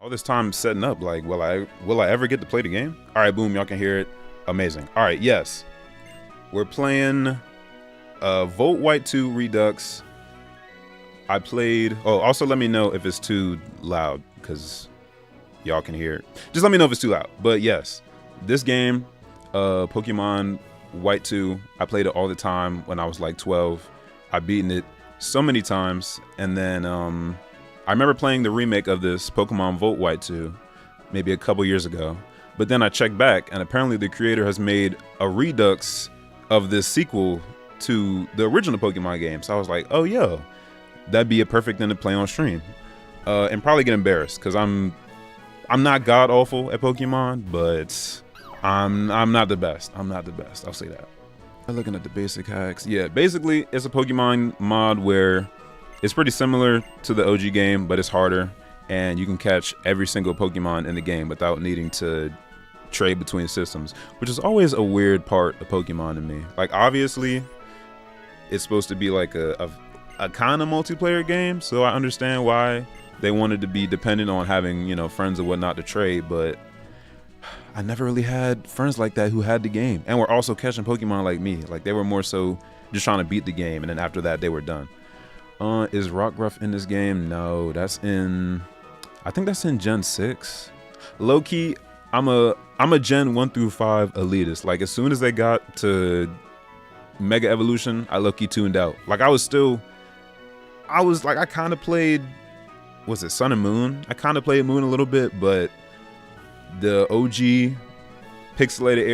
All this time setting up, like, will I ever get to play the game? All right, boom, y'all can hear it. Amazing. All right, yes. We're playing Volt White 2 Redux. I played, oh, also let me know if it's too loud, because y'all can hear it. Just let me know if it's too loud. But yes, this game, Pokemon White 2, I played it all the time when I was like 12. I've beaten it so many times, and then I remember playing the remake of this Pokemon Volt White 2 maybe a couple years ago. But then I checked back, and apparently the creator has made a Redux of this sequel to the original Pokemon game. So I was like, oh, yo, that'd be a perfect thing to play on stream. And probably get embarrassed, because I'm not god awful at Pokemon, but I'm not the best. I'm not the best, I'll say that. Looking at the basic hacks. Yeah, basically it's a Pokemon mod where it's pretty similar to the OG game, but it's harder, and you can catch every single Pokemon in the game without needing to trade between systems, which is always a weird part of Pokemon to me. Like, obviously, it's supposed to be like a kind of multiplayer game, so I understand why they wanted to be dependent on having, you know, friends or whatnot to trade, but I never really had friends like that who had the game and were also catching Pokemon like me. Like, they were more so just trying to beat the game, and then after that, they were done. Is Rockruff in this game? No, that's in, I think that's in Gen 6. Low-key, I'm a Gen 1 through 5 elitist. Like, as soon as they got to Mega Evolution, I low-key tuned out. Like, I kind of played, was it Sun and Moon? I kind of played Moon a little bit, but the OG pixelated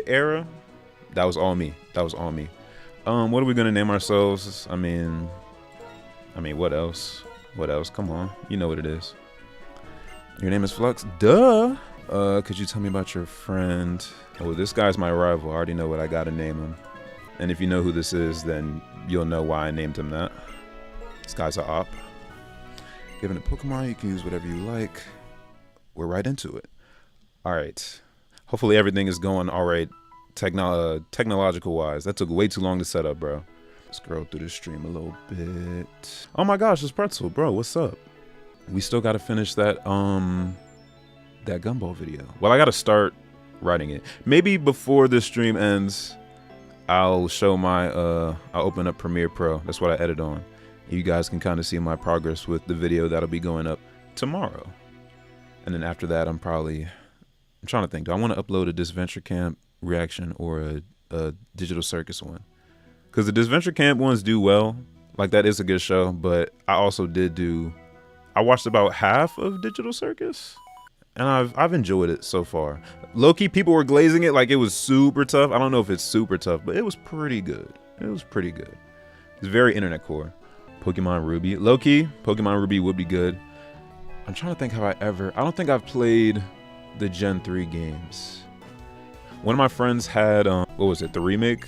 era, that was all me. That was all me. What are we gonna name ourselves? I mean, what else? What else? Come on, you know what it is. Your name is Flux? Duh! Could you tell me about your friend? Oh, this guy's my rival. I already know what I gotta name him. And if you know who this is, then you'll know why I named him that. This guy's a op. Given a Pokemon, you can use whatever you like. We're right into it. All right. Hopefully everything is going all right technological wise. That took way too long to set up, bro. Scroll through the stream a little bit. Oh my gosh, it's Pretzel, bro. What's up? We still got to finish that that gumball video. Well, I got to start writing it. Maybe before this stream ends, I'll show my I'll open up Premiere Pro. That's what I edit on. You guys can kind of see my progress with the video that'll be going up tomorrow. And then after that, I'm trying to think, do I want to upload a Disventure Camp reaction or a Digital Circus one? Because the Disventure Camp ones do well. Like, that is a good show, but I also I watched about half of Digital Circus, and I've enjoyed it so far. Low-key, people were glazing it like it was super tough. I don't know if it's super tough, but it was pretty good. It was pretty good. It's very internet core. Pokemon Ruby. Low-key, Pokemon Ruby would be good. I'm trying to think how I don't think I've played the Gen 3 games. One of my friends had, what was it, the remake,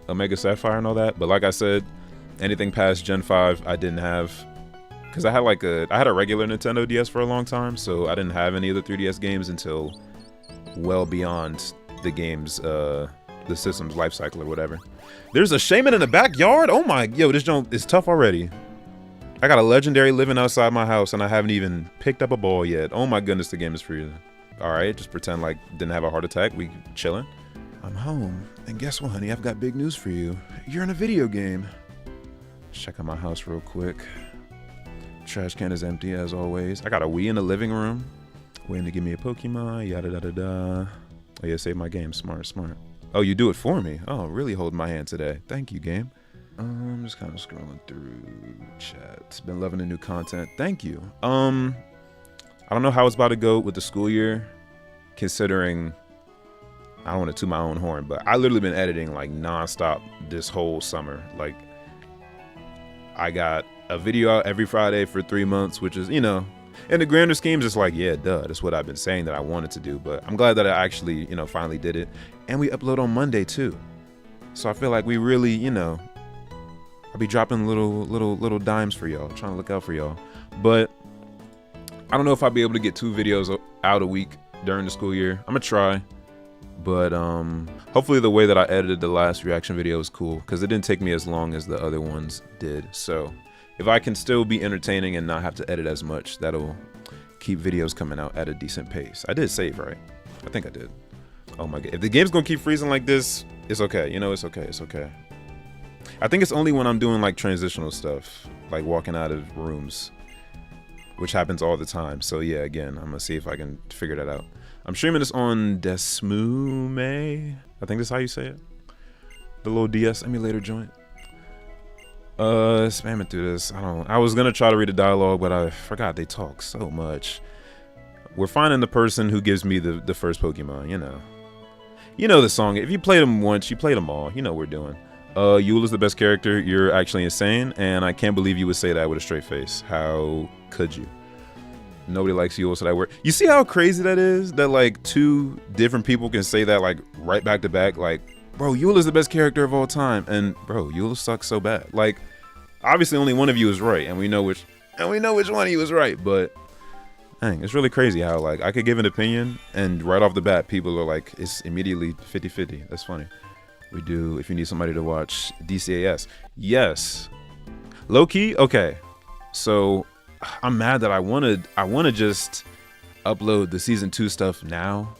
Omega Sapphire and all that. But like I said, anything past Gen 5, I didn't have. Because I had a regular Nintendo DS for a long time, so I didn't have any of the 3DS games until well beyond the game's, the system's life cycle or whatever. There's a shaman in the backyard? Oh my, yo, this joint is tough already. I got a legendary living outside my house, and I haven't even picked up a ball yet. Oh my goodness, the game is freezing. All right, just pretend like didn't have a heart attack. We chilling. I'm home, and guess what, honey? I've got big news for you. You're in a video game. Check out my house real quick. Trash can is empty as always. I got a Wii in the living room, waiting to give me a Pokemon. Yada da da da. Oh yeah, save my game. Smart, smart. Oh, you do it for me. Oh, really holding my hand today. Thank you, game. I'm just kind of scrolling through chat. Been loving the new content. Thank you. I don't know how it's about to go with the school year, considering I don't want to toot my own horn, but I literally been editing like nonstop this whole summer. Like, I got a video out every Friday for 3 months, which is, you know, in the grander schemes, it's like, yeah, duh, that's what I've been saying that I wanted to do. But I'm glad that I actually, you know, finally did it. And we upload on Monday too. So I feel like we really, you know, I'll be dropping little dimes for y'all, trying to look out for y'all. But I don't know if I'll be able to get 2 videos out a week during the school year. I'm gonna try, but hopefully the way that I edited the last reaction video is cool, because it didn't take me as long as the other ones did. So if I can still be entertaining and not have to edit as much, that'll keep videos coming out at a decent pace. I did save, right? I think I did. Oh my god. If the game's gonna keep freezing like this, it's okay. You know, it's okay. It's okay. I think it's only when I'm doing like transitional stuff, like walking out of rooms, which happens all the time. So yeah, again, I'm gonna see if I can figure that out. I'm streaming this on Desmume. I think that's how you say it. The little DS emulator joint. Spamming through this. I was gonna try to read a dialogue, but I forgot they talk so much. We're finding the person who gives me the first Pokemon, you know. You know the song. If you played them once, you played them all. You know what we're doing. Yule is the best character. You're actually insane, and I can't believe you would say that with a straight face. How could you? Nobody likes Yule, so that word. You see how crazy that is? That like two different people can say that like right back to back. Like, bro, Yule is the best character of all time, and bro, Yule sucks so bad. Like, obviously only one of you is right, and we know which one of you is right. But dang, it's really crazy how like I could give an opinion, and right off the bat, people are like, it's immediately 50-50. That's funny. We do, if you need somebody to watch DCAS. Yes. Low key, okay. So I'm mad that I wanna just upload the season 2 stuff now,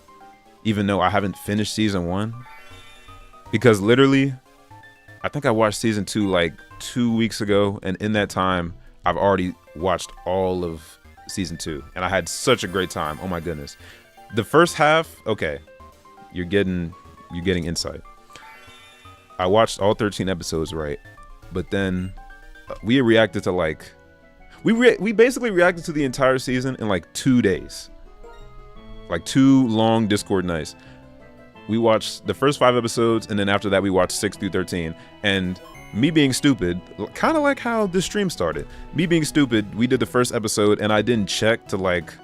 even though I haven't finished season 1. Because literally, I think I watched season 2 like 2 weeks ago, and in that time, I've already watched all of season 2, and I had such a great time. Oh my goodness. The first half, okay, you're getting insight. I watched all 13 episodes, right? But then we reacted to like, we basically reacted to the entire season in like 2 days. Like 2 long Discord nights. We watched the first 5 episodes, and then after that we watched 6 through 13. And me being stupid, kind of like how this stream started. Me being stupid, we did the first episode, and I didn't check to like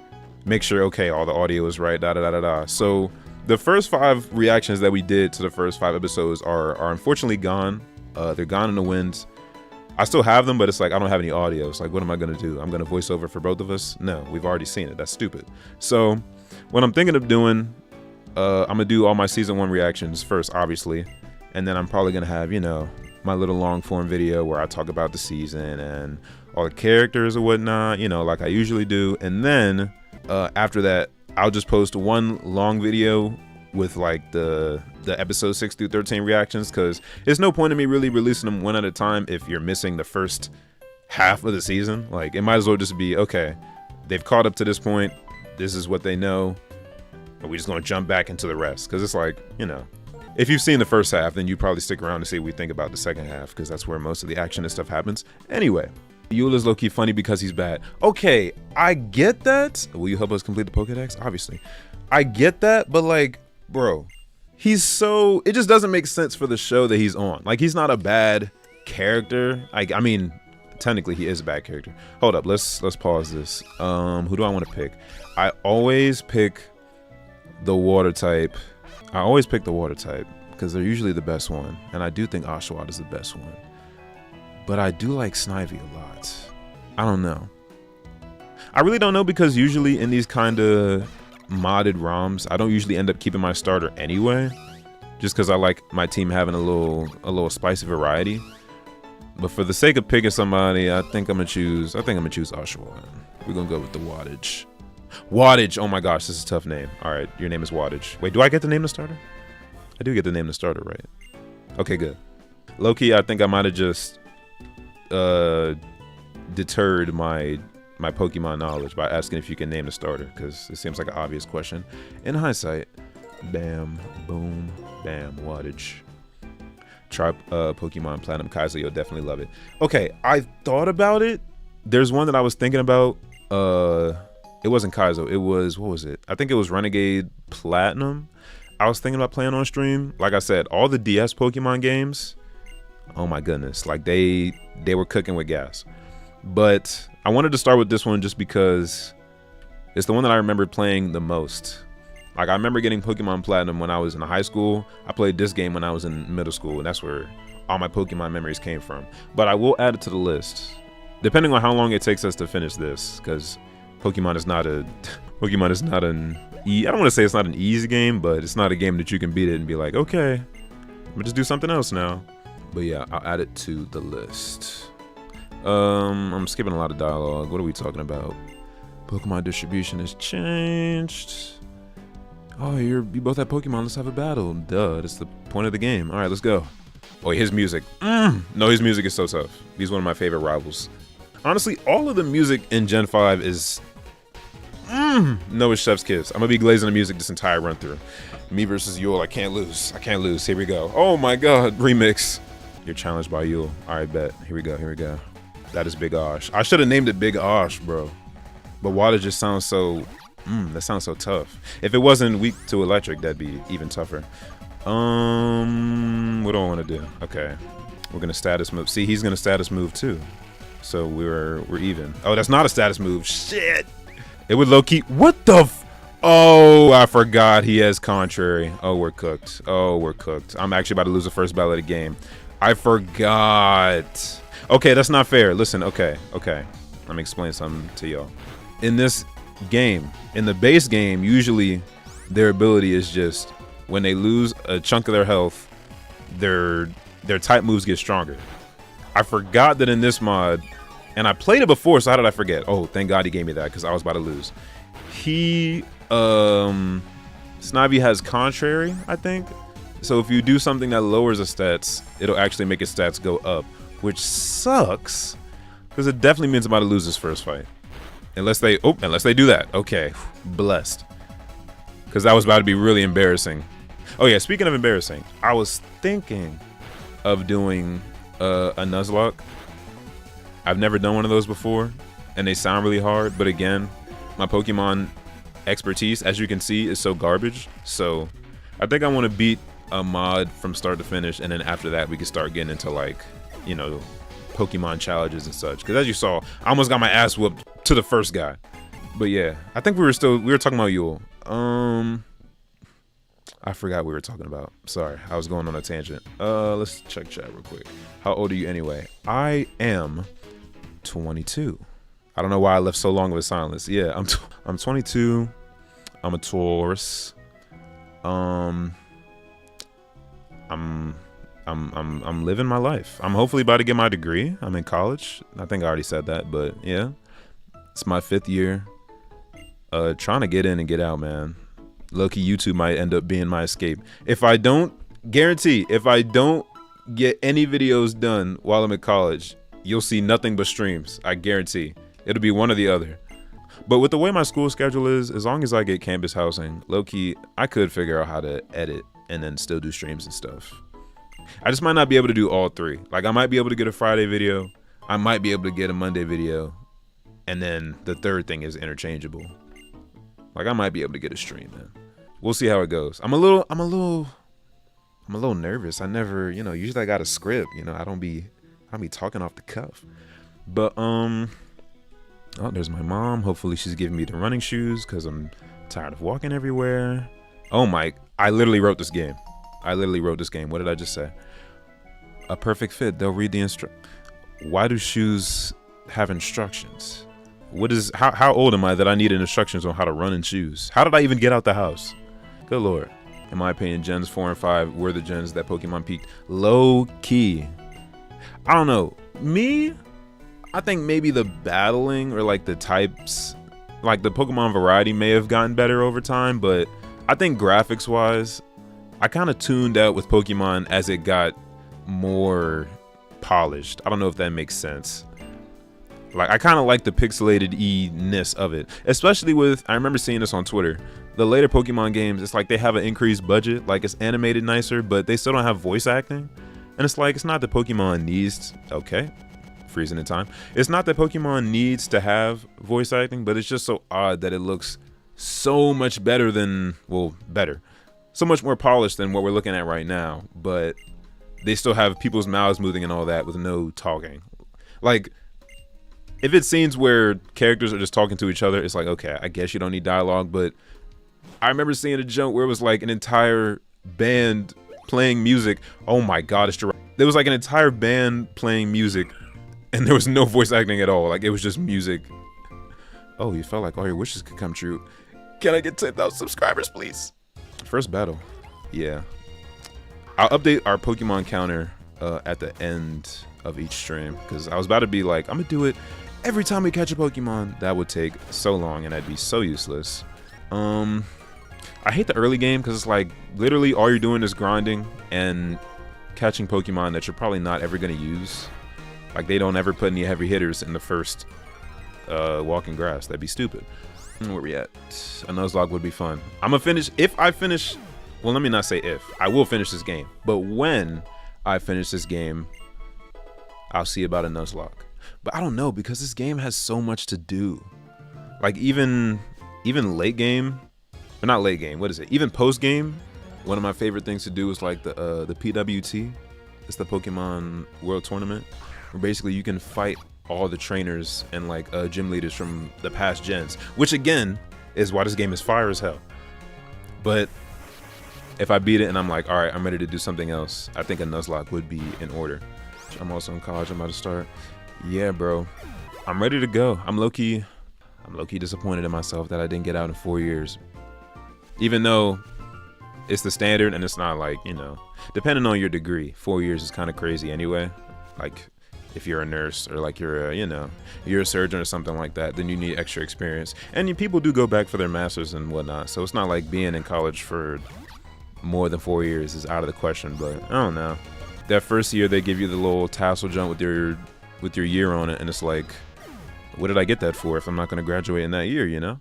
make sure, okay, all the audio is right, da-da-da-da-da. So the first 5 reactions that we did to the first 5 episodes are unfortunately gone. They're gone in the wind. I still have them, but it's like I don't have any audio. It's like, what am I gonna do? I'm gonna voice over for both of us? No, we've already seen it. That's stupid. So what I'm thinking of doing, I'm gonna do all my season 1 reactions first, obviously, and then I'm probably gonna have, you know, my little long form video where I talk about the season and all the characters or whatnot, you know, like I usually do. And then after that, I'll just post one long video with like the episode 6 through 13 reactions, because there's no point in me really releasing them one at a time if you're missing the first half of the season. Like, it might as well just be, okay, they've caught up to this point, this is what they know, and we're just gonna jump back into the rest. Because it's like, you know, if you've seen the first half, then you probably stick around to see what we think about the second half, because that's where most of the action and stuff happens. Anyway, Yule is low-key funny because he's bad. Okay, I get that. Will you help us complete the Pokedex? Obviously. I get that, but like, bro, he's so, it just doesn't make sense for the show that he's on. Like, he's not a bad character. I mean, technically he is a bad character. Hold up, let's pause this. Who do I want to pick? I always pick the water type. Because they're usually the best one. And I do think Oshawott is the best one. But I do like Snivy a lot. I don't know. I really don't know, because usually in these kind of modded ROMs, I don't usually end up keeping my starter anyway. Just because I like my team having a little spicy variety. But for the sake of picking somebody, I think I'm gonna choose Oshawott. We're gonna go with the Wattage. Wattage, oh my gosh, this is a tough name. Alright, your name is Wattage. Wait, do I get to name the starter? I do get to name the starter, right? Okay, good. Low-key, I think I might have just deterred my Pokemon knowledge by asking if you can name the starter, because it seems like an obvious question. In hindsight, bam, boom, bam, Wattage. Try Pokemon Platinum Kaizo, you'll definitely love it. Okay, I thought about it. There's one that I was thinking about. It wasn't Kaizo, it was, what was it? I think it was Renegade Platinum. I was thinking about playing on stream. Like I said, all the DS Pokemon games, oh my goodness, like they were cooking with gas. But I wanted to start with this one just because it's the one that I remember playing the most. Like, I remember getting Pokemon Platinum when I was in high school. I played this game when I was in middle school, and that's where all my Pokemon memories came from. But I will add it to the list, depending on how long it takes us to finish this, because Pokemon is not an I don't want to say it's not an easy game, but it's not a game that you can beat it and be like, okay, I'm gonna just do something else now. But yeah, I'll add it to the list. I'm skipping a lot of dialogue. What are we talking about? Pokemon distribution has changed. Oh, you both have Pokemon. Let's have a battle. Duh, that's the point of the game. All right, let's go. Oh, his music. No, his music is so tough. He's one of my favorite rivals. Honestly, all of the music in Gen 5 is Noah's Chef's Kiss. I'm gonna be glazing the music this entire run through. Me versus Yule. I can't lose. I can't lose. Here we go. Oh my God, remix. You're challenged by Yule. All right, bet. Here we go. Here we go. That is Big Osh. I should have named it Big Osh, bro. But water just sounds so, that sounds so tough. If it wasn't weak to electric, that'd be even tougher. What do I want to do? Okay, we're gonna status move. See, he's gonna status move too. So we're even. Oh, that's not a status move. Shit. It would low key. What the? Oh, I forgot he has contrary. Oh, we're cooked. Oh, we're cooked. I'm actually about to lose the first battle of the game. I forgot. Okay, that's not fair. Listen. Okay. Let me explain something to y'all. In this game, in the base game, usually their ability is just when they lose a chunk of their health, their type moves get stronger. I forgot that in this mod, and I played it before, so how did I forget? Oh, thank God he gave me that because I was about to lose. He, Snivy has contrary, I think. So if you do something that lowers the stats, it'll actually make his stats go up, which sucks because it definitely means I'm about to lose this first fight. Unless they do that. Okay, blessed. Because that was about to be really embarrassing. Oh yeah, speaking of embarrassing, I was thinking of doing a Nuzlocke. I've never done one of those before, and they sound really hard. But again, my Pokemon expertise, as you can see, is so garbage. So I think I want to beat a mod from start to finish, and then after that, we can start getting into like, you know, Pokemon challenges and such. Because as you saw, I almost got my ass whooped to the first guy. But yeah, I think we were talking about Yule. I forgot what we were talking about. Sorry, I was going on a tangent. Let's check chat real quick. How old are you anyway? I am 22. I don't know why I left so long of a silence. Yeah, I'm 22. I'm a Taurus. I'm living my life. I'm hopefully about to get my degree. I'm in college. I think I already said that, but yeah, it's my 5th year. Trying to get in and get out, man. Low-key YouTube might end up being my escape. If I don't get any videos done while I'm in college, you'll see nothing but streams. I guarantee. It'll be one or the other. But with the way my school schedule is, as long as I get campus housing, low-key, I could figure out how to edit and then still do streams and stuff. I just might not be able to do all 3. Like, I might be able to get a Friday video. I might be able to get a Monday video. And then the third thing is interchangeable. Like, I might be able to get a stream, man. We'll see how it goes. I'm a little nervous. I never, usually I got a script, I don't be talking off the cuff. But oh, there's my mom. Hopefully she's giving me the running shoes because I'm tired of walking everywhere. Oh my, I literally wrote this game. What did I just say? A perfect fit. They'll read the Why do shoes have instructions? How old am I that I need instructions on how to run in shoes? How did I even get out the house? Good Lord. In my opinion, gens 4 and 5 were the gens that Pokemon peaked. Low key. I don't know. Me, I think maybe the battling or like the types, like the Pokemon variety may have gotten better over time, but I think graphics wise, I kind of tuned out with Pokemon as it got more polished. I don't know if that makes sense. Like, I kind of like the pixelated-y-ness of it, especially with, I remember seeing this on Twitter, the later Pokemon games, it's like they have an increased budget, like it's animated nicer, but they still don't have voice acting. And it's like, it's not that Pokemon needs, okay, freezing in time. It's not that Pokemon needs to have voice acting, but it's just so odd that it looks so much better than, well, better. So much more polished than what we're looking at right now, but they still have people's mouths moving and all that with no talking. Like, if it's scenes where characters are just talking to each other, it's like, okay, I guess you don't need dialogue, but I remember seeing a joke where it was like an entire band playing music. Oh my God, there was like an entire band playing music and there was no voice acting at all. Like, it was just music. Oh, you felt like all your wishes could come true. Can I get 10,000 subscribers, please? First battle. Yeah. I'll update our Pokemon counter at the end of each stream because I was about to be like, I'm gonna do it Every time we catch a Pokemon, that would take so long and that'd be so useless. I hate the early game because it's like literally all you're doing is grinding and catching Pokemon that you're probably not ever going to use. Like they don't ever put any heavy hitters in the first walking grass. That'd be stupid. Where we at? A Nuzlocke would be fun. I'm gonna finish. If I finish, well, let me not say if. I will finish this game. But when I finish this game, I'll see about a Nuzlocke. But I don't know because this game has so much to do. Like even late game, or not late game. What is it? Even post game. One of my favorite things to do is like the PWT. It's the Pokemon World Tournament, where basically you can fight all the trainers and like gym leaders from the past gens, which again is why this game is fire as hell. But if I beat it and I'm like, all right, I'm ready to do something else, I think a Nuzlocke would be in order. I'm also in college. I'm about to start. Yeah, bro, I'm ready to go. I'm low-key disappointed in myself that I didn't get out in 4 years, even though it's the standard and it's not like, you know, depending on your degree, 4 years is kind of crazy anyway. Like if you're a nurse or like you're a surgeon or something like that, then you need extra experience. And people do go back for their masters and whatnot. So it's not like being in college for more than 4 years is out of the question. But I don't know. That first year they give you the little tassel jump with your year on it, and it's like, what did I get that for if I'm not going to graduate in that year? You know.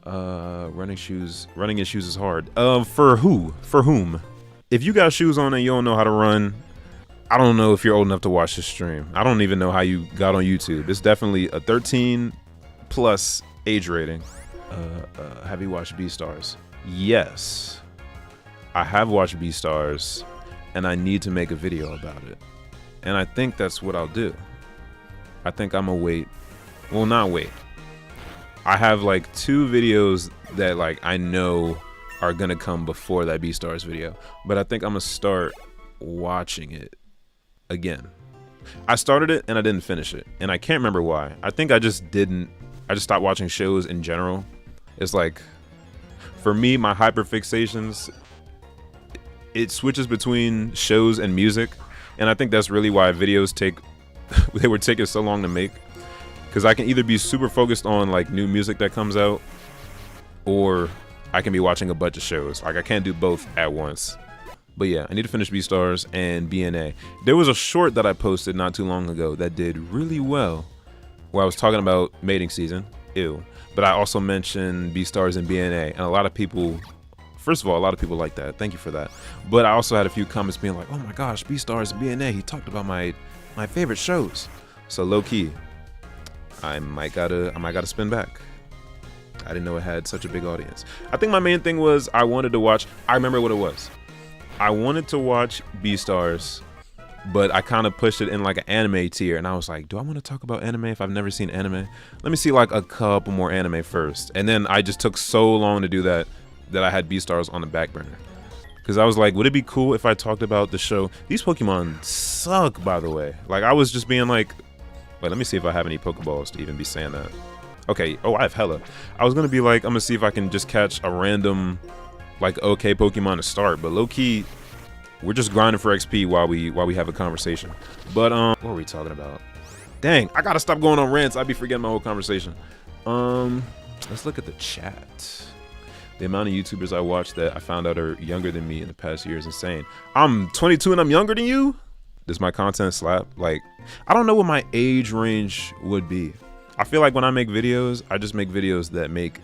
Running in shoes is hard. For who? For whom? If you got shoes on and you don't know how to run, I don't know if you're old enough to watch this stream. I don't even know how you got on YouTube. It's definitely a 13 plus age rating. Have you watched Beastars? Yes, I have watched Beastars, and I need to make a video about it. And I think that's what I'll do. I think I'm gonna wait. Well, not wait. I have like 2 videos that like I know are gonna come before that Beastars video, but I think I'm gonna start watching it again. I started it and I didn't finish it, and I can't remember why. I think I just stopped watching shows in general. It's like, for me, my hyperfixations, it switches between shows and music, and I think that's really why videos they were taking so long to make, because I can either be super focused on like new music that comes out, or I can be watching a bunch of shows. Like I can't do both at once. But yeah, I need to finish Beastars and BNA. There was a short that I posted not too long ago that did really well, where I was talking about mating season. Ew. But I also mentioned Beastars and BNA, and a lot of people, first of all, a lot of people like that. Thank you for that. But I also had a few comments being like, oh my gosh, Beastars and BNA, he talked about my favorite shows. So low key, I might gotta spin back. I didn't know it had such a big audience. I think my main thing was I remember what it was. I wanted to watch Beastars, but I kind of pushed it in like an anime tier, and I was like, do I want to talk about anime if I've never seen anime? Let me see like a couple more anime first. And then I just took so long to do that I had Beastars on the back burner. Because I was like, would it be cool if I talked about the show? These Pokemon suck, by the way. Like, I was just being like, wait, let me see if I have any Pokeballs to even be saying that. Okay, oh, I have hella. I was going to be like, I'm going to see if I can just catch a random, like, okay Pokemon to start. But low-key, we're just grinding for XP while we have a conversation. But, what were we talking about? Dang, I got to stop going on rants. I'd be forgetting my whole conversation. Let's look at the chat. The amount of YouTubers I watch that I found out are younger than me in the past year is insane. I'm 22 and I'm younger than you? Does my content slap? Like, I don't know what my age range would be. I feel like when I make videos, I just make videos that make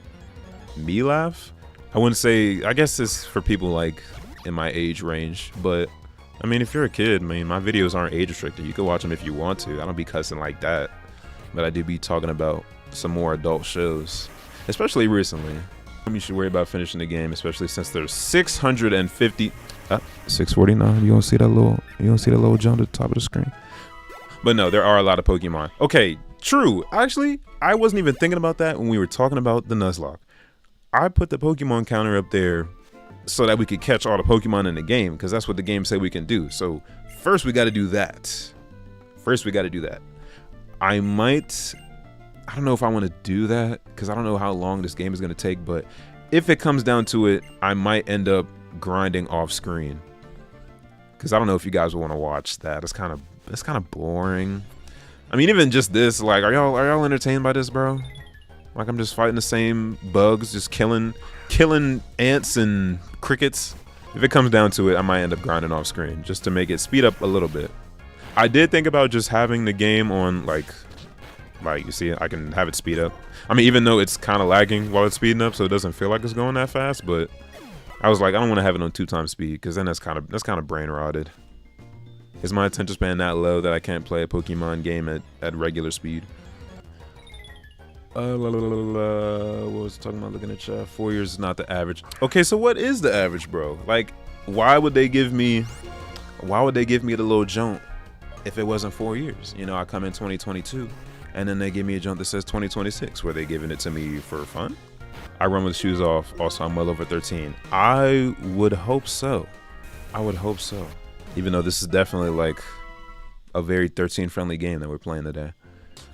me laugh. I wouldn't say, I guess it's for people like in my age range, but I mean, if you're a kid, I mean, my videos aren't age restricted. You can watch them if you want to. I don't be cussing like that, but I do be talking about some more adult shows, especially recently. You should worry about finishing the game, especially since there's 650. 649. You don't see that little jump at the top of the screen. But no, there are a lot of Pokemon. Okay, true. Actually, I wasn't even thinking about that when we were talking about the Nuzlocke. I put the Pokemon counter up there so that we could catch all the Pokemon in the game, because that's what the game said we can do. So first we got to do that. I don't know if I want to do that because I don't know how long this game is going to take, but if it comes down to it, I might end up grinding off screen, because I don't know if you guys will want to watch that. It's kind of boring. I mean, even just this, like, are y'all entertained by this, bro? Like, I'm just fighting the same bugs, just killing ants and crickets. If it comes down to it, I might end up grinding off screen just to make it speed up a little bit. I did think about just having the game on, like you see, I can have it speed up. I mean, even though it's kind of lagging while it's speeding up, so it doesn't feel like it's going that fast, but I was like, I don't want to have it on 2x speed, because then that's kind of brain rotted. Is my attention span that low that I can't play a Pokemon game at regular speed? What was I talking about? Looking at chat. 4 years is not the average. Okay, so what is the average, bro? Like, why would they give me the little jump if it wasn't 4 years? You know, I come in 2022, and then they give me a jump that says 2026. Were they giving it to me for fun? I run with shoes off. Also, I'm well over 13. I would hope so. Even though this is definitely like a very 13-friendly game that we're playing today.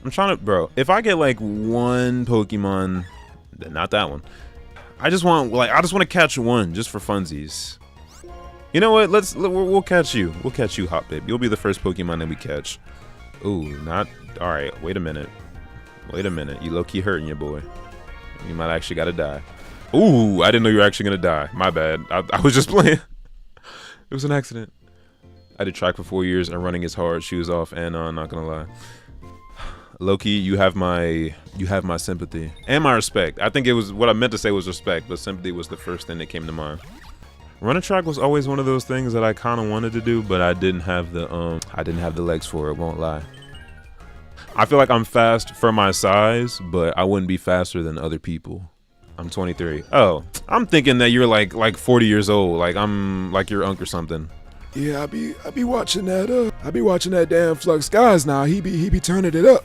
I'm trying to, bro, if I get like one Pokemon, not that one. I just want to catch one just for funsies. You know what? We'll catch you. We'll catch you, Hot Babe. You'll be the first Pokemon that we catch. Ooh, all right. Wait a minute. You low-key hurting your boy. You might actually gotta die. Ooh, I didn't know you were actually gonna die. My bad. I was just playing. It was an accident. I did track for 4 years and running is hard, shoes off, and not gonna lie. Loki, you have my sympathy and my respect. I think it was what I meant to say was respect, but sympathy was the first thing that came to mind. Running track was always one of those things that I kind of wanted to do, but I didn't have the legs for it, won't lie. I feel like I'm fast for my size, but I wouldn't be faster than other people. I'm 23. Oh, I'm thinking that you're like 40 years old, like I'm like your uncle or something. Yeah, I be watching that. I be watching that damn Flux guys now. He be turning it up.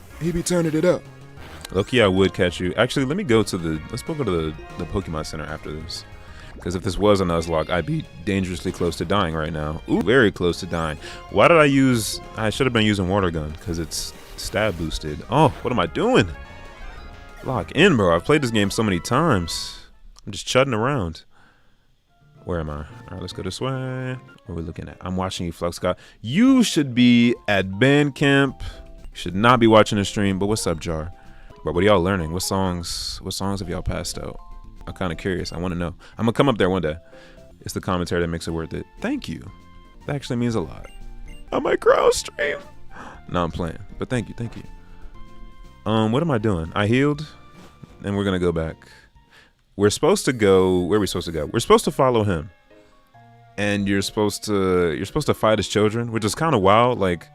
Loki, I would catch you. Actually, let's go to the Pokemon Center after this. Because if this was a Nuzlocke, I'd be dangerously close to dying right now. Ooh, very close to dying. Why did I should have been using Water Gun, because it's stab boosted. Oh, what am I doing? Lock in, bro. I've played this game so many times. I'm just chudding around. Where am I? All right, let's go this way. What are we looking at? I'm watching you, Flux God. You should be at band camp. You should not be watching the stream, but what's up, Jar? But what are y'all learning? What songs have y'all passed out? I'm kind of curious. I want to know. I'm going to come up there one day. It's the commentary that makes it worth it. Thank you. That actually means a lot. I might cross stream. No, I'm playing. But thank you. What am I doing? I healed, and we're going to go back. We're supposed to go. Where are we supposed to go? We're supposed to follow him. And you're supposed to fight his children, which is kind of wild. Like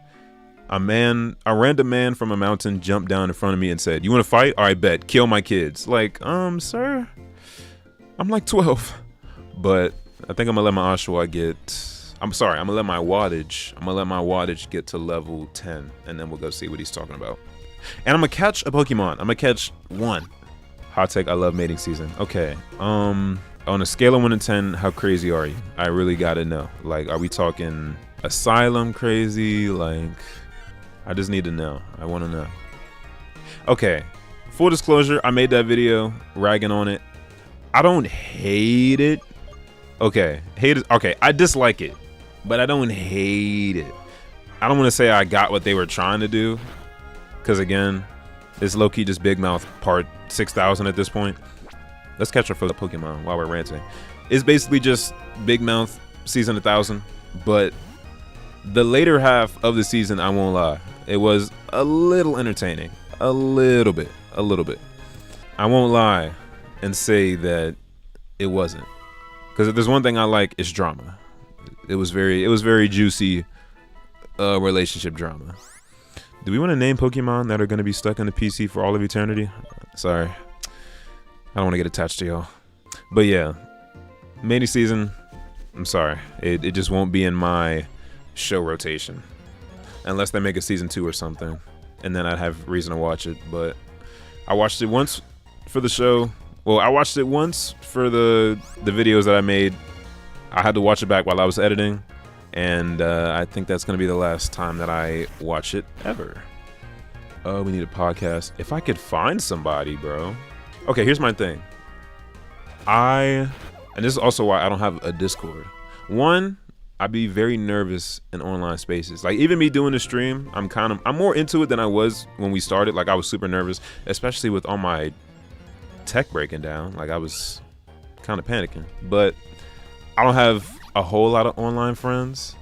a random man from a mountain jumped down in front of me and said, "You want to fight? All right, bet. Kill my kids." Like, sir, I'm like 12, but I think I'm gonna let my Oshawott I'm gonna let my wattage get to level 10, and then we'll go see what he's talking about. And I'm gonna catch a Pokemon. I'm gonna catch one. Hot take, I love mating season. Okay. On a scale of 1 to 10, how crazy are you? I really gotta know. Like, are we talking asylum crazy? Like, I just need to know. I wanna know. Okay. Full disclosure, I made that video ragging on it. I don't hate it. Okay. I dislike it, but I don't hate it. I don't want to say I got what they were trying to do, because again, it's low-key just Big Mouth part 6,000 at this point. Let's catch our first Pokemon while we're ranting. It's basically just Big Mouth season 1000, but the later half of the season, I won't lie, it was a little entertaining. A little bit. I won't lie and say that it wasn't. Because if there's one thing I like, it's drama. It was very juicy relationship drama. Do we want to name Pokemon that are going to be stuck in the PC for all of eternity? Sorry. I don't want to get attached to y'all. But yeah, mating season, I'm sorry. It just won't be in my show rotation. Unless they make a season 2 or something. And then I'd have reason to watch it. But I watched it once for the show. Well, I watched it once for the videos that I made. I had to watch it back while I was editing. And I think that's going to be the last time that I watch it ever. Oh, we need a podcast. If I could find somebody, bro. Okay, here's my thing. And this is also why I don't have a Discord. One, I'd be very nervous in online spaces. Like even me doing the stream, I'm more into it than I was when we started. Like I was super nervous, especially with all my tech breaking down. Like I was kind of panicking. But I don't have a whole lot of online friends.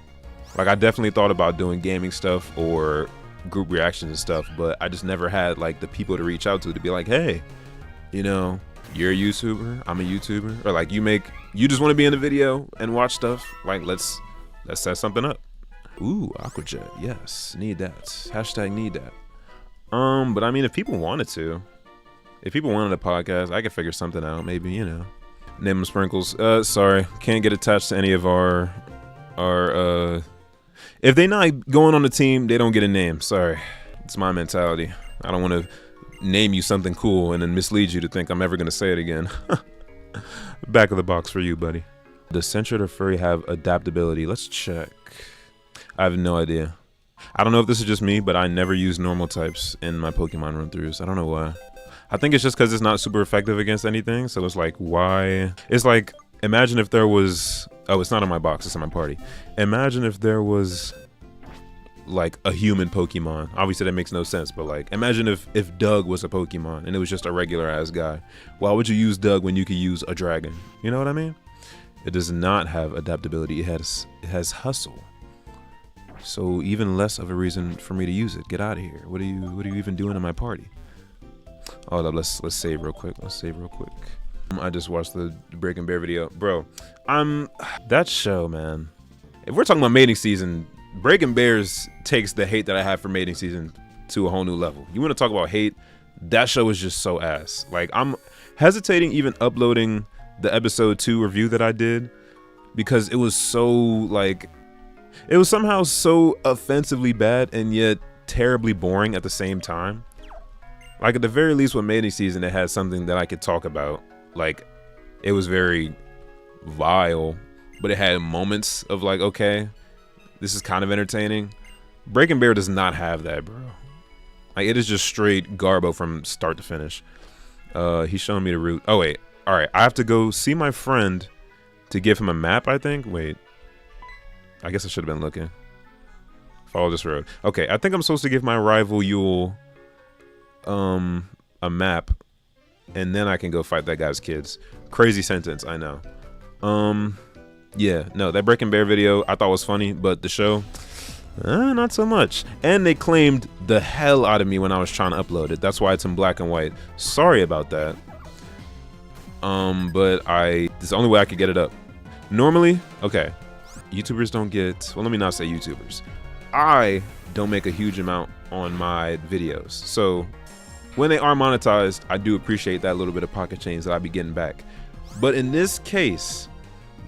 Like I definitely thought about doing gaming stuff or group reactions and stuff, but I just never had like the people to reach out to be like, hey, you know, you're a YouTuber, I'm a YouTuber, or like you just want to be in the video and watch stuff. Like let's set something up. Ooh, Aquajet, yes, need that. Hashtag need that. But I mean, if people wanted a podcast, I could figure something out. Maybe, you know, name them Sprinkles. Sorry, can't get attached to any of our if they not going on the team, they don't get a name. Sorry, it's my mentality. I don't want to name you something cool and then mislead you to think I'm ever gonna say it again. Back of the box for you, buddy. Does censured or furry have adaptability? Let's check. I have no idea. I don't know if this is just me, but I never use normal types in my Pokemon run-throughs. I don't know why. I think it's just because it's not super effective against anything. So it's like, why? It's like, imagine if there was... Oh, it's not in my box. It's in my party. Imagine if there was like a human Pokemon. Obviously that makes no sense, but like imagine if Doug was a Pokemon and it was just a regular ass guy. Why would you use Doug when you could use a dragon? You know what I mean? It does not have adaptability. It has hustle. So even less of a reason for me to use it. Get out of here. What are you even doing in my party? Hold up, let's save real quick. I just watched the Breaking Bear video. Bro, that show, man. If we're talking about mating season, Breaking Bears takes the hate that I have for mating season to a whole new level. You want to talk about hate? That show is just so ass. Like, I'm hesitating even uploading the episode 2 review that I did because it was so, like, it was somehow so offensively bad and yet terribly boring at the same time. Like, at the very least with mating season, it had something that I could talk about. Like, it was very vile, but it had moments of like, okay, this is kind of entertaining. Breaking Bear does not have that, bro. Like, it is just straight garbo from start to finish. He's showing me the route. Oh wait, all right, I have to go see my friend to give him a map, I think. Wait, I guess I should have been looking. Follow this road. Okay, I think I'm supposed to give my rival Yule a map, and then I can go fight that guy's kids. Crazy sentence, I know. Yeah, no, that Breaking Bear video I thought was funny, but the show, not so much. And they claimed the hell out of me when I was trying to upload it. That's why it's in black and white. Sorry about that. But this is the only way I could get it up. Normally, okay, YouTubers don't get, well, let me not say YouTubers. I don't make a huge amount on my videos. So when they are monetized, I do appreciate that little bit of pocket change that I be getting back. But in this case,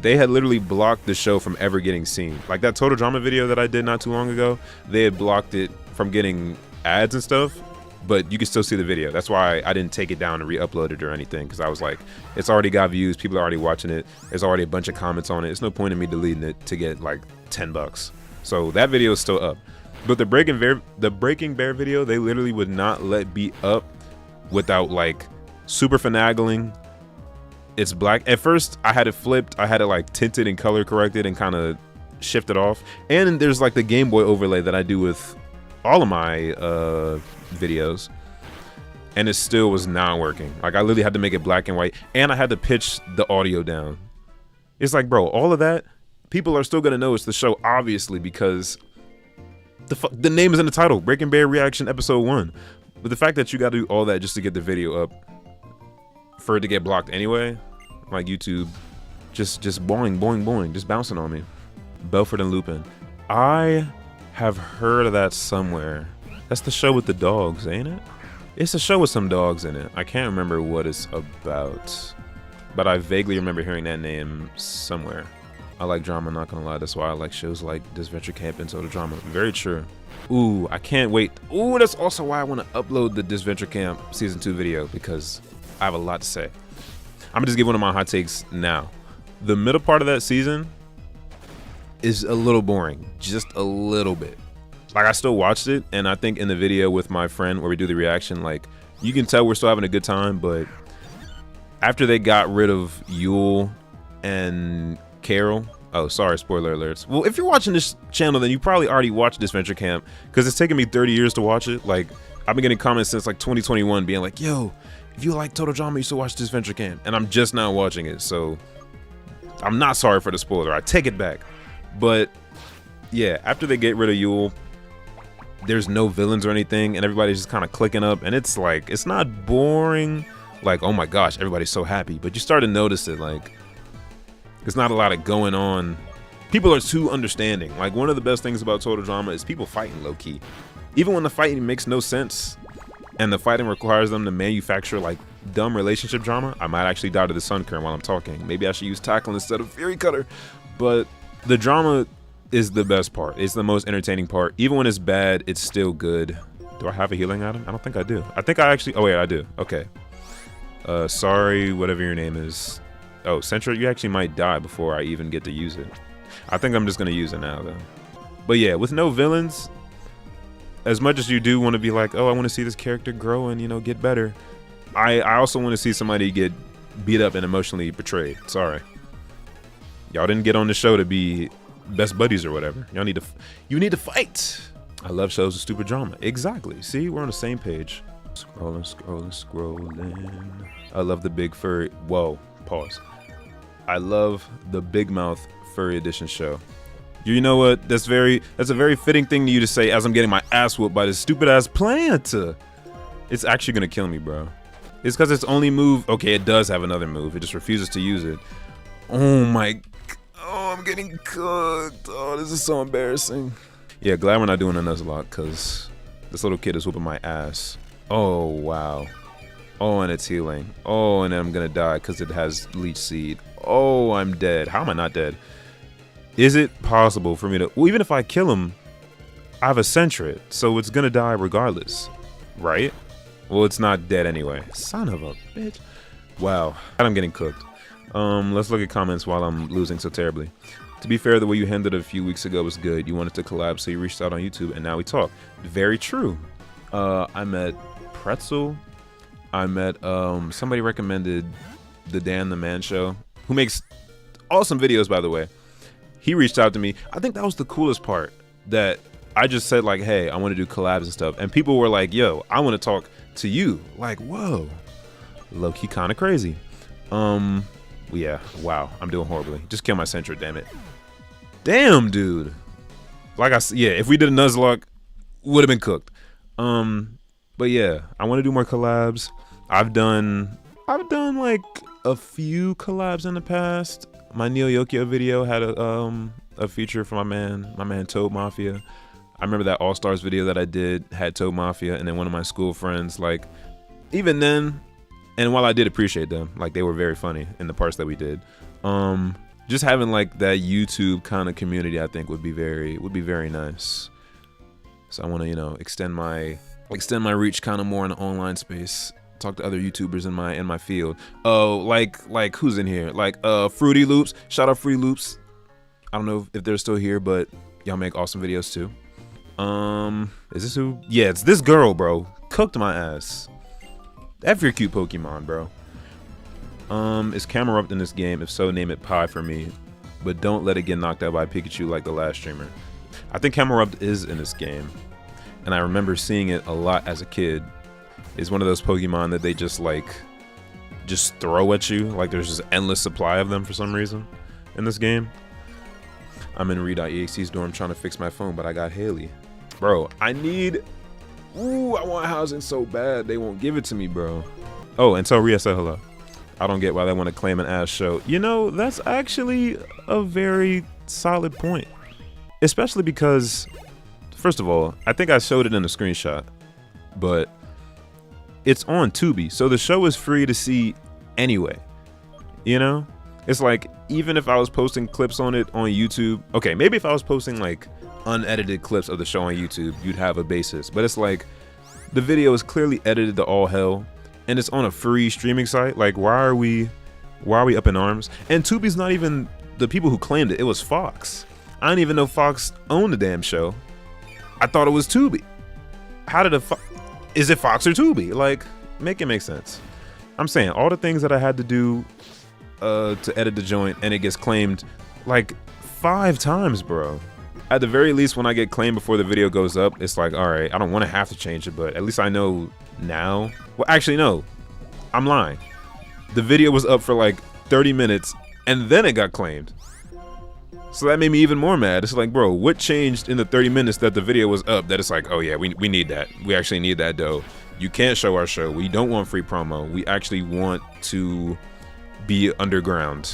they had literally blocked the show from ever getting seen. Like that Total Drama video that I did not too long ago, they had blocked it from getting ads and stuff, but you can still see the video. That's why I didn't take it down and re-upload it or anything, because I was like, it's already got views, people are already watching it, there's already a bunch of comments on it, it's no point in me deleting it to get like $10. So that video is still up. But the Breaking Bear video, they literally would not let be up without like super finagling. It's black. At first, I had it flipped. I had it like tinted and color corrected and kind of shifted off. And there's like the Game Boy overlay that I do with all of my videos. And it still was not working. Like I literally had to make it black and white. And I had to pitch the audio down. It's like, bro, all of that, people are still going to know it's the show, obviously, because the name is in the title. Breaking Bear Reaction Episode 1. But the fact that you got to do all that just to get the video up, for it to get blocked anyway, like YouTube, just boing, boing, boing, just bouncing on me. Belford and Lupin. I have heard of that somewhere. That's the show with the dogs, ain't it? It's a show with some dogs in it. I can't remember what it's about, but I vaguely remember hearing that name somewhere. I like drama, not gonna lie. That's why I like shows like Disventure Camp and Total Drama. Very true. Ooh, I can't wait. Ooh, that's also why I want to upload the Disventure Camp Season 2 video, because I have a lot to say. I'm gonna just give one of my hot takes now. The middle part of that season is a little boring, just a little bit. Like I still watched it, and I think in the video with my friend where we do the reaction, like you can tell we're still having a good time, but after they got rid of Yule and Carol, Oh, sorry, spoiler alerts. Well, if you're watching this channel, then you probably already watched Adventure Camp, because it's taken me 30 years to watch it. Like, I've been getting comments since like 2021 being like, yo, if you like Total Drama, you should watch Adventure Camp. And I'm just now watching it, so I'm not sorry for the spoiler. I take it back. But yeah, after they get rid of Yule, there's no villains or anything, and everybody's just kind of clicking up, and it's like, it's not boring. Like, oh my gosh, everybody's so happy. But you start to notice it, like, there's not a lot of going on. People are too understanding. Like, one of the best things about Total Drama is people fighting low-key. Even when the fighting makes no sense, and the fighting requires them to manufacture, like, dumb relationship drama, I might actually die to the sun current while I'm talking. Maybe I should use Tackle instead of Fury Cutter. But the drama is the best part. It's the most entertaining part. Even when it's bad, it's still good. Do I have a healing item? I don't think I do. I think I actually, oh wait, I do. Okay. Sorry, whatever your name is. Oh, Sentra, you actually might die before I even get to use it. I think I'm just gonna use it now though. But yeah, with no villains, as much as you do want to be like, oh, I want to see this character grow and, you know, get better, I also want to see somebody get beat up and emotionally betrayed. Sorry. Y'all didn't get on the show to be best buddies or whatever. Y'all need to, you need to fight. I love shows with stupid drama. Exactly. See, we're on the same page. Scrolling, scrolling, scrolling. I love the big furry, whoa, pause. I love the Big Mouth Furry Edition show. You know what? That's a very fitting thing to you to say as I'm getting my ass whooped by this stupid ass plant. It's actually gonna kill me, bro. It's because its only move, okay, it does have another move. It just refuses to use it. Oh my, oh, I'm getting cooked. Oh, this is so embarrassing. Yeah, glad we're not doing a Nuzlocke, because this little kid is whooping my ass. Oh, wow. Oh, and it's healing. Oh, and then I'm gonna die because it has Leech Seed. Oh, I'm dead. How am I not dead? Is it possible for me to, well, even if I kill him, I have a Sentret, so it's gonna die regardless, right? Well, it's not dead anyway. Son of a bitch. Wow, I'm getting cooked. Let's look at comments while I'm losing so terribly. To be fair, the way you handled it a few weeks ago was good. You wanted to collab, so you reached out on YouTube, and now we talk. Very true. I met Pretzel. I met, somebody recommended the Dan the Man Show, who makes awesome videos, by the way. He reached out to me. I think that was the coolest part, that I just said like, hey, I want to do collabs and stuff. And people were like, yo, I want to talk to you. Like, whoa, low-key kind of crazy. Yeah, wow, I'm doing horribly. Just kill my Sentra, damn it. Damn, dude. Like I said, yeah, if we did a Nuzlocke, would have been cooked. But yeah, I want to do more collabs. I've done like a few collabs in the past. My Neo Yokio video had a feature for my man Toad Mafia. I remember that All Stars video that I did had Toad Mafia, and then one of my school friends, like, even then, and while I did appreciate them, like, they were very funny in the parts that we did, just having like that YouTube kind of community, I think would be very nice. So I want to, you know, extend my reach kind of more in the online space. Talk to other YouTubers in my field. Oh, like who's in here? Like Fruity Loops. Shout out Fruity Loops. I don't know if they're still here, but y'all make awesome videos too. Is this who? Yeah, it's this girl, bro. Cooked my ass. F your cute Pokemon, bro. Is Camerupt in this game? If so, name it Pie for me. But don't let it get knocked out by Pikachu like the last streamer. I think Camerupt is in this game. And I remember seeing it a lot as a kid. It's one of those Pokemon that they just throw at you. Like there's just endless supply of them for some reason in this game. I'm in Re.exe's dorm trying to fix my phone, but I got Haley. Bro, I want housing so bad. They won't give it to me, bro. Oh, and tell Ria said hello. I don't get why they want to claim an ass show. You know, that's actually a very solid point. Especially because, first of all, I think I showed it in a screenshot, but it's on Tubi, so the show is free to see anyway. You know? It's like, even if I was posting clips on it on YouTube, okay, maybe if I was posting like unedited clips of the show on YouTube, you'd have a basis. But it's like, the video is clearly edited to all hell, and it's on a free streaming site. Like, why are we up in arms? And Tubi's not even the people who claimed it. It was Fox. I didn't even know Fox owned the damn show. I thought it was Tubi. How did is it Fox or Tubi? Like, make it make sense. I'm saying all the things that I had to do to edit the joint, and it gets claimed. Like, 5 times, bro. At the very least, when I get claimed before the video goes up, it's like, all right, I don't want to have to change it, but at least I know now. Well, actually, no, I'm lying. The video was up for like 30 minutes and then it got claimed. So that made me even more mad. It's like, bro, what changed in the 30 minutes that the video was up that it's like, oh yeah, we need that. We actually need that dough. You can't show our show. We don't want free promo. We actually want to be underground.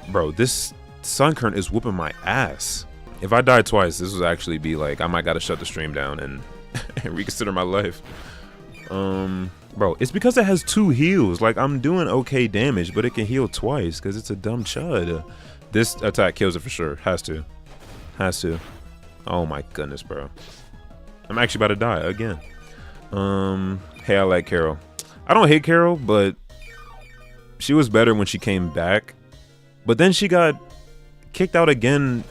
Bro, this sun current is whooping my ass. If I died twice, this would actually be like, I might gotta shut the stream down and, and reconsider my life. Bro, it's because it has 2 heals. Like, I'm doing okay damage, but it can heal twice because it's a dumb chud. This attack kills it for sure. Has to. Has to. Oh my goodness, bro. I'm actually about to die again. Hey, I like Carol. I don't hate Carol, but she was better when she came back. But then she got kicked out again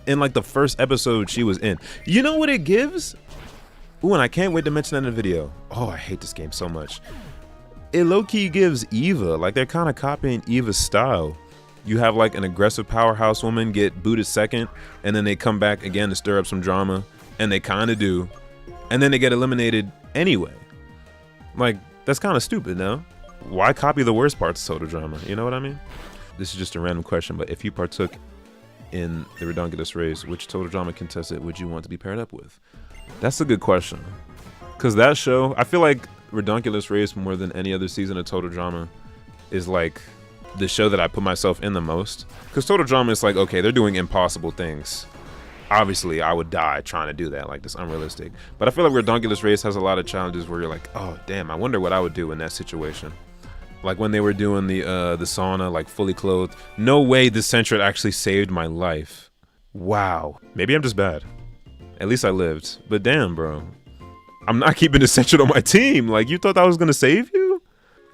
in like the first episode she was in. You know what it gives? Ooh, and I can't wait to mention that in the video. Oh, I hate this game so much. It low-key gives Eva. Like, they're kind of copying Eva's style. You have like an aggressive powerhouse woman get booted second, and then they come back again to stir up some drama, and they kind of do. And then they get eliminated anyway. Like, that's kind of stupid, no? Why copy the worst parts of Total Drama? You know what I mean? This is just a random question, but if you partook in the Redunculous race, which Total Drama contestant would you want to be paired up with? That's a good question. Because that show, I feel like Redunculous race more than any other season of Total Drama is like the show that I put myself in the most. Because Total Drama is like, okay, they're doing impossible things. Obviously, I would die trying to do that. Like, that's unrealistic. But I feel like Redunculous race has a lot of challenges where you're like, oh, damn, I wonder what I would do in that situation. Like when they were doing the sauna, like fully clothed. No way the Centret actually saved my life. Wow. Maybe I'm just bad. At least I lived. But damn, bro. I'm not keeping the Centret on my team. Like, you thought I was going to save you?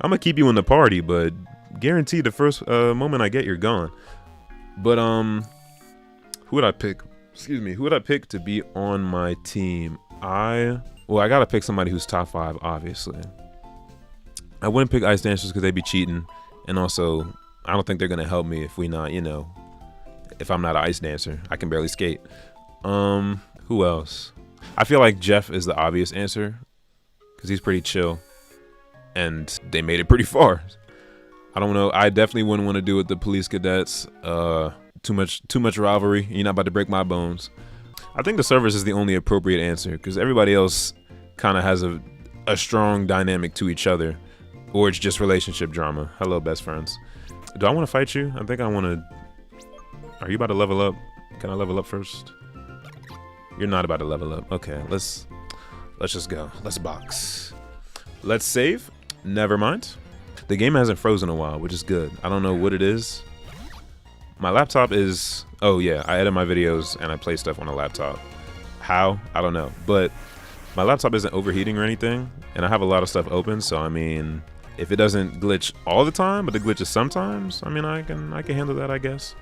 I'm going to keep you in the party, but guarantee the first moment I get, you're gone. But, who would I pick? Excuse me. Who would I pick to be on my team? I got to pick somebody who's top 5, obviously. I wouldn't pick Ice Dancers because they'd be cheating. And also, I don't think they're going to help me if we not, you know, if I'm not an Ice Dancer. I can barely skate. Who else? I feel like Jeff is the obvious answer because he's pretty chill. And they made it pretty far. I don't know. I definitely wouldn't want to do with the police cadets. Too much rivalry. You're not about to break my bones. I think the servers is the only appropriate answer because everybody else kind of has a strong dynamic to each other. Or it's just relationship drama. Hello, best friends. Do I want to fight you? I think I want to. Are you about to level up? Can I level up first? You're not about to level up. Okay, let's just go. Let's box. Let's save. Never mind. The game hasn't frozen in a while, which is good. I don't know what it is. My laptop is. Oh yeah, I edit my videos and I play stuff on a laptop. How? I don't know. But my laptop isn't overheating or anything, and I have a lot of stuff open. So I mean, if it doesn't glitch all the time, but it glitches sometimes, I mean, I can handle that, I guess.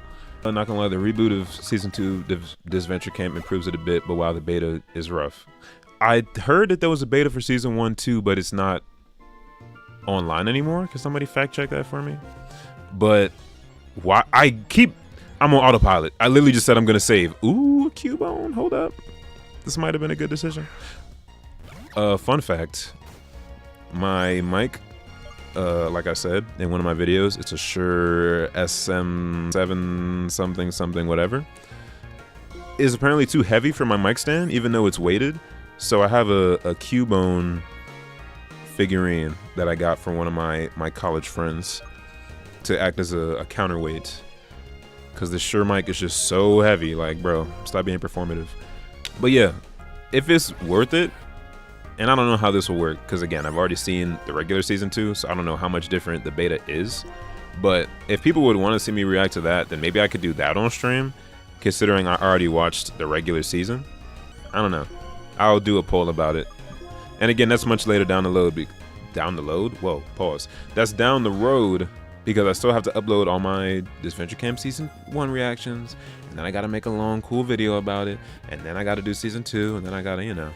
I'm not gonna lie, the reboot of Season 2 this Venture Camp improves it a bit, but while the beta is rough. I heard that there was a beta for Season 1 too, but it's not online anymore. Can somebody fact check that for me? But why I'm on autopilot. I literally just said I'm gonna save. Ooh, Cubone, hold up. This might have been a good decision. Fun fact, my mic, like I said in one of my videos, it's a Shure SM7 something whatever, is apparently too heavy for my mic stand even though it's weighted. So I have a Cubone figurine that I got from one of my college friends to act as a counterweight because the Shure mic is just so heavy. Like, bro, stop being performative. But yeah, if it's worth it, and I don't know how this will work because again, I've already seen the regular Season 2, so I don't know how much different the beta is. But if people would want to see me react to that, then maybe I could do that on stream, considering I already watched the regular season. I don't know. I'll do a poll about it. And again, that's much later down the road. Down the road? Whoa, pause. That's down the road because I still have to upload all my This Venture Camp Season 1 reactions, and then I gotta make a long, cool video about it, and then I gotta do Season 2, and then I gotta, you know.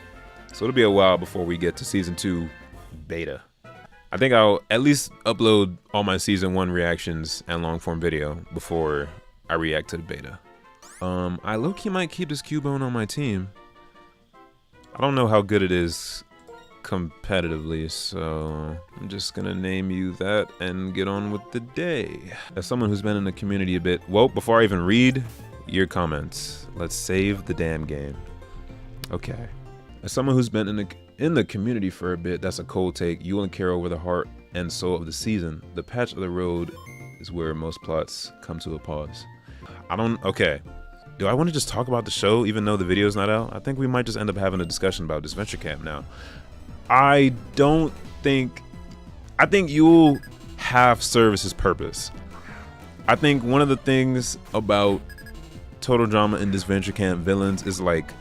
So it'll be a while before we get to Season 2 beta. I think I'll at least upload all my Season 1 reactions and long form video before I react to the beta. I low-key might keep this Cubone on my team. I don't know how good it is competitively, so I'm just gonna name you that and get on with the day. As someone who's been in the community a bit, well, before I even read your comments, let's save the damn game. Okay. As someone who's been in the community for a bit, that's a cold take. You and Carol were the heart and soul of the season. The patch of the road is where most plots come to a pause. Okay. Do I want to just talk about the show even though the video's not out? I think we might just end up having a discussion about this Venture Camp now. I think you'll half serve its purpose. I think one of the things about Total Drama and this Venture Camp villains is like,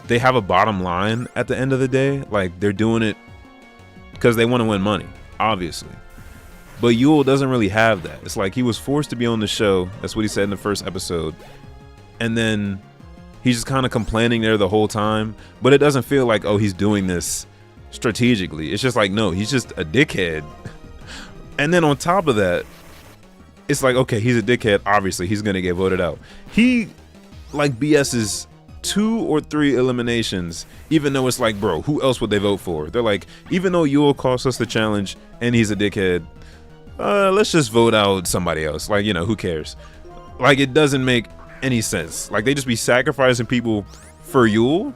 they have a bottom line at the end of the day. Like, they're doing it because they want to win money, obviously. But Yule doesn't really have that. It's like he was forced to be on the show. That's what he said in the first episode. And then he's just kind of complaining there the whole time. But it doesn't feel like, oh, he's doing this strategically. It's just like, no, he's just a dickhead. And then on top of that, it's like, okay, he's a dickhead. Obviously, he's going to get voted out. He, like, BS's 2 or 3 eliminations, even though it's like, bro, who else would they vote for? They're like, even though Yule cost us the challenge and he's a dickhead, let's just vote out somebody else. Like, you know, who cares? Like, it doesn't make any sense. Like, they just be sacrificing people for Yule.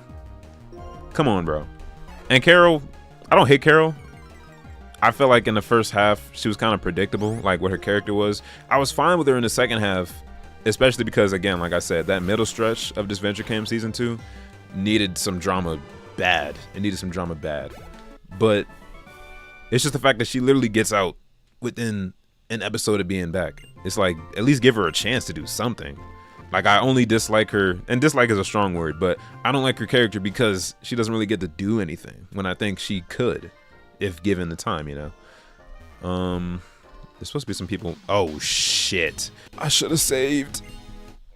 Come on, bro. And Carol, I don't hate Carol. I felt like in the first half she was kind of predictable, like what her character was. I was fine with her in the second half, especially because, again, like I said, that middle stretch of this Venture Camp season 2 needed some drama bad. It needed some drama bad. But it's just the fact that she literally gets out within an episode of being back. It's like, at least give her a chance to do something. Like, I only dislike her, and dislike is a strong word, but I don't like her character because she doesn't really get to do anything when I think she could, if given the time, you know. There's supposed to be some people. Oh, shit. I should have saved.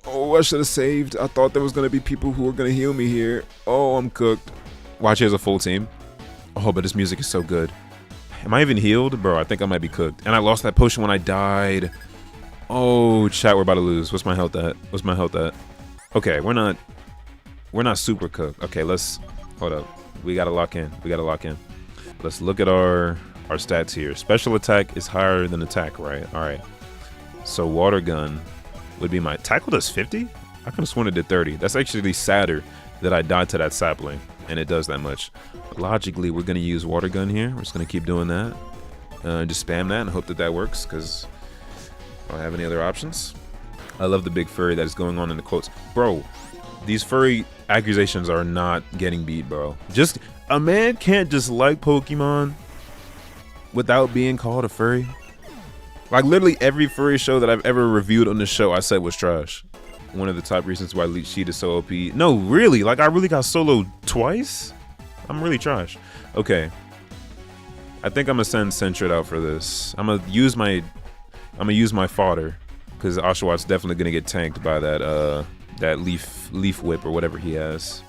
Oh, I should have saved. I thought there was going to be people who were going to heal me here. Oh, I'm cooked. Watch, he has a full team. Oh, but this music is so good. Am I even healed? Bro, I think I might be cooked. And I lost that potion when I died. Oh, chat, we're about to lose. What's my health at? What's my health at? Okay, we're not super cooked. Okay, hold up. We got to lock in. Let's look at our stats here. Special attack is higher than attack, right? All right. So water gun would be my tackle does 50? I could have sworn it did 30. That's actually sadder that I died to that sapling, and it does that much. Logically, we're going to use water gun here. We're just going to keep doing that. Just spam that and hope that works, because I don't have any other options. I love the big furry that is going on in the quotes. Bro, these furry accusations are not getting beat, bro. Just, a man can't just like Pokemon without being called a furry. Like, literally every furry show that I've ever reviewed on the show I said was trash. One of the top reasons why Leech Sheet is so OP. No, really, like, I really got soloed twice? I'm really trash. Okay. I think I'm gonna send Sentret out for this. I'm gonna use my fodder, because Oshawott definitely gonna get tanked by that leaf whip or whatever he has.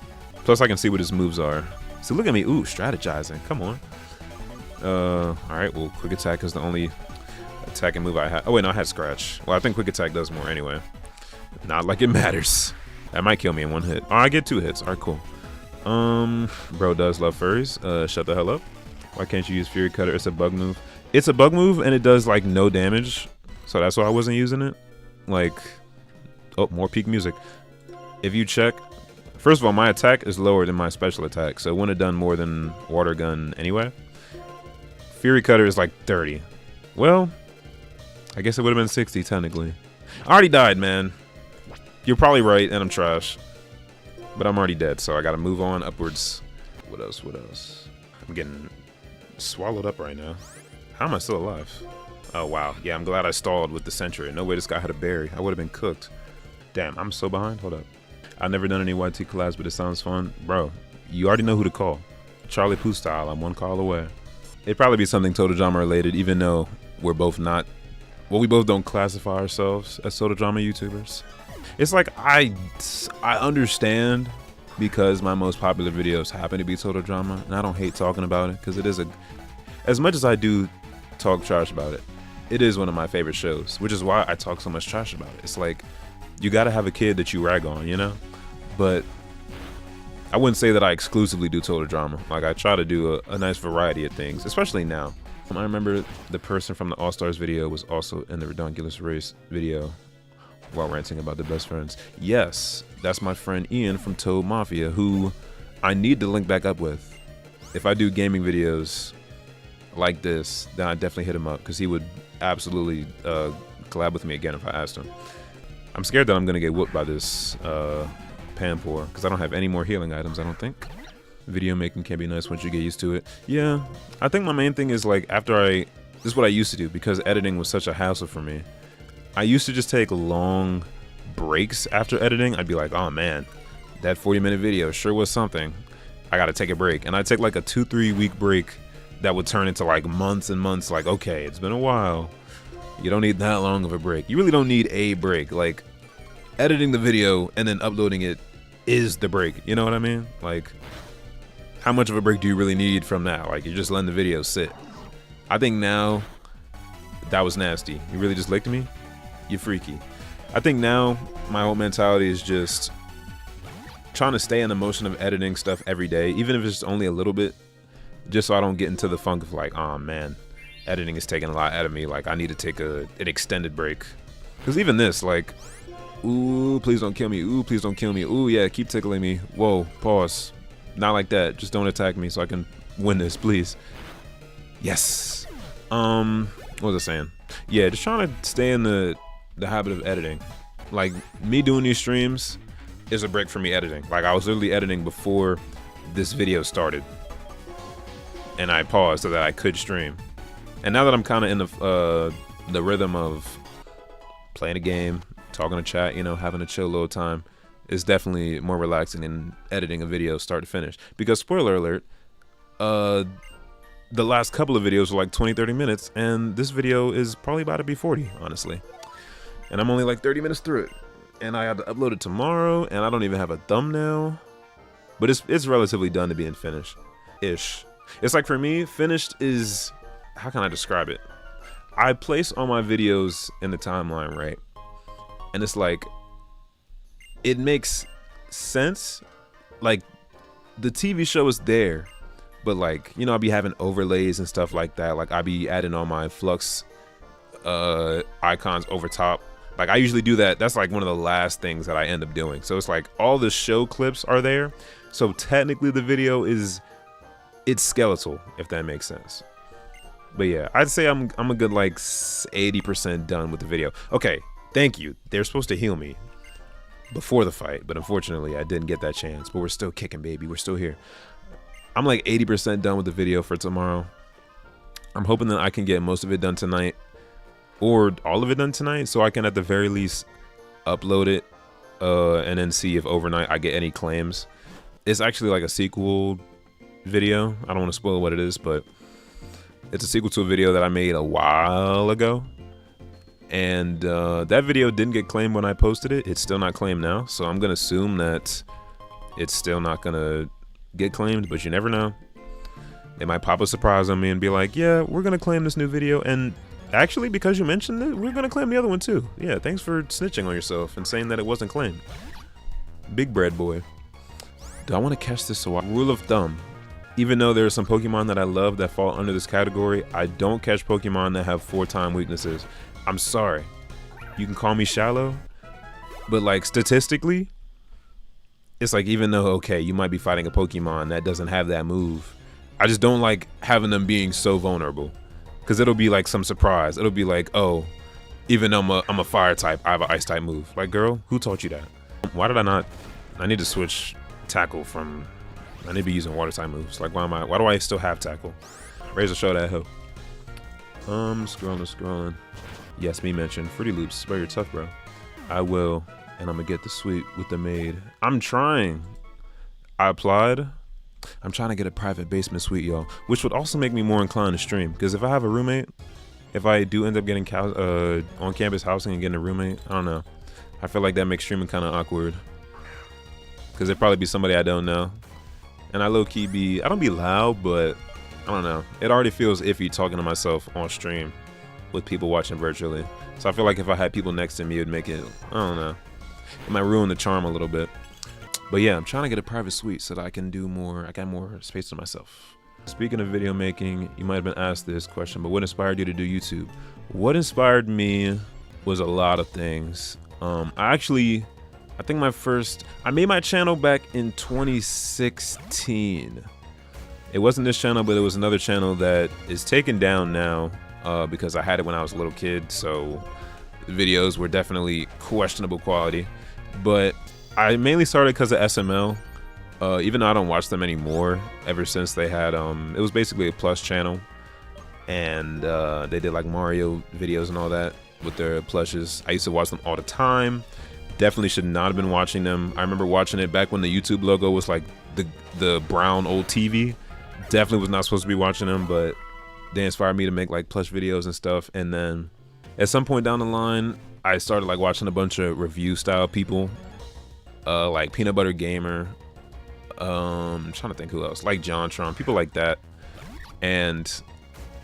Plus I can see what his moves are. So look at me, ooh, strategizing. Come on. Alright, well, quick attack is the only attacking move I had. Oh wait, no, I had scratch. Well, I think quick attack does more anyway. Not like it matters. That might kill me in 1 hit. Oh, I get 2 hits. Alright, cool. Bro does love furries. Shut the hell up. Why can't you use Fury Cutter? It's a bug move. It's a bug move and it does like no damage. So that's why I wasn't using it. Like, oh, more peak music. If you check, first of all, my attack is lower than my special attack, so it wouldn't have done more than water gun anyway. Fury Cutter is like 30. Well, I guess it would have been 60 technically. I already died, man. You're probably right, and I'm trash. But I'm already dead, so I gotta move on upwards. What else? I'm getting swallowed up right now. How am I still alive? Oh, wow. Yeah, I'm glad I stalled with the Sentry. No way this guy had a berry. I would have been cooked. Damn, I'm so behind. Hold up. I've never done any YT collabs, but it sounds fun. Bro, you already know who to call. Charlie Pooh style. I'm 1 call away. It'd probably be something Total Drama related, even though we're both not... Well, we both don't classify ourselves as Total Drama YouTubers. It's like, I understand because my most popular videos happen to be Total Drama, and I don't hate talking about it, because it is as much as I do talk trash about it, it is one of my favorite shows, which is why I talk so much trash about it. It's like, you got to have a kid that you rag on, you know? But I wouldn't say that I exclusively do total drama. Like, I try to do a nice variety of things, especially now. I remember the person from the All-Stars video was also in the Redunculous Race video while ranting about the best friends. Yes, that's my friend Ian from Toad Mafia, who I need to link back up with. If I do gaming videos like this, then I definitely hit him up, because he would absolutely collab with me again if I asked him. I'm scared that I'm gonna get whooped by this Panpour, because I don't have any more healing items, I don't think. Video making can be nice once you get used to it. Yeah, I think my main thing is, like, this is what I used to do, because editing was such a hassle for me. I used to just take long breaks after editing. I'd be like, oh man, that 40-minute video sure was something. I gotta take a break. And I'd take like a 2-3 week break that would turn into like months and months. Like, okay, it's been a while. You don't need that long of a break. You really don't need a break. Like, editing the video and then uploading it is the break. You know what I mean? Like, how much of a break do you really need from that? Like, you're just letting the video sit. I think now, that was nasty. You really just licked me? You freaky. I think now, my whole mentality is just trying to stay in the motion of editing stuff every day, even if it's only a little bit, just so I don't get into the funk of like, oh man, editing is taking a lot out of me. Like, I need to take an extended break. Because even this, like, ooh, please don't kill me. Ooh, please don't kill me. Ooh, yeah, keep tickling me. Whoa, pause. Not like that. Just don't attack me so I can win this, please. Yes. What was I saying? Yeah, just trying to stay in the habit of editing. Like, me doing these streams is a break for me editing. Like, I was literally editing before this video started, and I paused so that I could stream. And now that I'm kind of in the rhythm of playing a game, talking to chat, you know, having a chill little time, is definitely more relaxing than editing a video start to finish. Because, spoiler alert, the last couple of videos were like 20-30 minutes, and this video is probably about to be 40, honestly. And I'm only like 30 minutes through it. And I have to upload it tomorrow, and I don't even have a thumbnail. But it's relatively done to being finished-ish. It's like, for me, finished is, how can I describe it? I place all my videos in the timeline, right? And it's like, it makes sense. Like, the TV show is there, but like, you know, I'll be having overlays and stuff like that. Like, I'll be adding all my Flux icons over top. Like, I usually do that. That's like one of the last things that I end up doing. So it's like all the show clips are there. So technically the video it's skeletal, if that makes sense. But yeah, I'd say I'm a good like 80% done with the video. Okay, thank you. They're supposed to heal me before the fight, but unfortunately I didn't get that chance. But we're still kicking, baby. We're still here. I'm like 80% done with the video for tomorrow. I'm hoping that I can get most of it done tonight, or all of it done tonight, so I can at the very least upload it and then see if overnight I get any claims. It's actually like a sequel video. I don't want to spoil what it is, but it's a sequel to a video that I made a while ago, and that video didn't get claimed when I posted it. It's still not claimed now, so I'm gonna assume that it's still not gonna get claimed, but you never know. They might pop a surprise on me and be like, yeah, we're gonna claim this new video, and actually, because you mentioned it, we're gonna claim the other one too. Yeah, thanks for snitching on yourself and saying that it wasn't claimed. Big bread boy. Do I want to catch this? Rule of thumb. Even though there are some Pokemon that I love that fall under this category, I don't catch Pokemon that have 4-time weaknesses. I'm sorry. You can call me shallow, but like, statistically, it's like, even though, okay, you might be fighting a Pokemon that doesn't have that move, I just don't like having them being so vulnerable. Because it'll be like some surprise. It'll be like, oh, even though I'm a fire type, I have an ice type move. Like, girl, who taught you that? Why did I not? I need to switch tackle from, I need to be using water type moves. Like, why do I still have tackle? Razor show that hoe. Scrolling. Yes, me mentioned Fruity Loops. Spare your tough, bro. I will, and I'm gonna get the sweet with the maid. I'm trying. I applied. I'm trying to get a private basement suite, y'all, which would also make me more inclined to stream. Because if I have a roommate, if I do end up getting on-campus housing and getting a roommate, I don't know. I feel like that makes streaming kind of awkward. Because there'd probably be somebody I don't know. And I low-key I don't be loud, but I don't know. It already feels iffy talking to myself on stream with people watching virtually. So I feel like if I had people next to me, it would make it, I don't know. it might ruin the charm a little bit. But yeah, I'm trying to get a private suite so that I can do more. I got more space to myself. Speaking of video making, you might have been asked this question, but what inspired you to do YouTube? What inspired me was a lot of things. I think I made my channel back in 2016. It wasn't this channel, but it was another channel that is taken down now because I had it when I was a little kid, so the videos were definitely questionable quality. But I mainly started because of SML, even though I don't watch them anymore. Ever since they had, it was basically a Plus channel, and they did like Mario videos and all that with their plushes. I used to watch them all the time. Definitely should not have been watching them. I remember watching it back when the YouTube logo was like the brown old TV. Definitely was not supposed to be watching them, but they inspired me to make like plush videos and stuff. And then at some point down the line, I started like watching a bunch of review style people. Like Peanut Butter Gamer, I'm trying to think who else, like John Trump, people like that. And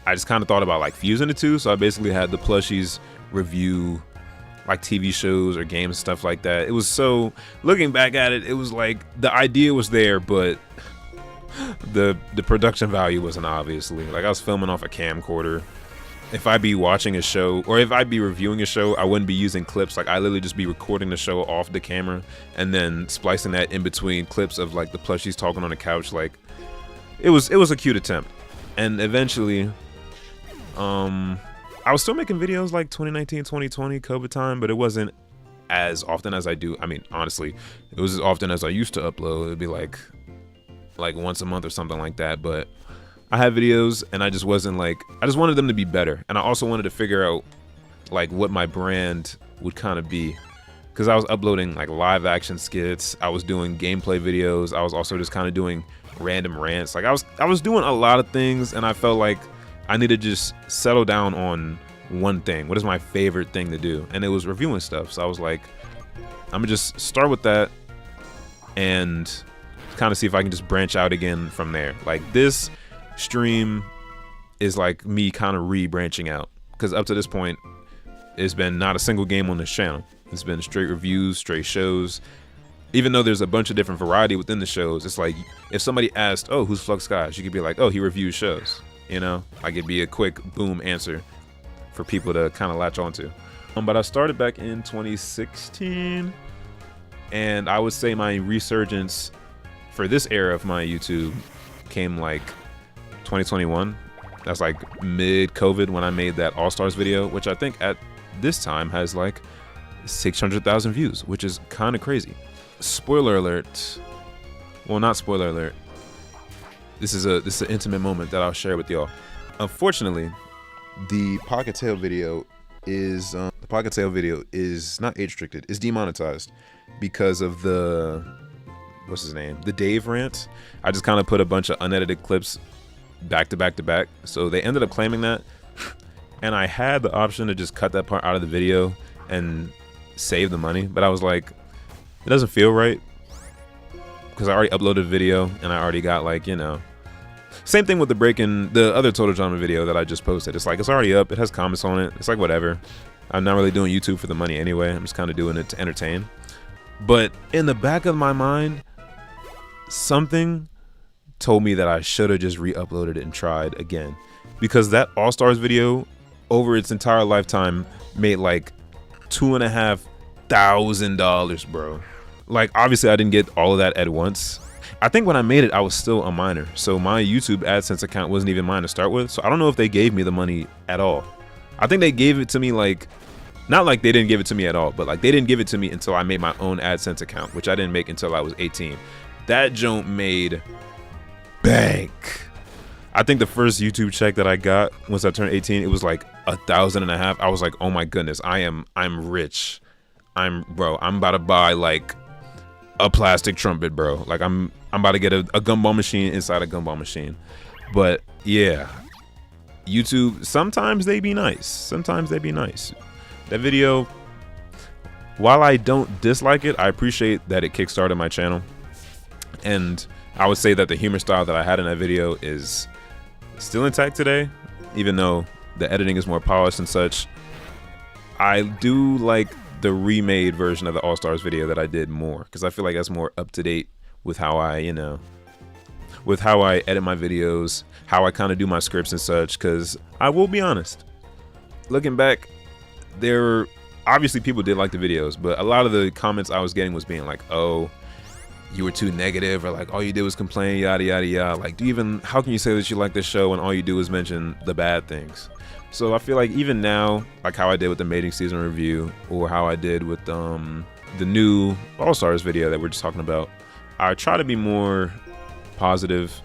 I just kind of thought about like fusing the two. So I basically had the plushies review like TV shows or games, stuff like that. It was so, looking back at it, it was like the idea was there, but the production value wasn't, obviously. Like I was filming off a camcorder. If I'd be watching a show, or if I'd be reviewing a show, I wouldn't be using clips. Like I literally just be recording the show off the camera and then splicing that in between clips of like the plushies talking on the couch. Like it was a cute attempt. And eventually, I was still making videos like 2019, 2020, COVID time, but it wasn't as often as I do. I mean, honestly, it was as often as I used to upload. It'd be like once a month or something like that. But I had videos and I just wasn't like, I just wanted them to be better. And I also wanted to figure out like what my brand would kind of be. Cause I was uploading like live action skits. I was doing gameplay videos. I was also just kind of doing random rants. Like I was doing a lot of things, and I felt like I needed to just settle down on one thing. What is my favorite thing to do? And it was reviewing stuff. So I was like, I'm gonna just start with that and kind of see if I can just branch out again from there. Like this stream is like me kind of re-branching out, because up to this point it's been not a single game on this channel. It's been straight reviews, straight shows. Even though there's a bunch of different variety within the shows, it's like if somebody asked, oh, who's Flux Guys, you could be like, oh, he reviews shows, you know? Like it'd be a quick boom answer for people to kind of latch onto. But I started back in 2016, and I would say my resurgence for this era of my YouTube came like 2021. That's like mid-COVID when I made that All-Stars video, which I think at this time has like 600,000 views, which is kind of crazy. Spoiler alert. Well, not spoiler alert. This is an intimate moment that I'll share with y'all. Unfortunately, the Pocket Tail video is not age restricted. It's demonetized because of the, what's his name? The Dave rant. I just kind of put a bunch of unedited clips back to back to back. So they ended up claiming that. And I had the option to just cut that part out of the video and save the money, but I was like, it doesn't feel right, because I already uploaded a video and I already got like, you know, same thing with the other Total Drama video that I just posted. It's like, it's already up, it has comments on it, it's like whatever. I'm not really doing YouTube for the money anyway. I'm just kind of doing it to entertain. But in the back of my mind, something told me that I should have just re-uploaded it and tried again, because that All-Stars video over its entire lifetime made like $2,500, bro. Like obviously I didn't get all of that at once. I think when I made it I was still a minor, so my YouTube AdSense account wasn't even mine to start with. So I don't know if they gave me the money at all. I think they gave it to me like, not like they didn't give it to me at all, but like they didn't give it to me until I made my own AdSense account, which I didn't make until I was 18. That joint made bank. I think the first YouTube check that I got once I turned 18, it was like $1,500. I was like, oh my goodness, I'm rich. I'm about to buy like a plastic trumpet, bro. Like I'm about to get a gumball machine inside a gumball machine. But yeah, YouTube, sometimes they be nice. Sometimes they be nice. That video, while I don't dislike it, I appreciate that it kickstarted my channel. And I would say that the humor style that I had in that video is still intact today, even though the editing is more polished and such. I do like the remade version of the All Stars video that I did more, because I feel like that's more up to date with how I, with how I edit my videos, how I kind of do my scripts and such. Because I will be honest, looking back, there obviously people did like the videos, but a lot of the comments I was getting was being like, oh, you were too negative, or like all you did was complain, yada yada yada. Like, how can you say that you like this show when all you do is mention the bad things? So I feel like even now, like how I did with the mating season review, or how I did with the new All Stars video that we're just talking about, I try to be more positive,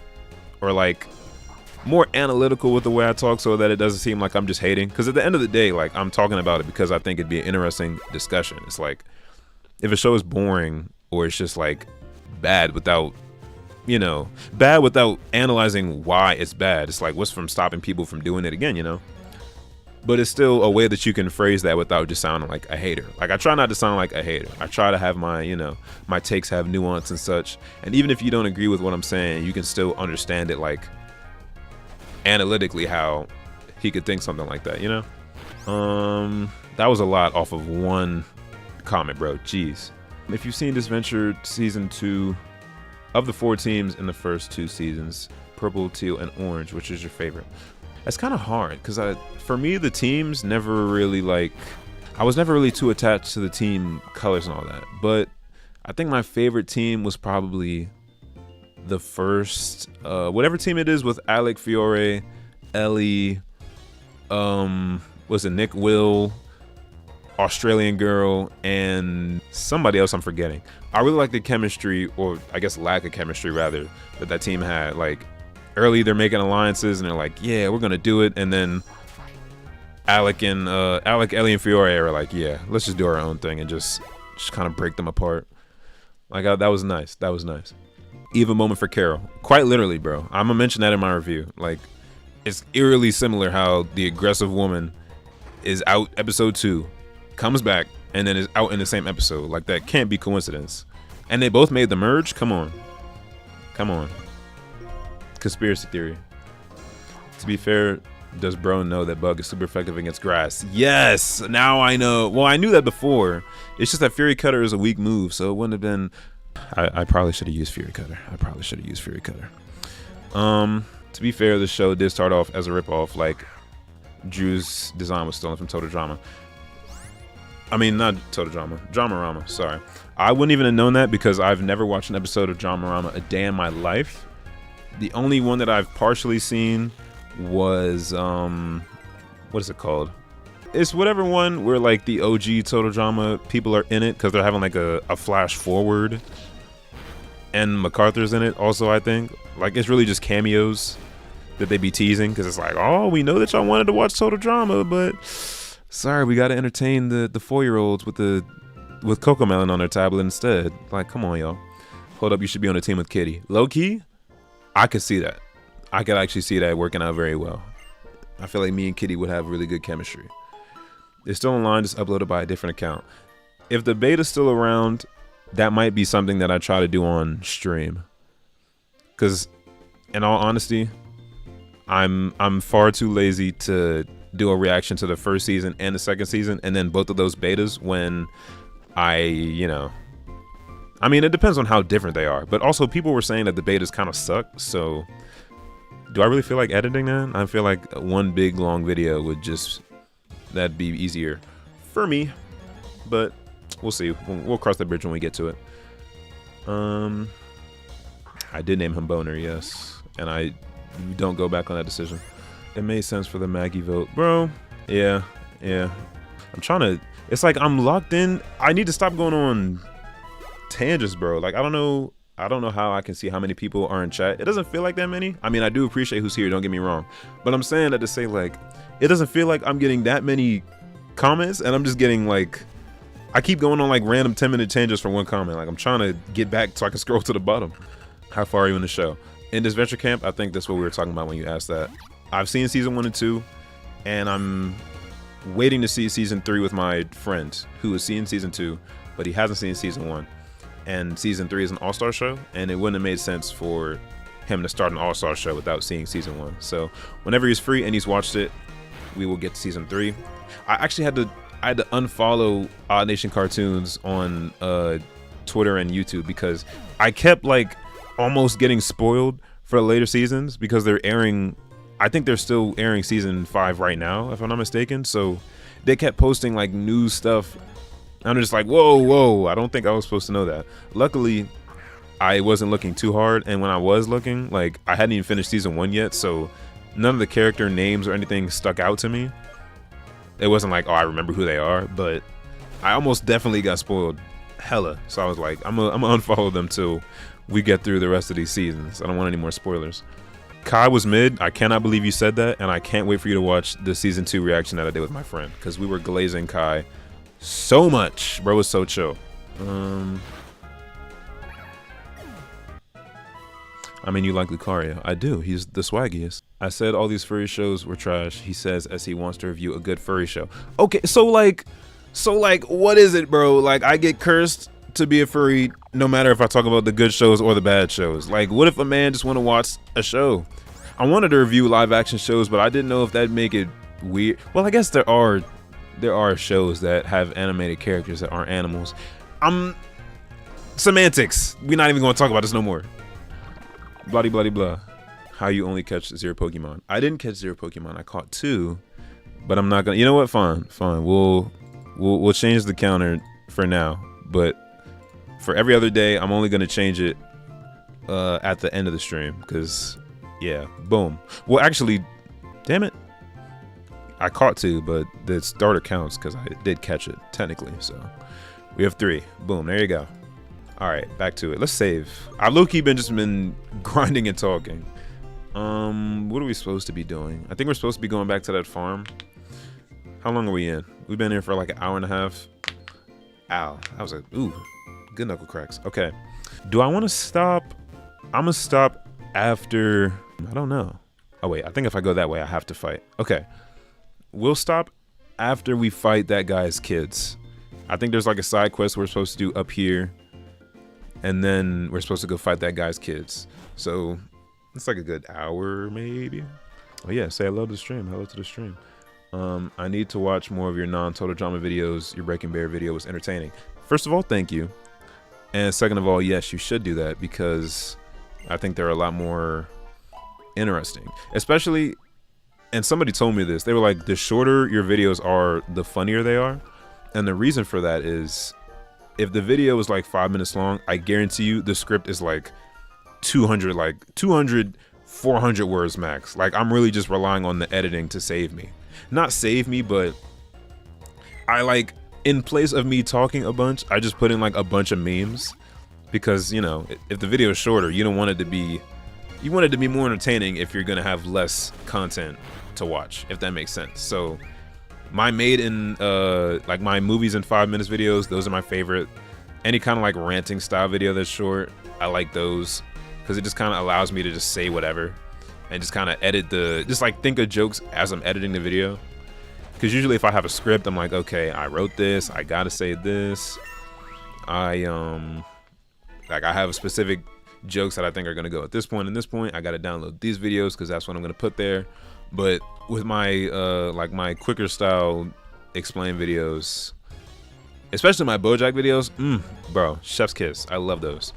or like more analytical with the way I talk, so that it doesn't seem like I'm just hating. Because at the end of the day, like, I'm talking about it because I think it'd be an interesting discussion. It's like, if a show is boring, or it's just like bad without analyzing why it's bad, it's like, what's from stopping people from doing it again, But it's still a way that you can phrase that without just sounding like a hater. Like, I try not to sound like a hater. I try to have my, my takes have nuance and such. And even if you don't agree with what I'm saying, you can still understand it, like, analytically, how he could think something like that, That was a lot off of one comment, bro. Jeez. If you've seen Disventure Season 2, of the 4 teams in the first 2 seasons, purple, teal, and orange, which is your favorite? It's kind of hard, because for me, the teams never really, I was never really too attached to the team colors and all that. But I think my favorite team was probably the first, whatever team it is, with Alec, Fiore, Ellie, was it Nick, Will, Australian girl, and somebody else I'm forgetting. I really like the chemistry, or I guess lack of chemistry rather, that team had. Like, early they're making alliances and they're like, yeah, we're gonna do it, and then Alec, Ellie, and Fiore are like, yeah, let's just do our own thing and just kind of break them apart. Like, that was nice. That was nice. Even moment for Carol. Quite literally, bro. I'm gonna mention that in my review. Like, it's eerily similar how the aggressive woman is out episode 2, comes back, and then is out in the same episode. Like, that can't be coincidence. And they both made the merge? Come on. Come on. Conspiracy theory. To be fair, does bro know that Bug is super effective against grass? Yes! Now I know. Well, I knew that before. It's just that Fury Cutter is a weak move, so it wouldn't have been... I probably should have used Fury Cutter. To be fair, the show did start off as a ripoff. Like, Drew's design was stolen from Total Drama. I mean, not Total Drama. Dramarama, sorry. I wouldn't even have known that because I've never watched an episode of Dramarama a day in my life. The only one that I've partially seen was, what is it called? It's whatever one where, like, the OG Total Drama people are in it because they're having, like, a flash forward. And MacArthur's in it also, I think. Like, it's really just cameos that they be teasing because it's like, oh, we know that y'all wanted to watch Total Drama, but sorry, we got to entertain the 4-year-olds with Cocomelon on their tablet instead. Like, come on, y'all. Hold up, you should be on a team with Kitty. Low-key, I could see that. I could actually see that working out very well. I feel like me and Kitty would have really good chemistry. It's still online, just uploaded by a different account. If the beta's still around, that might be something that I try to do on stream. Because, in all honesty, I'm far too lazy to do a reaction to the first season and the second season, and then both of those betas when I mean, it depends on how different they are. But also, people were saying that the betas kind of suck, so do I really feel like editing that? I feel like one big long video would just, that'd be easier for me, but we'll see. We'll cross that bridge when we get to it. I did name him Boner, yes, and I don't go back on that decision. It made sense for the Maggie vote, bro. Yeah. I'm trying to. It's like I'm locked in. I need to stop going on tangents, bro. Like, I don't know how I can see how many people are in chat. It doesn't feel like that many. I mean, I do appreciate who's here, don't get me wrong, but I'm saying that to say, like, it doesn't feel like I'm getting that many comments, and I'm just getting, like, I keep going on like random 10-minute tangents for one comment. Like, I'm trying to get back so I can scroll to the bottom. How far are you in the show? In this Venture Camp, I think that's what we were talking about when you asked that. I've seen season 1 and 2, and I'm waiting to see season 3 with my friend who has seen season 2, but he hasn't seen season 1. And season 3 is an all-star show, and it wouldn't have made sense for him to start an all-star show without seeing season 1. So whenever he's free and he's watched it, we will get to season 3. I actually had to, I had to unfollow Odd Nation Cartoons on Twitter and YouTube because I kept like almost getting spoiled for the later seasons because they're airing. I think they're still airing season 5 right now, if I'm not mistaken. So they kept posting like new stuff. I'm just like, whoa, I don't think I was supposed to know that. Luckily, I wasn't looking too hard, and when I was looking, like I hadn't even finished season 1 yet, so none of the character names or anything stuck out to me. It wasn't like, oh, I remember who they are, but I almost definitely got spoiled hella. So I was like, I'm gonna unfollow them till we get through the rest of these seasons. I don't want any more spoilers. Kai was mid. I cannot believe you said that, and I can't wait for you to watch the season 2 reaction that I did with my friend, because we were glazing Kai so much. Bro was so chill. I mean, you like Lucario. I do. He's the swaggiest. I said all these furry shows were trash, he says, as he wants to review a good furry show. Okay, so like, what is it, bro? Like, I get cursed to be a furry no matter if I talk about the good shows or the bad shows. Like, what if a man just want to watch a show? I wanted to review live action shows, but I didn't know if that'd make it weird. Well, I guess there are shows that have animated characters that aren't animals. Semantics. We're not even going to talk about this no more. Bloody bloody blah. How you only catch 0 Pokemon? I didn't catch 0 Pokemon. I caught 2, but I'm not gonna. You know what? Fine. We'll change the counter for now. But for every other day, I'm only gonna change it at the end of the stream, because yeah, boom. Well, actually, damn it, I caught 2, but the starter counts because I did catch it technically. So we have 3. Boom. There you go. All right, back to it. Let's save. I've low-key been grinding and talking. What are we supposed to be doing? I think we're supposed to be going back to that farm. How long are we in? We've been here for like an hour and a half. Ow, that was good knuckle cracks. Okay, do I want to stop? I'm gonna stop after, I don't know. Oh wait, I think if I go that way, I have to fight. Okay, we'll stop after we fight that guy's kids. I think there's like a side quest we're supposed to do up here, and then we're supposed to go fight that guy's kids. So it's like a good hour maybe. Oh yeah, say hello to the stream. Hello to the stream. I need to watch more of your non-total drama videos. Your Breaking Bear video was entertaining. First of all, thank you. And second of all, yes, you should do that, because I think they're a lot more interesting. Especially, and somebody told me this, they were like, the shorter your videos are, the funnier they are. And the reason for that is, if the video is like 5 minutes long, I guarantee you the script is like 200, 400 words max. Like, I'm really just relying on the editing to save me. Not save me, but I like, in place of me talking a bunch, I just put in like a bunch of memes, because, you know, if the video is shorter, you don't want it to be, you want it to be more entertaining if you're gonna have less content to watch, if that makes sense. So my made in like my movies in 5 minutes videos, those are my favorite. Any kind of like ranting style video that's short, I like those, because it just kind of allows me to just say whatever and just kind of edit just like think of jokes as I'm editing the video. Because usually if I have a script, I'm like, okay, I wrote this, I gotta say this. I have specific jokes that I think are gonna go at this point and this point. I gotta download these videos because that's what I'm gonna put there. But with my like my quicker style explain videos, especially my BoJack videos, bro, chef's kiss. I love those.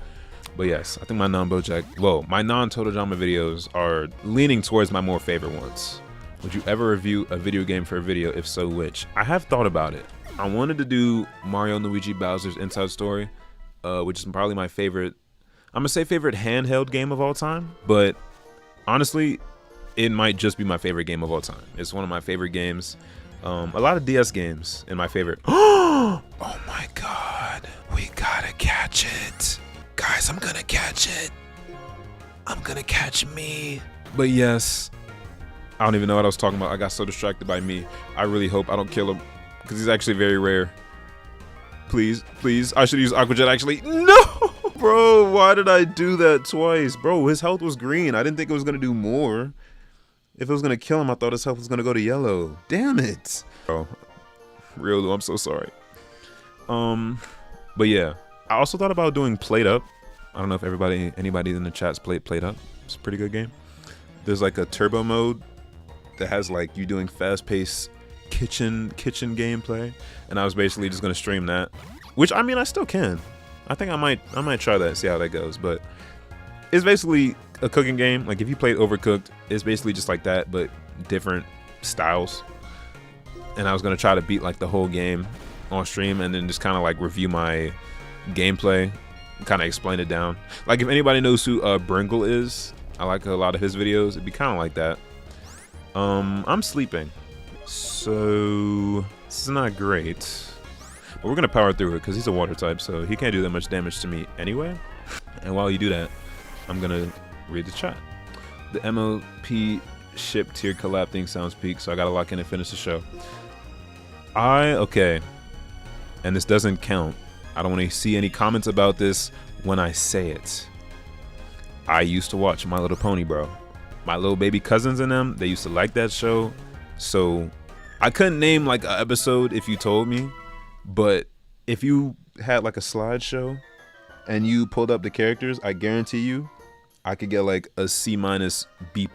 But yes, I think my my non-total drama videos are leaning towards my more favorite ones. Would you ever review a video game for a video? If so, which? I have thought about it. I wanted to do Mario & Luigi Bowser's Inside Story, which is probably my favorite, I'm gonna say favorite handheld game of all time, but honestly, it might just be my favorite game of all time. It's one of my favorite games. A lot of DS games in my favorite. Oh my god, we gotta catch it. Guys, I'm gonna catch it. I'm gonna catch me. But yes, I don't even know what I was talking about. I got so distracted by me. I really hope I don't kill him, because he's actually very rare. Please, please. I should use Aqua Jet actually. No! Bro, why did I do that twice? Bro, his health was green. I didn't think it was going to do more. If it was going to kill him, I thought his health was going to go to yellow. Damn it. Bro, real, I'm so sorry. But yeah, I also thought about doing Played Up. I don't know if anybody in the chat's played Played Up. It's a pretty good game. There's like a turbo mode that has like you doing fast-paced kitchen gameplay, and I was basically just gonna stream that, which I mean I still can. I think I might try that, see how that goes. But it's basically a cooking game. Like if you played Overcooked, it's basically just like that, but different styles. And I was gonna try to beat like the whole game on stream, and then just kind of like review my gameplay, kind of explain it down. Like if anybody knows who Bringle is, I like a lot of his videos. It'd be kind of like that. I'm sleeping, so this is not great. But we're gonna power through it because he's a water type, so he can't do that much damage to me anyway. And while you do that, I'm gonna read the chat. The MLP ship tier collab thing sounds peak, so I gotta lock in and finish the show. Okay, and this doesn't count. I don't want to see any comments about this when I say it. I used to watch My Little Pony, bro. My little baby cousins and them, they used to like that show. So I couldn't name like an episode if you told me, but if you had like a slideshow and you pulled up the characters, I guarantee you I could get like a C-, B+.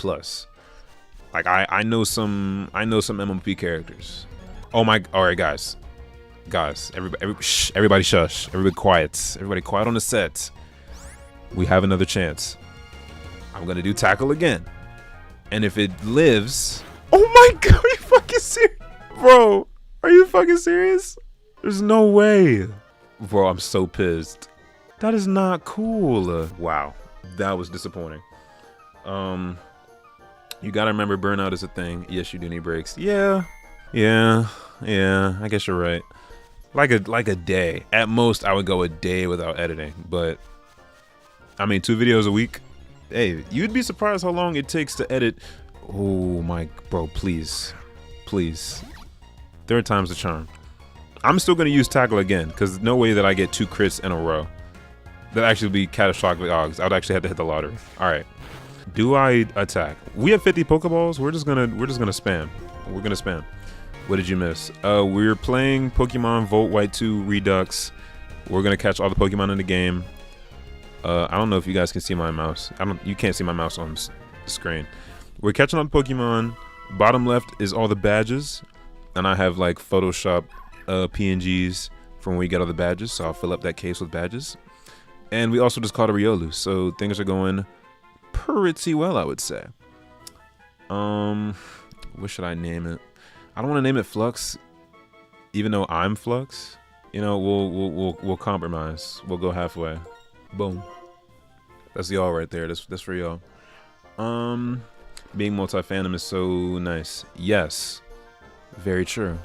Like I know some MMP characters. Oh my, all right guys, everybody shush, everybody quiet on the set. We have another chance. I'm gonna do tackle again. And if it lives, oh my god, are you fucking serious? Bro, are you fucking serious? There's no way. Bro, I'm so pissed. That is not cool. Wow, that was disappointing. You gotta remember burnout is a thing. Yes, you do need breaks. Yeah, I guess you're right. Like a day. At most, I would go a day without editing. But, I mean, 2 videos a week. Hey, you'd be surprised how long it takes to edit. Oh my, bro, please. 3rd time's the charm. I'm still gonna use tackle again, because no way that I get 2 crits in a row. That'd actually be catastrophic odds. I'd actually have to hit the lottery. All right. Do I attack? We have 50 Pokeballs. We're just gonna spam. We're gonna spam. What did you miss? We're playing Pokemon Volt White 2 Redux. We're gonna catch all the Pokemon in the game. I don't know if you guys can see my mouse. You can't see my mouse on the screen. We're catching up Pokemon. Bottom left is all the badges, and I have like Photoshop PNGs from when we get all the badges. So I'll fill up that case with badges. And we also just caught a Riolu, so things are going pretty well, I would say. What should I name it? I don't want to name it Flux, even though I'm Flux. You know, we'll compromise. We'll go halfway. Boom. That's y'all right there. That's for y'all. Being multi-fandom is so nice. Yes, very true.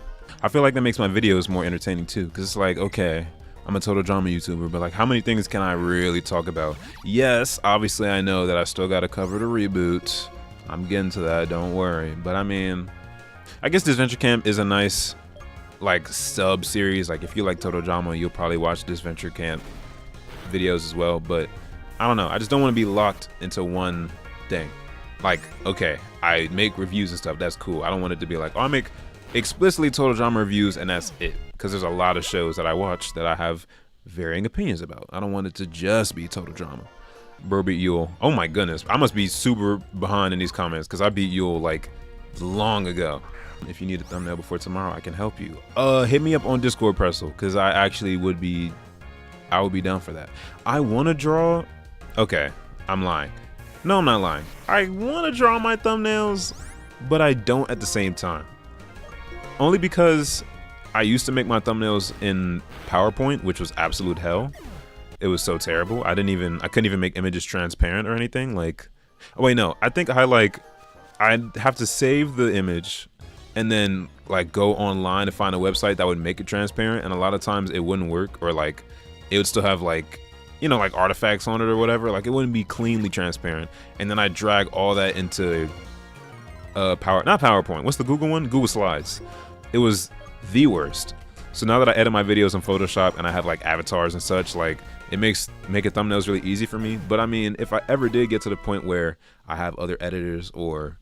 I feel like that makes my videos more entertaining too, because it's like, okay, I'm a total drama YouTuber, but like, how many things can I really talk about? Yes, obviously I know that I still got to cover the reboot. I'm getting to that, don't worry. But I mean, I guess this Venture Camp is a nice like sub series. Like if you like total drama, you'll probably watch this Venture Camp videos as well. But I don't know, I just don't want to be locked into one thing. Like, okay, I make reviews and stuff, that's cool. I don't want it to be like, oh, I make explicitly total drama reviews and that's it. Because there's a lot of shows that I watch that I have varying opinions about. I don't want it to just be total drama. Bro beat Yule. Oh my goodness, I must be super behind in these comments because I beat Yule like long ago. If you need a thumbnail before tomorrow, I can help you. Hit me up on Discord, Pretzel, because I actually would be down for that. I want to draw. Okay, I'm lying. No, I'm not lying. I want to draw my thumbnails, but I don't at the same time. Only because I used to make my thumbnails in PowerPoint, which was absolute hell. It was so terrible. I couldn't even make images transparent or anything. Like, oh wait, no. I think I'd have to save the image and then like go online to find a website that would make it transparent. And a lot of times it wouldn't work, or like it would still have like, you know, like artifacts on it or whatever. Like it wouldn't be cleanly transparent. And then I drag all that into not PowerPoint. What's the Google one? Google Slides. It was the worst. So now that I edit my videos in Photoshop and I have like avatars and such, like it makes making thumbnails really easy for me. But I mean, if I ever did get to the point where I have other editors or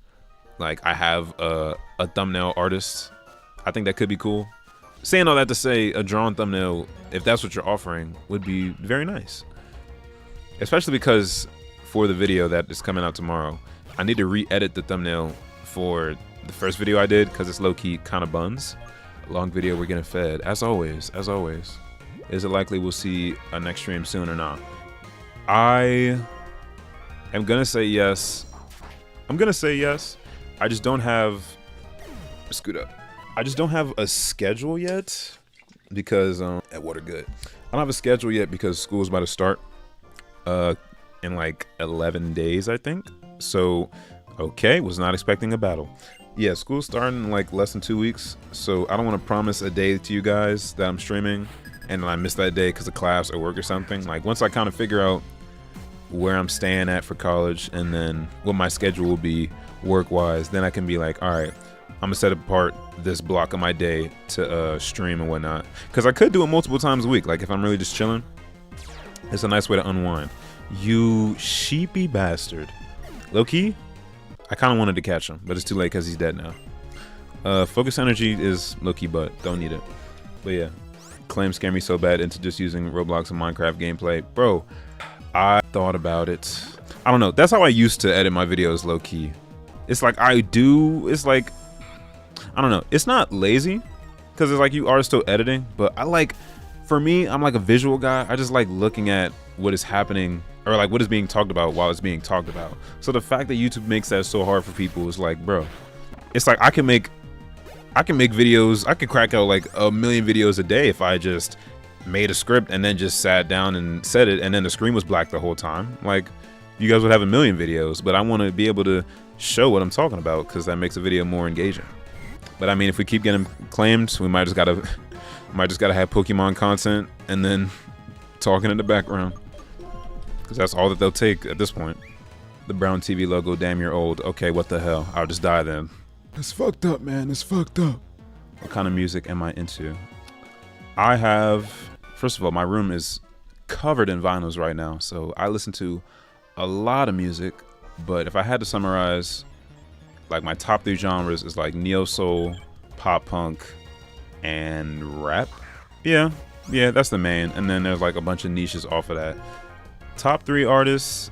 like I have a thumbnail artist, I think that could be cool. Saying all that to say, a drawn thumbnail, if that's what you're offering, would be very nice. Especially because for the video that is coming out tomorrow, I need to re-edit the thumbnail for the first video I did because it's low-key kind of buns. Long video, we're getting fed. As always. Is it likely we'll see a next stream soon or not? I am going to say yes. I just don't have... Scoot up. I just don't have a schedule yet because... at Water Good. I don't have a schedule yet because school's about to start in like 11 days, I think. So, okay, was not expecting a battle. Yeah, school's starting in like less than 2 weeks, so I don't want to promise a day to you guys that I'm streaming and then I miss that day because of class or work or something. Like, once I kind of figure out where I'm staying at for college and then what my schedule will be work-wise, then I can be like, all right, I'm gonna set apart this block of my day to stream and whatnot. Because I could do it multiple times a week. Like, if I'm really just chilling, it's a nice way to unwind. You sheepy bastard. Low-key, I kind of wanted to catch him, but it's too late because he's dead now. Focus energy is low-key, but don't need it. But yeah, claims scare me so bad into just using Roblox and Minecraft gameplay. Bro, I thought about it. I don't know. That's how I used to edit my videos low-key. It's like it's like, I don't know. It's not lazy because it's like you are still editing, but for me, I'm like a visual guy. I just like looking at what is happening or like what is being talked about while it's being talked about. So the fact that YouTube makes that so hard for people is like, bro, it's like I can make videos. I could crack out like a million videos a day if I just made a script and then just sat down and said it and then the screen was black the whole time. Like, you guys would have a million videos, but I want to be able to show what I'm talking about because that makes a video more engaging. But I mean, if we keep getting claimed, we might just gotta have Pokemon content and then talking in the background, because that's all that they'll take at this point. The brown TV logo, damn, you're old. Okay, what the hell? I'll just die then. It's fucked up, man. It's fucked up. What kind of music am I into? I have, first of all, my room is covered in vinyls right now, so I listen to a lot of music. But if I had to summarize, like my top 3 genres is like neo soul, pop punk, and rap. Yeah, that's the main. And then there's like a bunch of niches off of that. Top 3 artists.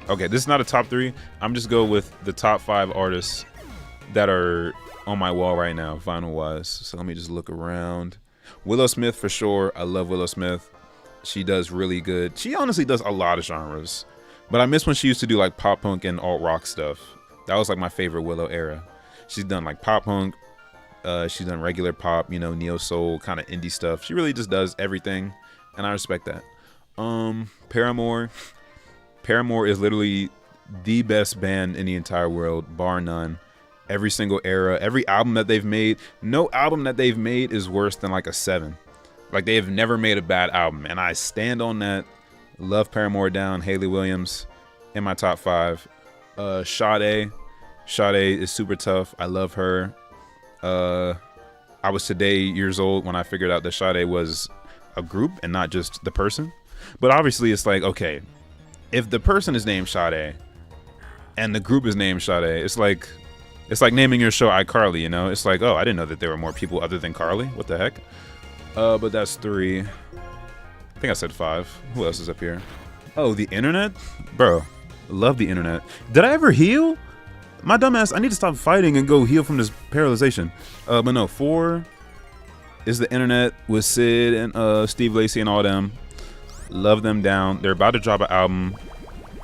Okay, this is not a top 3. I'm just go with the top 5 artists that are on my wall right now, vinyl wise. So let me just look around. Willow Smith for sure. I love Willow Smith. She does really good. She honestly does a lot of genres. But I miss when she used to do like pop punk and alt rock stuff. That was like my favorite Willow era. She's done like pop punk. She's done regular pop, you know, neo soul, kind of indie stuff. She really just does everything, and I respect that. Paramore. Paramore is literally the best band in the entire world, bar none. Every single era, every album that they've made, no album that they've made is worse than like a 7. Like, they have never made a bad album, and I stand on that. Love Paramore down. Hayley Williams in my top 5. Sade is super tough. I love her. I was today years old when I figured out that Sade was a group and not just the person. But obviously it's like, okay, if the person is named Sade and the group is named Sade, it's like naming your show iCarly, you know? It's like, oh, I didn't know that there were more people other than Carly. What the heck? But that's 3. I think I said 5. Who else is up here? Oh, the internet? Bro, love the internet. Did I ever heal? My dumbass, I need to stop fighting and go heal from this paralyzation. But no, 4 is the internet with Sid and Steve Lacy and all them. Love them down. They're about to drop an album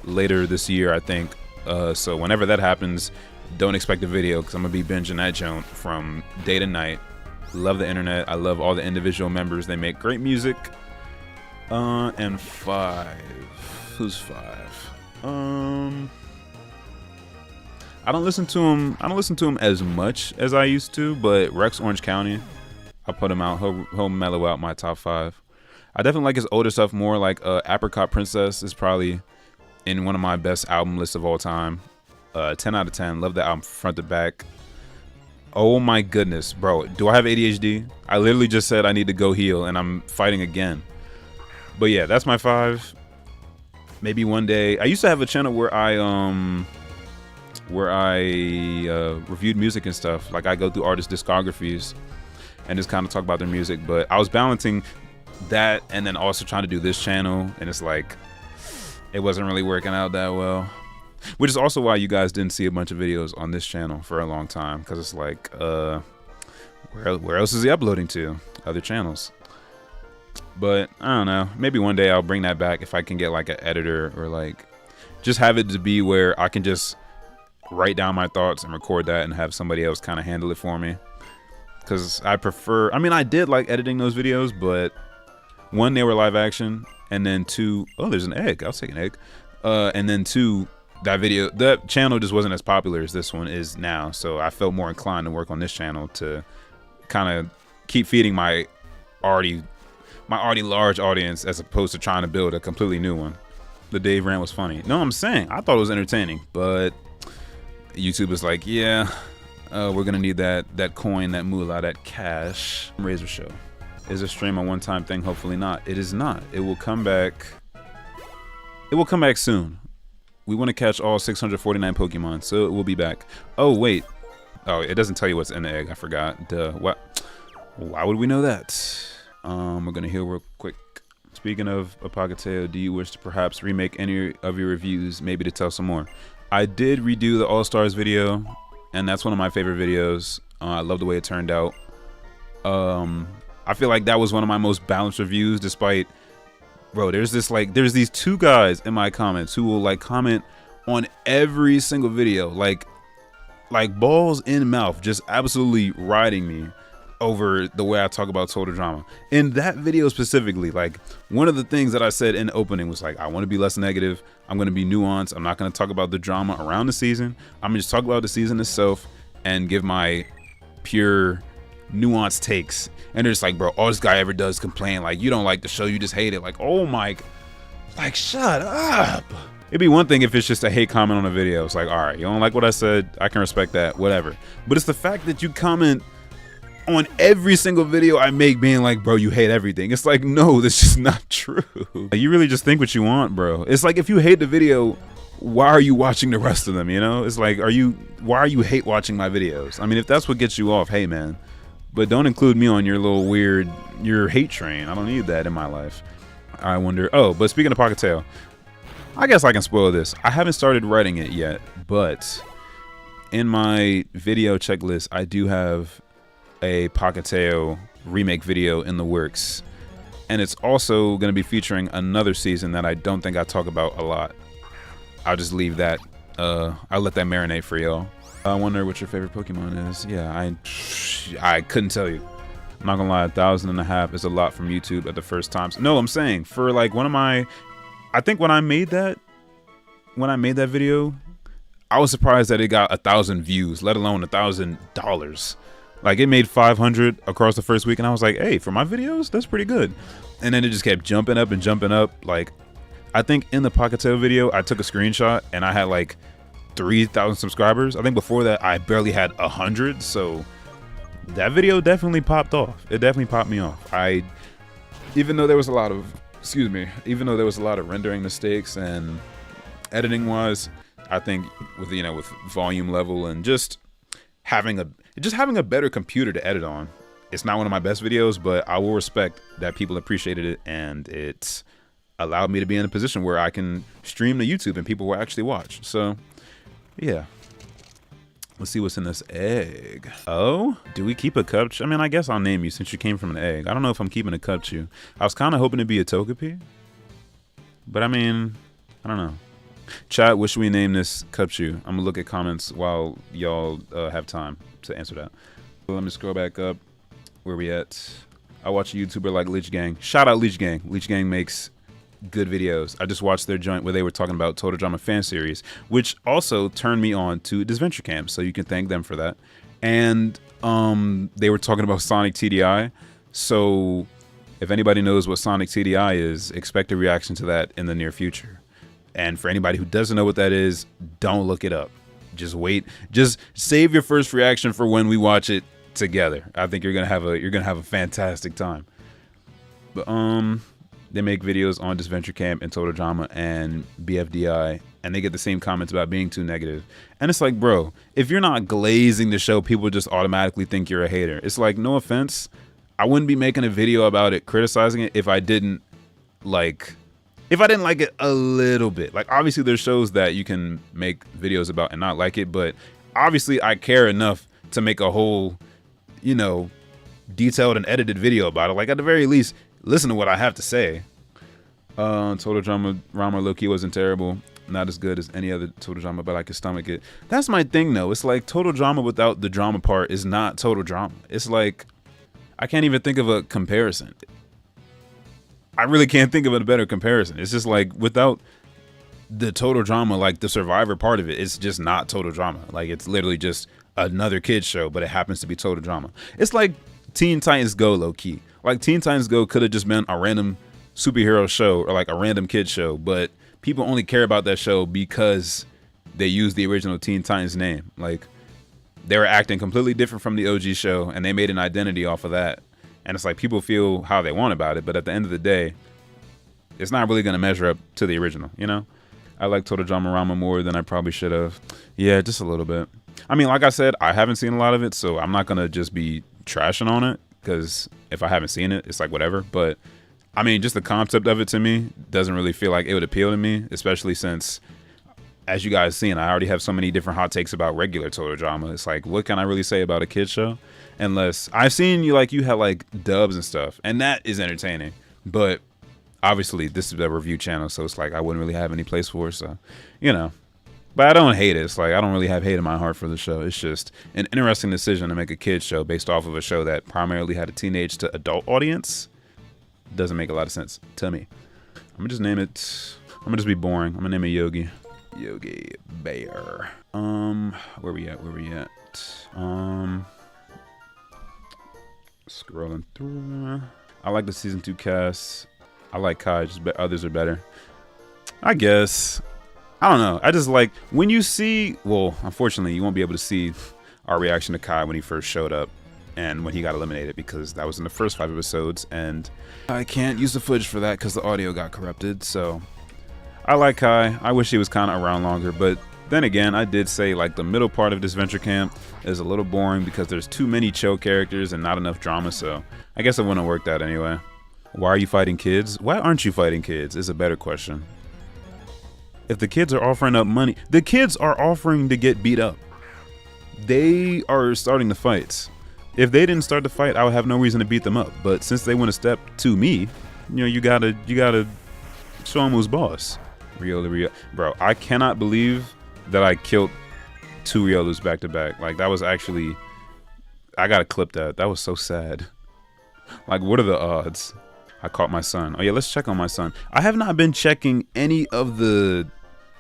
later this year, I think. So whenever that happens, don't expect a video because I'm going to be binging that joint from day to night. Love the internet. I love all the individual members. They make great music. And 5. Who's 5? I don't listen to him as much as I used to, but Rex Orange County, I'll put him out. He'll mellow out my top 5. I definitely like his older stuff more. Like Apricot Princess is probably in one of my best album lists of all time. 10 out of 10. Love the album front to back. Oh my goodness, bro. Do I have ADHD? I literally just said I need to go heal and I'm fighting again. But yeah, that's my 5. Maybe one day. I used to have a channel where I reviewed music and stuff. Like, I go through artist discographies and just kind of talk about their music. But I was balancing that and then also trying to do this channel, and it's like it wasn't really working out that well. Which is also why you guys didn't see a bunch of videos on this channel for a long time, because it's like, where else is he uploading to? Other channels. But I don't know. Maybe one day I'll bring that back if I can get like an editor, or like just have it to be where I can just write down my thoughts and record that and have somebody else kind of handle it for me. Because I prefer, I mean, I did like editing those videos, but one, they were live action, and then two, oh, there's an egg. I'll take an egg. And then two, that channel just wasn't as popular as this one is now. So I felt more inclined to work on this channel to kind of keep feeding my already large audience, as opposed to trying to build a completely new one. The Dave rant was funny. No, I'm saying, I thought it was entertaining, but YouTube is like, yeah, we're gonna need that coin, that moolah, that cash. Razor Show. Is a stream a one-time thing? Hopefully not. It is not. It will come back. It will come back soon. We want to catch all 649 Pokemon, so it will be back. Oh, wait. Oh, it doesn't tell you what's in the egg. I forgot. Duh. What? Why would we know that? We're gonna heal real quick. Speaking of Apocateo, do you wish to perhaps remake any of your reviews, maybe to tell some more? I did redo the All-Stars video, and that's one of my favorite videos. I love the way it turned out. I feel like that was one of my most balanced reviews, despite, bro, there's these two guys in my comments who will like comment on every single video, like balls in mouth, just absolutely riding me over the way I talk about Total Drama. In that video specifically, like, one of the things that I said in the opening was like, I want to be less negative. I'm going to be nuanced. I'm not going to talk about the drama around the season. I'm going to just talk about the season itself and give my pure nuanced takes. And they're just like, bro, all this guy ever does is complain. Like, you don't like the show, you just hate it. Like, oh my, like, shut up. It'd be one thing if it's just a hate comment on a video. It's like, all right, you don't like what I said, I can respect that, whatever. But it's the fact that you comment on every single video I make being like, bro, you hate everything. It's like, no, that's just not true. You really just think what you want, bro. It's like, if you hate the video, why are you watching the rest of them, you know? It's like, why are you hate watching my videos? I mean, if that's what gets you off, hey man, but don't include me on your little weird, your hate train. I don't need that in my life. I wonder, oh, but speaking of Pocateo, I guess I can spoil this. I haven't started writing it yet, but in my video checklist, I do have a Pocateo remake video in the works, and it's also going to be featuring another season that I don't think I talk about a lot. I'll just leave that, I'll let that marinate for y'all. I wonder what your favorite Pokemon is. Yeah, I couldn't tell you. I'm not gonna lie, 1,500 is a lot from YouTube at the first time. No, I'm saying for like one of my, I think when I made that video, I was surprised that it got 1,000 views, let alone $1,000. Like, it made 500 across the first week, and I was like, hey, for my videos, that's pretty good. And then it just kept jumping up and jumping up. Like, I think in the Pocateo video, I took a screenshot and I had like 3,000 subscribers. I think before that I barely had 100. So that video definitely popped off. It definitely popped me off. Even though there was a lot of rendering mistakes and editing wise, I think with volume level and just having a better computer to edit on, it's not one of my best videos, but I will respect that people appreciated it, and it's allowed me to be in a position where I can stream to YouTube and people will actually watch. So yeah, let's see what's in this egg. Oh, do we keep a Cubchoo? I mean, I guess I'll name you since you came from an egg. I don't know if I'm keeping a Cubchoo. I was kind of hoping to be a Togepi, but I mean, I don't know. Chat, what should we name this Cubchoo? I'm gonna look at comments while y'all have time to answer that. So let me scroll back up. Where we at? I watch a YouTuber like Leech Gang. Shout out Leech Gang. Leech Gang makes good videos. I just watched their joint where they were talking about Total Drama fan series, which also turned me on to Adventure Camp, so you can thank them for that. And they were talking about Sonic TDI, so if anybody knows what Sonic TDI is, expect a reaction to that in the near future. And for anybody who doesn't know what that is, don't look it up. Just wait. Just save your first reaction for when we watch it together. I think you're gonna have a fantastic time. But they make videos on Adventure Camp and Total Drama and BFDI, and they get the same comments about being too negative. And it's like, bro, if you're not glazing the show, people just automatically think you're a hater. It's like, no offense, I wouldn't be making a video about it, criticizing it, if I didn't like if I didn't like it a little bit. Like, obviously there's shows that you can make videos about and not like it, but obviously I care enough to make a whole, you know, detailed and edited video about it. Like, at the very least, listen to what I have to say. Total Drama Rama low-key wasn't terrible. Not as good as any other Total Drama, but I could stomach it. That's my thing, though. It's like Total Drama without the drama part is not Total Drama. It's like, I can't even think of a comparison. I really can't think of a better comparison. It's just like, without the Total Drama, like the Survivor part of it, it's just not Total Drama. Like, it's literally just another kid's show, but it happens to be Total Drama. It's like Teen Titans Go, low-key. Like, Teen Titans Go could have just been a random superhero show or like a random kid show, but people only care about that show because they use the original Teen Titans name. Like, they were acting completely different from the OG show, and they made an identity off of that. And it's like, people feel how they want about it, but at the end of the day, it's not really going to measure up to the original, you know? I like Total Drama Rama more than I probably should have. Yeah, just a little bit. I mean, like I said, I haven't seen a lot of it, so I'm not going to just be trashing on it, because if I haven't seen it, it's like whatever. But I mean, just the concept of it to me doesn't really feel like it would appeal to me, especially since, as you guys seen, I already have so many different hot takes about regular Total Drama. It's like, what can I really say about a kid's show? Unless I've seen you have like dubs and stuff, and that is entertaining. But obviously, this is a review channel, so it's like I wouldn't really have any place for it. So, you know. But I don't hate it. It's like, I don't really have hate in my heart for the show. It's just an interesting decision to make a kid's show based off of a show that primarily had a teenage to adult audience. Doesn't make a lot of sense to me. I'm gonna just name it. I'm gonna just be boring. I'm gonna name it Yogi. Yogi Bear. Where we at? Scrolling through. I like the season 2 cast. I like Kai, just others are better. I guess. I don't know. I just like when you see. Well, unfortunately, you won't be able to see our reaction to Kai when he first showed up and when he got eliminated, because that was in the first 5 episodes, and I can't use the footage for that because the audio got corrupted. So I like Kai. I wish he was kind of around longer, but then again, I did say like the middle part of this venture camp is a little boring because there's too many chill characters and not enough drama. So I guess it wouldn't have worked out anyway. Why are you fighting kids? Why aren't you fighting kids is a better question. If the kids are offering up money, the kids are offering to get beat up. They are starting the fights. If they didn't start the fight, I would have no reason to beat them up. But since they went a step to me, you know, you gotta show them who's boss. Rio, bro, I cannot believe that I killed 2 Riolus back to back. Like, that was actually, I gotta clip that. That was so sad. Like, what are the odds? I caught my son. Oh yeah, let's check on my son. I have not been checking any of the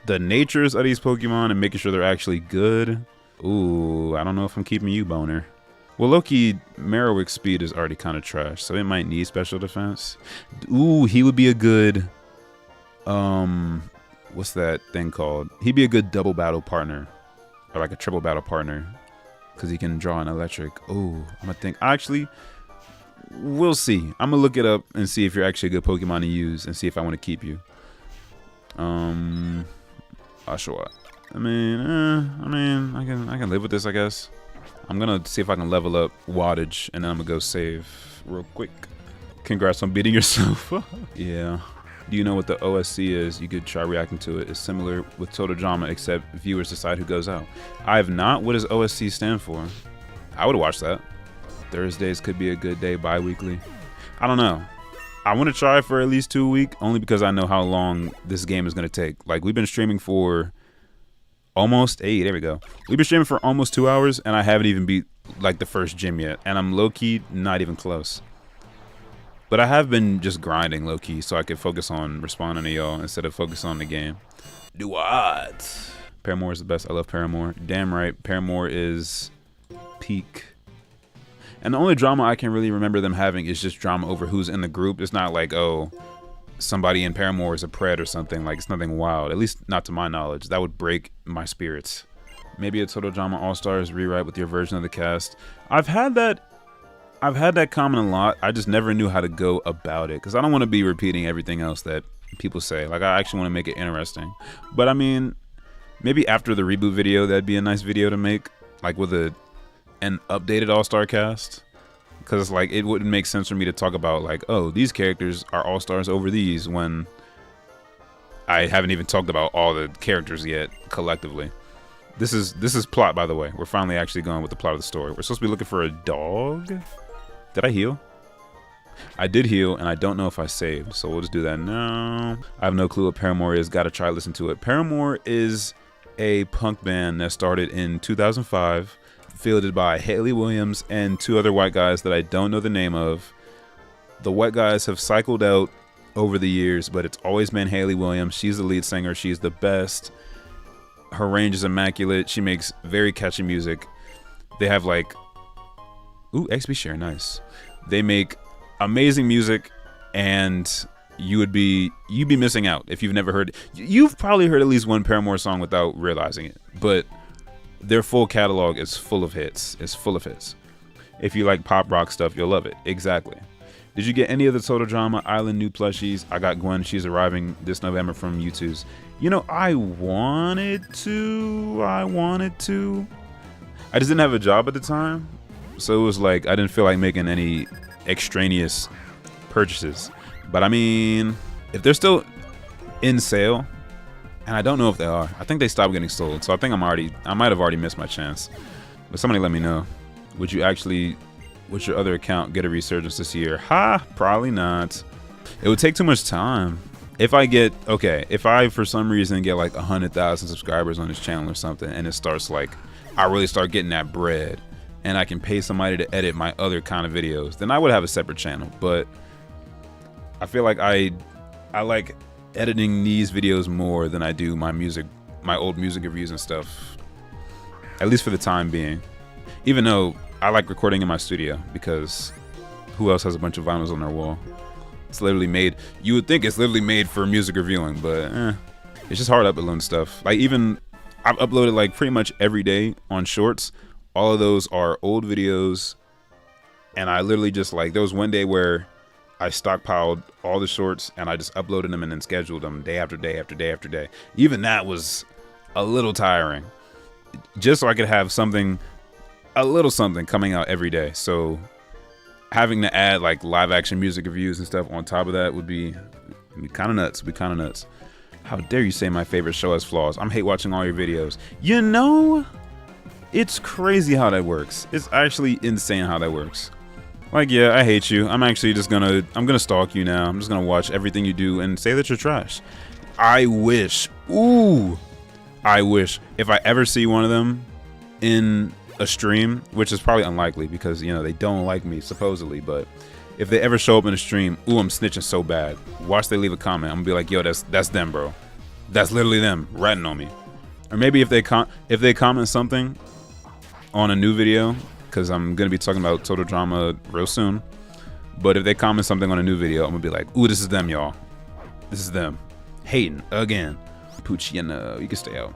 natures of these Pokemon and making sure they're actually good. Ooh, I don't know if I'm keeping you, Boner. Well, low-key, Marowak's speed is already kind of trash, so it might need special defense. Ooh, he would be a good, what's that thing called? He'd be a good double battle partner, or like a triple battle partner, because he can draw an electric. Ooh, I'm gonna think. Actually, we'll see. I'm gonna look it up and see if you're actually a good Pokemon to use, and see if I want to keep you. Sure. I mean, I can live with this, I guess. I'm gonna see if I can level up wattage, and then I'm gonna go save real quick. Congrats on beating yourself. Yeah. Do you know what the OSC is? You could try reacting to it. It's similar with Total Drama, except viewers decide who goes out. I have not. What does OSC stand for? I would watch that. Thursdays could be a good day, bi-weekly. I don't know. I want to try for at least 2 a week, only because I know how long this game is going to take. Like, we've been streaming for almost, hey, there we go. We've been streaming for almost 2 hours, and I haven't even beat, like, the first gym yet. And I'm low-key not even close. But I have been just grinding low-key so I could focus on responding to y'all instead of focus on the game. Do what? Paramore is the best. I love Paramore. Damn right. Paramore is peak. And the only drama I can really remember them having is just drama over who's in the group. It's not like, oh, somebody in Paramore is a pred or something. Like, it's nothing wild. At least not to my knowledge. That would break my spirits. Maybe a Total Drama All-Stars rewrite with your version of the cast. I've had that comment a lot. I just never knew how to go about it, because I don't want to be repeating everything else that people say. Like, I actually want to make it interesting. But I mean, maybe after the reboot video, that'd be a nice video to make, like with an updated all-star cast, because like it wouldn't make sense for me to talk about like, oh, these characters are all-stars over these, when I haven't even talked about all the characters yet collectively. This is plot, by the way. We're finally actually going with the plot of the story. We're supposed to be looking for a dog. Did I heal? I did heal, and I don't know if I saved, so we'll just do that now. I have no clue what Paramore is. Gotta try to listen to it. Paramore is a punk band that started in 2005, fielded by Haley Williams and 2 other white guys that I don't know the name of. The white guys have cycled out over the years, but it's always been Haley Williams. She's the lead singer. She's the best. Her range is immaculate. She makes very catchy music. They have like, ooh, XP share, nice. They make amazing music, and you'd be missing out if you've never heard. You've probably heard at least one Paramore song without realizing it, but their full catalog is full of hits. It's full of hits. If you like pop rock stuff, you'll love it. Exactly. Did you get any of the Total Drama Island new plushies? I got Gwen. She's arriving this November from YouTube's. You know, I wanted to. I just didn't have a job at the time, so it was like I didn't feel like making any extraneous purchases. But I mean, if they're still in sale, and I don't know if they are, I think they stopped getting sold, so I think I might have already missed my chance. But somebody let me know. Would you actually, with your other account, get a resurgence this year? Probably not. It would take too much time. If I for some reason get like 100,000 subscribers on this channel or something, and it starts like, I really start getting that bread, and I can pay somebody to edit my other kind of videos, then I would have a separate channel. But I feel like I like editing these videos more than I do my old music reviews and stuff, at least for the time being. Even though I like recording in my studio, because who else has a bunch of vinyls on their wall? It's literally made, you would think it's literally made for music reviewing, but it's just hard uploading stuff. Like, even I've uploaded like pretty much every day on shorts. All of those are old videos, and I literally just like, there was one day where I stockpiled all the shorts and I just uploaded them and then scheduled them day after day after day after day. Even that was a little tiring, just so I could have a little something coming out every day. So having to add like live action music reviews and stuff on top of that would be kind of nuts. How dare you say my favorite show has flaws? I'm hate watching all your videos. You know, it's crazy how that works. It's actually insane how that works. Like, yeah, I hate you. I'm actually just I'm gonna stalk you now. I'm just gonna watch everything you do and say that you're trash. I wish if I ever see one of them in a stream, which is probably unlikely because, you know, they don't like me supposedly, but if they ever show up in a stream, I'm snitching so bad. Watch they leave a comment. I'm gonna be like, yo, that's them, bro. That's literally them ratting on me. Or maybe if they comment something on a new video, because I'm gonna be talking about Total Drama real soon. But if they comment something on a new video, I'm gonna be like, ooh, this is them, y'all. This is them. Hating again. Poochie, you can stay out.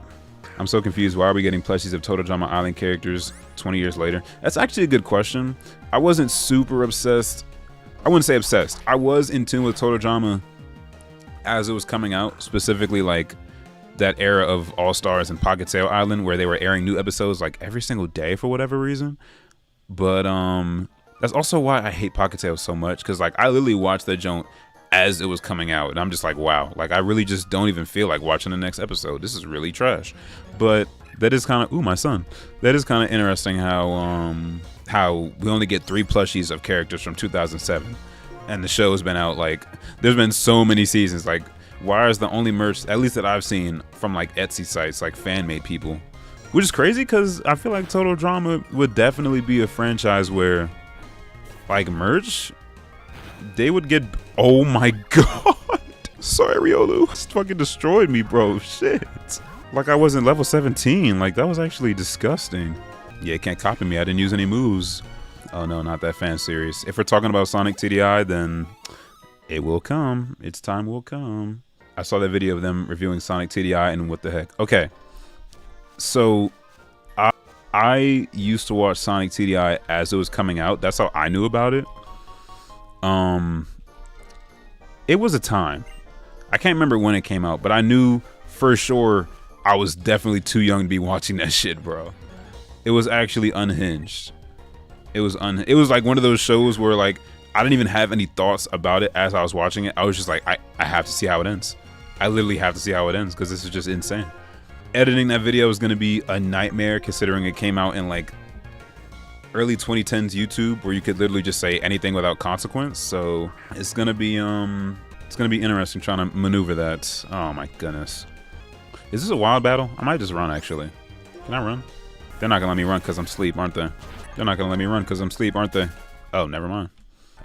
I'm so confused. Why are we getting plushies of Total Drama Island characters 20 years later? That's actually a good question. I wasn't super obsessed. I wouldn't say obsessed. I was in tune with Total Drama as it was coming out, specifically like that era of All Stars and Pocket Tail Island, where they were airing new episodes like every single day for whatever reason. But that's also why I hate Pocket Tail so much, because like I literally watched that joint as it was coming out, and I'm just like, wow, like I really just don't even feel like watching the next episode. This is really trash. But that is kind of, ooh, my son. That is kind of interesting how we only get 3 plushies of characters from 2007, and the show has been out, like, there's been so many seasons. Like, why is the only merch, at least that I've seen from like Etsy sites, like fan-made people, which is crazy because I feel like Total Drama would definitely be a franchise where like merch, they would get, oh my god. Sorry, Riolu. This fucking destroyed me, bro. Shit. Like I wasn't level 17. Like that was actually disgusting. Yeah, it can't copy me. I didn't use any moves. Oh no, not that fan series. If we're talking about Sonic TDI, then it will come. Its time will come. I saw that video of them reviewing Sonic TDI and what the heck. Okay. So I used to watch Sonic TDI as it was coming out. That's how I knew about it. It was a time. I can't remember when it came out, but I knew for sure I was definitely too young to be watching that shit, bro. It was actually unhinged. It was like one of those shows where like I didn't even have any thoughts about it as I was watching it. I was just like, I have to see how it ends. I literally have to see how it ends because this is just insane. Editing that video is going to be a nightmare considering it came out in like early 2010s YouTube where you could literally just say anything without consequence. So it's going to be interesting trying to maneuver that. Oh my goodness. Is this a wild battle? I might just run actually. Can I run? They're not going to let me run because I'm asleep, aren't they? They're not going to let me run because I'm asleep, aren't they? Oh, never mind.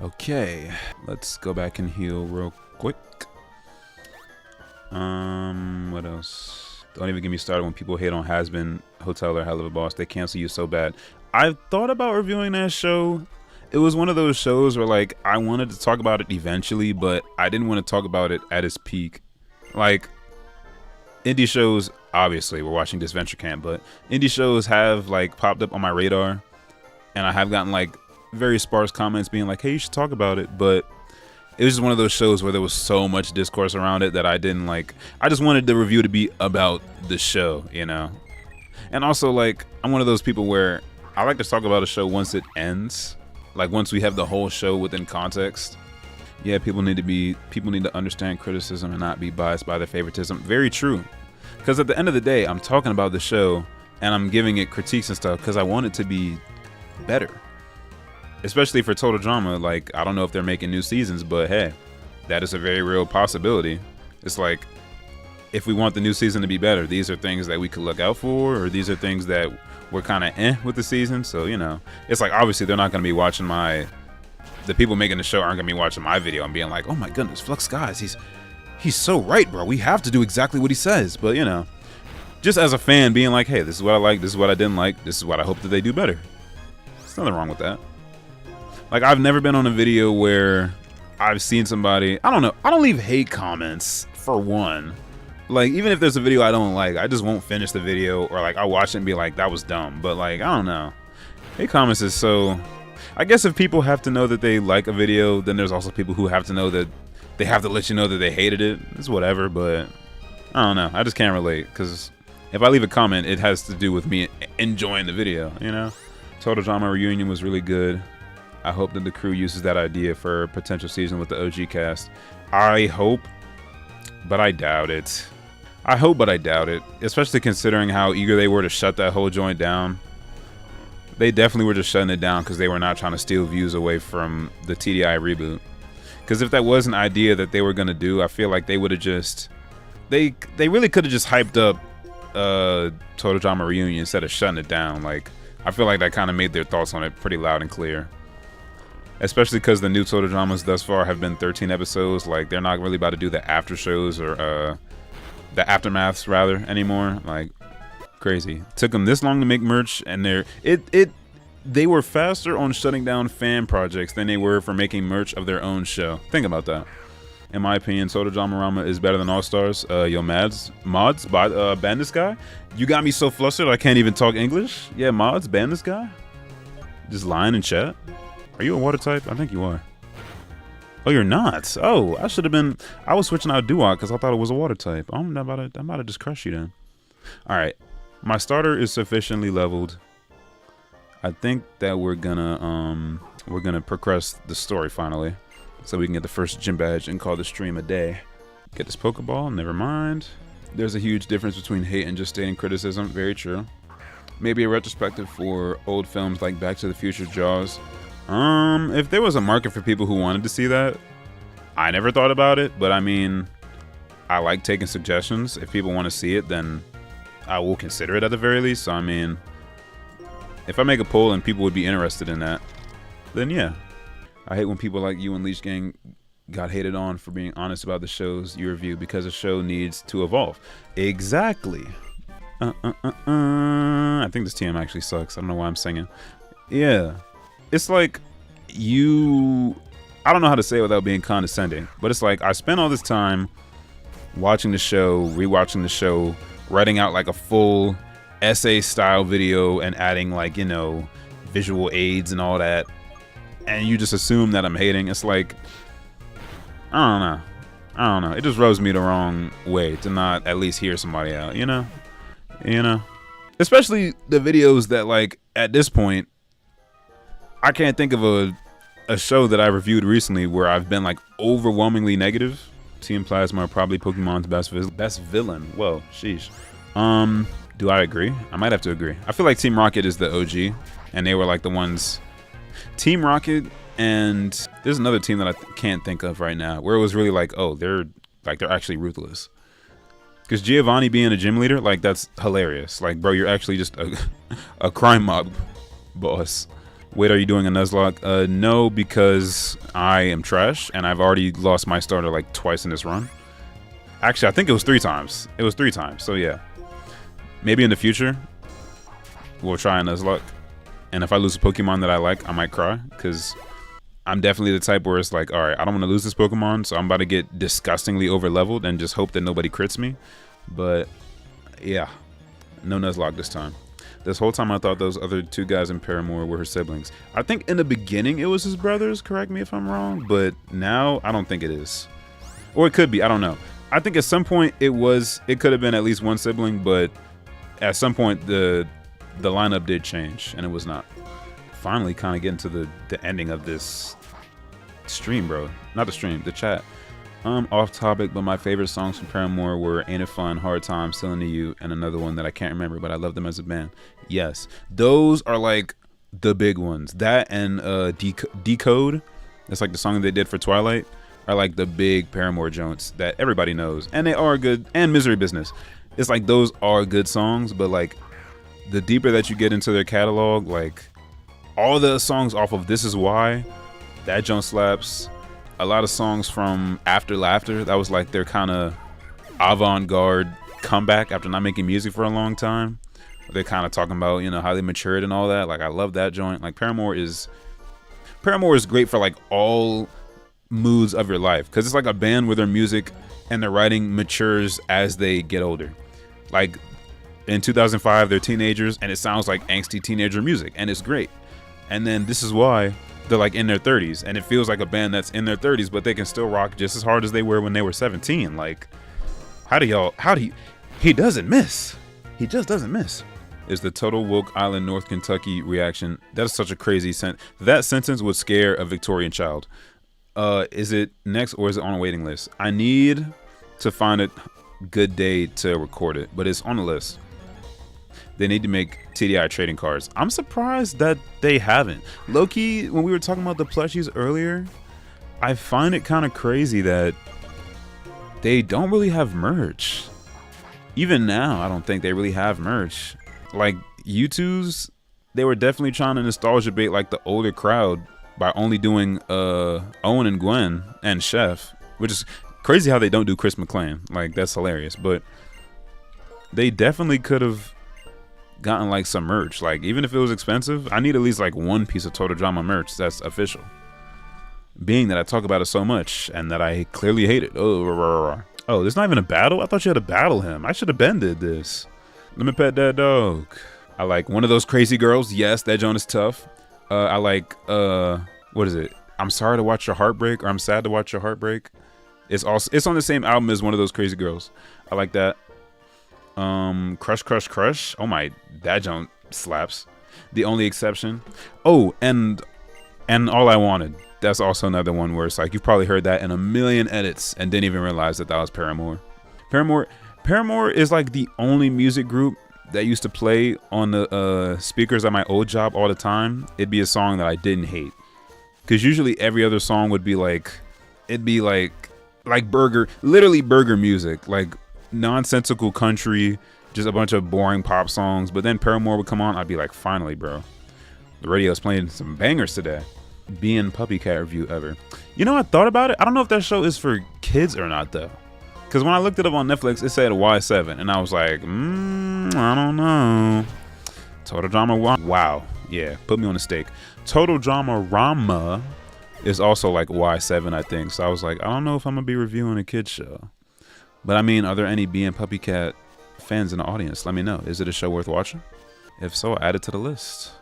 Okay, let's go back and heal real quick. What else? Don't even get me started when people hate on Has-Been Hotel or Hell of a Boss. They cancel you so bad. I thought about reviewing that show. It was one of those shows where like I wanted to talk about it eventually, but I didn't want to talk about it at its peak. Like indie shows, obviously we're watching this Venture Camp, but indie shows have like popped up on my radar, and I have gotten like very sparse comments being like, hey, you should talk about it. But it was just one of those shows where there was so much discourse around it that I didn't like. I just wanted the review to be about the show, you know? And also like, I'm one of those people where I like to talk about a show once it ends. Like once we have the whole show within context. Yeah, people need to understand criticism and not be biased by their favoritism. Very true. Because at the end of the day, I'm talking about the show and I'm giving it critiques and stuff because I want it to be better. Especially for Total Drama, like, I don't know if they're making new seasons, but hey, that is a very real possibility. It's like, if we want the new season to be better, these are things that we could look out for, or these are things that we're kind of with the season. So, you know, it's like, obviously they're not going to be watching the people making the show aren't going to be watching my video and being like, oh my goodness, Flux guys, he's so right, bro. We have to do exactly what he says. But, you know, just as a fan being like, hey, this is what I like, this is what I didn't like, this is what I hope that they do better. There's nothing wrong with that. Like, I've never been on a video where I've seen somebody, I don't know, I don't leave hate comments, for one. Like, even if there's a video I don't like, I just won't finish the video, or like, I'll watch it and be like, that was dumb. But like, I don't know. Hate comments is so, I guess if people have to know that they like a video, then there's also people who have to know that they have to let you know that they hated it. It's whatever, but I don't know. I just can't relate, because if I leave a comment, it has to do with me enjoying the video, you know? Total Drama Reunion was really good. I hope that the crew uses that idea for a potential season with the OG cast. I hope, but I doubt it. I hope, but I doubt it. Especially considering how eager they were to shut that whole joint down. They definitely were just shutting it down because they were not trying to steal views away from the TDI reboot. Because if that was an idea that they were going to do, I feel like they would have just... They really could have just hyped up Total Drama Reunion instead of shutting it down. Like, I feel like that kind of made their thoughts on it pretty loud and clear. Especially because the new Total Dramas thus far have been 13 episodes. Like, they're not really about to do the after shows or the aftermaths rather anymore. Like, crazy. It took them this long to make merch, and they were faster on shutting down fan projects than they were for making merch of their own show. Think about that. In my opinion, Total Drama Rama is better than All Stars. Yo, mods, ban this guy. You got me so flustered I can't even talk English. Yeah, mods, ban this guy. Just lying in chat. Are you a water type? I think you are. Oh, you're not. Oh, I should have been. I was switching out Duok because I thought it was a water type. I'm about to just crush you then. All right, my starter is sufficiently leveled. I think that we're gonna progress the story finally, so we can get the first gym badge and call the stream a day. Get this Pokeball. Never mind. There's a huge difference between hate and just stating criticism. Very true. Maybe a retrospective for old films like Back to the Future, Jaws. If there was a market for people who wanted to see that, I never thought about it, but I mean, I like taking suggestions. If people want to see it, then I will consider it at the very least. So I mean, if I make a poll and people would be interested in that, then yeah. I hate when people like you and Leech Gang got hated on for being honest about the shows you review because the show needs to evolve. Exactly. I think this TM actually sucks. I don't know why I'm singing. Yeah. It's like I don't know how to say it without being condescending, but it's like I spent all this time watching the show, rewatching the show, writing out like a full essay style video and adding like, you know, visual aids and all that. And you just assume that I'm hating. It's like, I don't know. It just rubs me the wrong way to not at least hear somebody out, you know? Especially the videos that like at this point, I can't think of a show that I reviewed recently where I've been like overwhelmingly negative. Team Plasma are probably Pokemon's best villain. Whoa, sheesh. Do I agree? I might have to agree. I feel like Team Rocket is the OG, and they were like the ones. Team Rocket, and there's another team that I can't think of right now, where it was really like, oh, they're actually ruthless. Because Giovanni being a gym leader, like, that's hilarious. Like, bro, you're actually just a crime mob boss. Wait, are you doing a Nuzlocke? No, because I am trash, and I've already lost my starter like twice in this run. Actually, I think it was 3 times. It was 3 times, so yeah. Maybe in the future, we'll try a Nuzlocke. And if I lose a Pokemon that I like, I might cry, because I'm definitely the type where it's like, all right, I don't want to lose this Pokemon, so I'm about to get disgustingly over-leveled and just hope that nobody crits me. But, yeah, no Nuzlocke this time. This whole time I thought those other 2 guys in Paramore were her siblings. I think in the beginning it was his brothers, correct me if I'm wrong, but now I don't think it is. Or it could be, I don't know. I think at some point it could have been at least one sibling, but at some point the lineup did change, and it was not. Finally kind of getting to the ending of this stream, bro. Not the stream, the chat. Off topic, but my favorite songs from Paramore were Ain't It Fun, Hard Time, Still Into You, and another one that I can't remember, but I love them as a band. Yes, those are like the big ones. That and Decode, that's like the song they did for Twilight, are like the big Paramore joints that everybody knows. And they are good. And Misery Business. It's like those are good songs, but like the deeper that you get into their catalog, like all the songs off of This Is Why, that joint slaps. A lot of songs from After Laughter, that was like their kind of avant-garde comeback after not making music for a long time. They're kind of talking about, you know, how they matured and all that. Like, I love that joint. Like, Paramore is great for like all moods of your life, because it's like a band where their music and their writing matures as they get older. Like in 2005, they're teenagers and it sounds like angsty teenager music, and it's great. And then This Is Why, they're like in their 30s, and it feels like a band that's in their 30s, but they can still rock just as hard as they were when they were 17. Like, he doesn't miss. He just doesn't miss. Is the total Woke Island, North Kentucky reaction. That is such a crazy sentence. That sentence would scare a Victorian child. Is it next or is it on a waiting list? I need to find a good day to record it, but it's on the list. They need to make TDI trading cards. I'm surprised that they haven't. Low-key, when we were talking about the plushies earlier, I find it kind of crazy that they don't really have merch. Even now, I don't think they really have merch. Like, U2's, they were definitely trying to nostalgia bait like the older crowd by only doing Owen and Gwen and Chef, which is crazy how they don't do Chris McClain. Like, that's hilarious. But they definitely could have gotten like some merch. Like, even if it was expensive, I need at least like one piece of Total Drama merch that's official, being that I talk about it so much and that I clearly hate it. Oh, there's not even a battle? I thought you had to battle him. I should have been did this. Let me pet that dog. I like One of Those Crazy Girls. Yes, that joint is tough. I like what is it? I'm Sorry to Watch Your Heartbreak, or I'm Sad to Watch Your Heartbreak. It's on the same album as One of Those Crazy Girls. I like that. Crush Crush Crush. Oh my, that joint slaps. The Only Exception. Oh, and All I Wanted. That's also another one where it's like you've probably heard that in a million edits and didn't even realize that was Paramore. Paramore is like the only music group that used to play on the speakers at my old job all the time. It'd be a song that I didn't hate, because usually every other song would be like, it'd be like burger music, like nonsensical country, just a bunch of boring pop songs. But then Paramore would come on, I'd be like, finally, bro, the radio's playing some bangers today. Being Puppy Cat review ever. You know, I thought about it. I don't know if that show is for kids or not though, because when I looked it up on Netflix, it said Y7, and I was like, I don't know. Total Drama, wow, yeah, put me on the stake. Total Drama Rama is also like Y7, I think. So I was like, I don't know if I'm gonna be reviewing a kids show. But I mean, are there any Being Puppy Cat fans in the audience? Let me know. Is it a show worth watching? If so, add it to the list.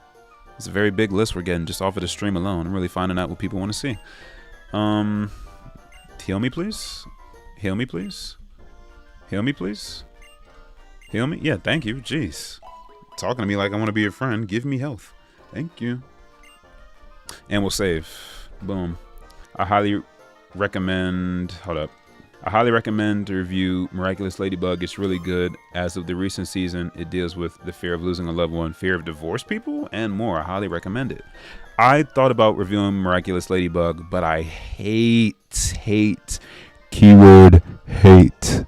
It's a very big list we're getting just off of the stream alone. I'm really finding out what people want to see. Heal me, please. Heal me, please. Heal me, please. Heal me? Yeah, thank you. Jeez. Talking to me like I want to be your friend. Give me health. Thank you. And we'll save. Boom. I highly recommend... Hold up. I highly recommend to review Miraculous Ladybug. It's really good. As of the recent season, it deals with the fear of losing a loved one, fear of divorced people, and more. I highly recommend it. I thought about reviewing Miraculous Ladybug, but I hate, keyword hate.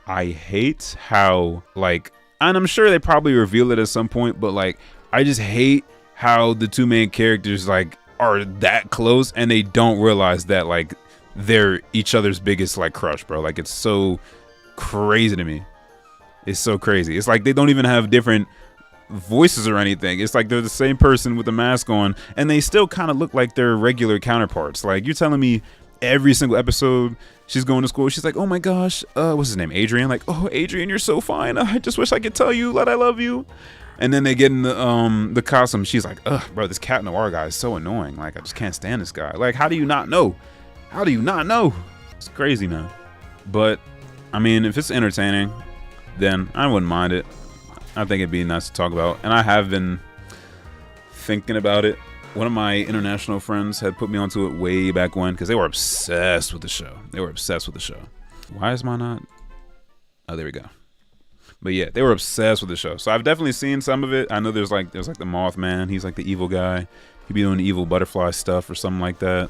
I hate how, like, and I'm sure they probably reveal it at some point, but like, I just hate how the two main characters like are that close and they don't realize that like they're each other's biggest like crush, bro. Like, it's so crazy to me. It's so crazy. It's like they don't even have different voices or anything. It's like they're the same person with the mask on, and they still kind of look like their regular counterparts. Like, you're telling me every single episode she's going to school, she's like, oh my gosh, what's his name, Adrian? Like, oh Adrian, you're so fine. I just wish I could tell you that I love you. And then they get in the costume. She's like, ugh, bro, this Cat Noir guy is so annoying. Like, I just can't stand this guy. Like, how do you not know? How do you not know? It's crazy, man. But I mean, if it's entertaining, then I wouldn't mind it. I think it'd be nice to talk about, and I have been thinking about it. One of my international friends had put me onto it way back when, because they were obsessed with the show. Why is mine not? Oh, there we go. But yeah, they were obsessed with the show. So I've definitely seen some of it. I know there's like the Mothman. He's like the evil guy. He'd be doing evil butterfly stuff or something like that.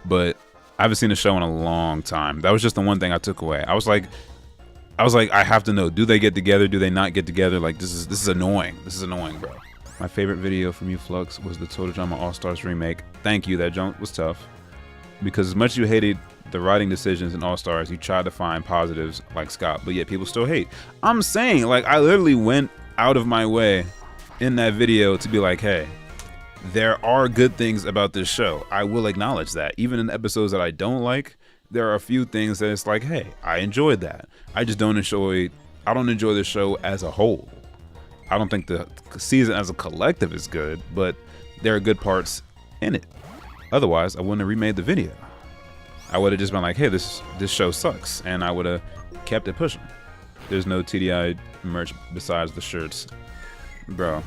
But I haven't seen the show in a long time. That was just the one thing I took away. I was like, I have to know, do they get together? Do they not get together? Like, this is annoying. This is annoying, bro. My favorite video from you, Flux, was the Total Drama All-Stars remake. Thank you, that jump was tough. Because as much as you hated the writing decisions in All-Stars, you tried to find positives like Scott, but yet people still hate. I'm saying, like, I literally went out of my way in that video to be like, hey, there are good things about this show. I will acknowledge that. Even in episodes that I don't like, there are a few things that it's like, hey, I enjoyed that. I don't enjoy the show as a whole. I don't think the season as a collective is good, but there are good parts in it. Otherwise, I wouldn't have remade the video. I would have just been like, hey, this show sucks, and I would have kept it pushing. There's no TDI merch besides the shirts. Bro,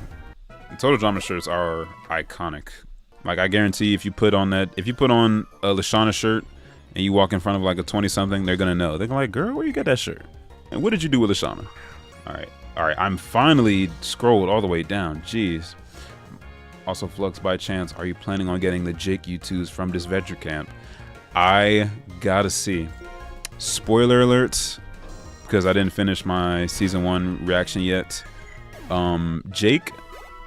the Total Drama shirts are iconic. Like, I guarantee if you put on a Lashana shirt and you walk in front of like a 20-something, they're gonna know. They're gonna like, girl, where you get that shirt? And what did you do with Lashana? All right, I'm finally scrolled all the way down. Jeez. Also, Flux, by chance, are you planning on getting the Jake U2s from this Venture Camp? I gotta see. Spoiler alerts, because I didn't finish my season 1 reaction yet. Jake,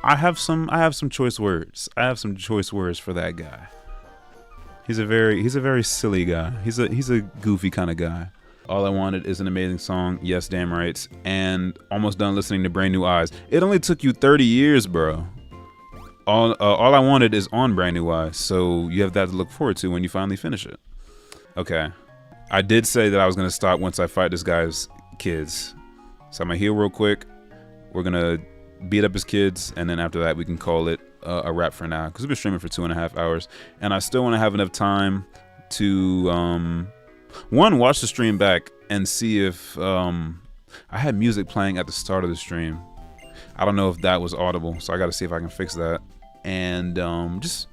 I have some choice words. I have some choice words for that guy. He's a very silly guy. He's a goofy kind of guy. All I Wanted is an amazing song. Yes, damn right. And almost done listening to Brand New Eyes. It only took you 30 years, bro. All I Wanted is on Brand New Eyes, so you have that to look forward to when you finally finish it. Okay. I did say that I was going to stop once I fight this guy's kids. So I'm going to heal real quick. We're going to beat up his kids, and then after that we can call it a wrap for now, because we've been streaming for 2.5 hours, and I still want to have enough time to one, watch the stream back and see if I had music playing at the start of the stream. I don't know if that was audible, so I got to see if I can fix that, and just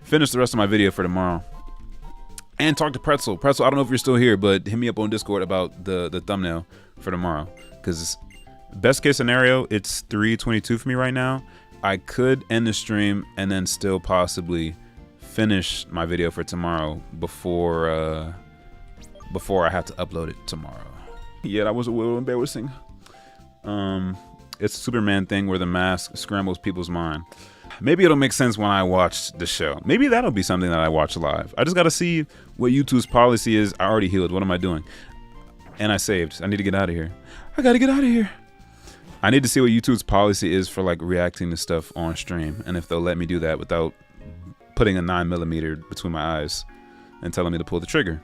finish the rest of my video for tomorrow. And talk to Pretzel. Pretzel, I don't know if you're still here, but hit me up on Discord about the thumbnail for tomorrow, because best case scenario, it's 3:22 for me right now. I could end the stream and then still possibly finish my video for tomorrow before I have to upload it tomorrow. Yeah, that was a little embarrassing. It's a Superman thing where the mask scrambles people's mind. Maybe it'll make sense when I watch the show. Maybe that'll be something that I watch live. I just gotta see what YouTube's policy is. I already healed. What am I doing? And I saved. I need to get out of here. I gotta get out of here. I need to see what YouTube's policy is for like reacting to stuff on stream, and if they'll let me do that without putting a 9mm between my eyes and telling me to pull the trigger.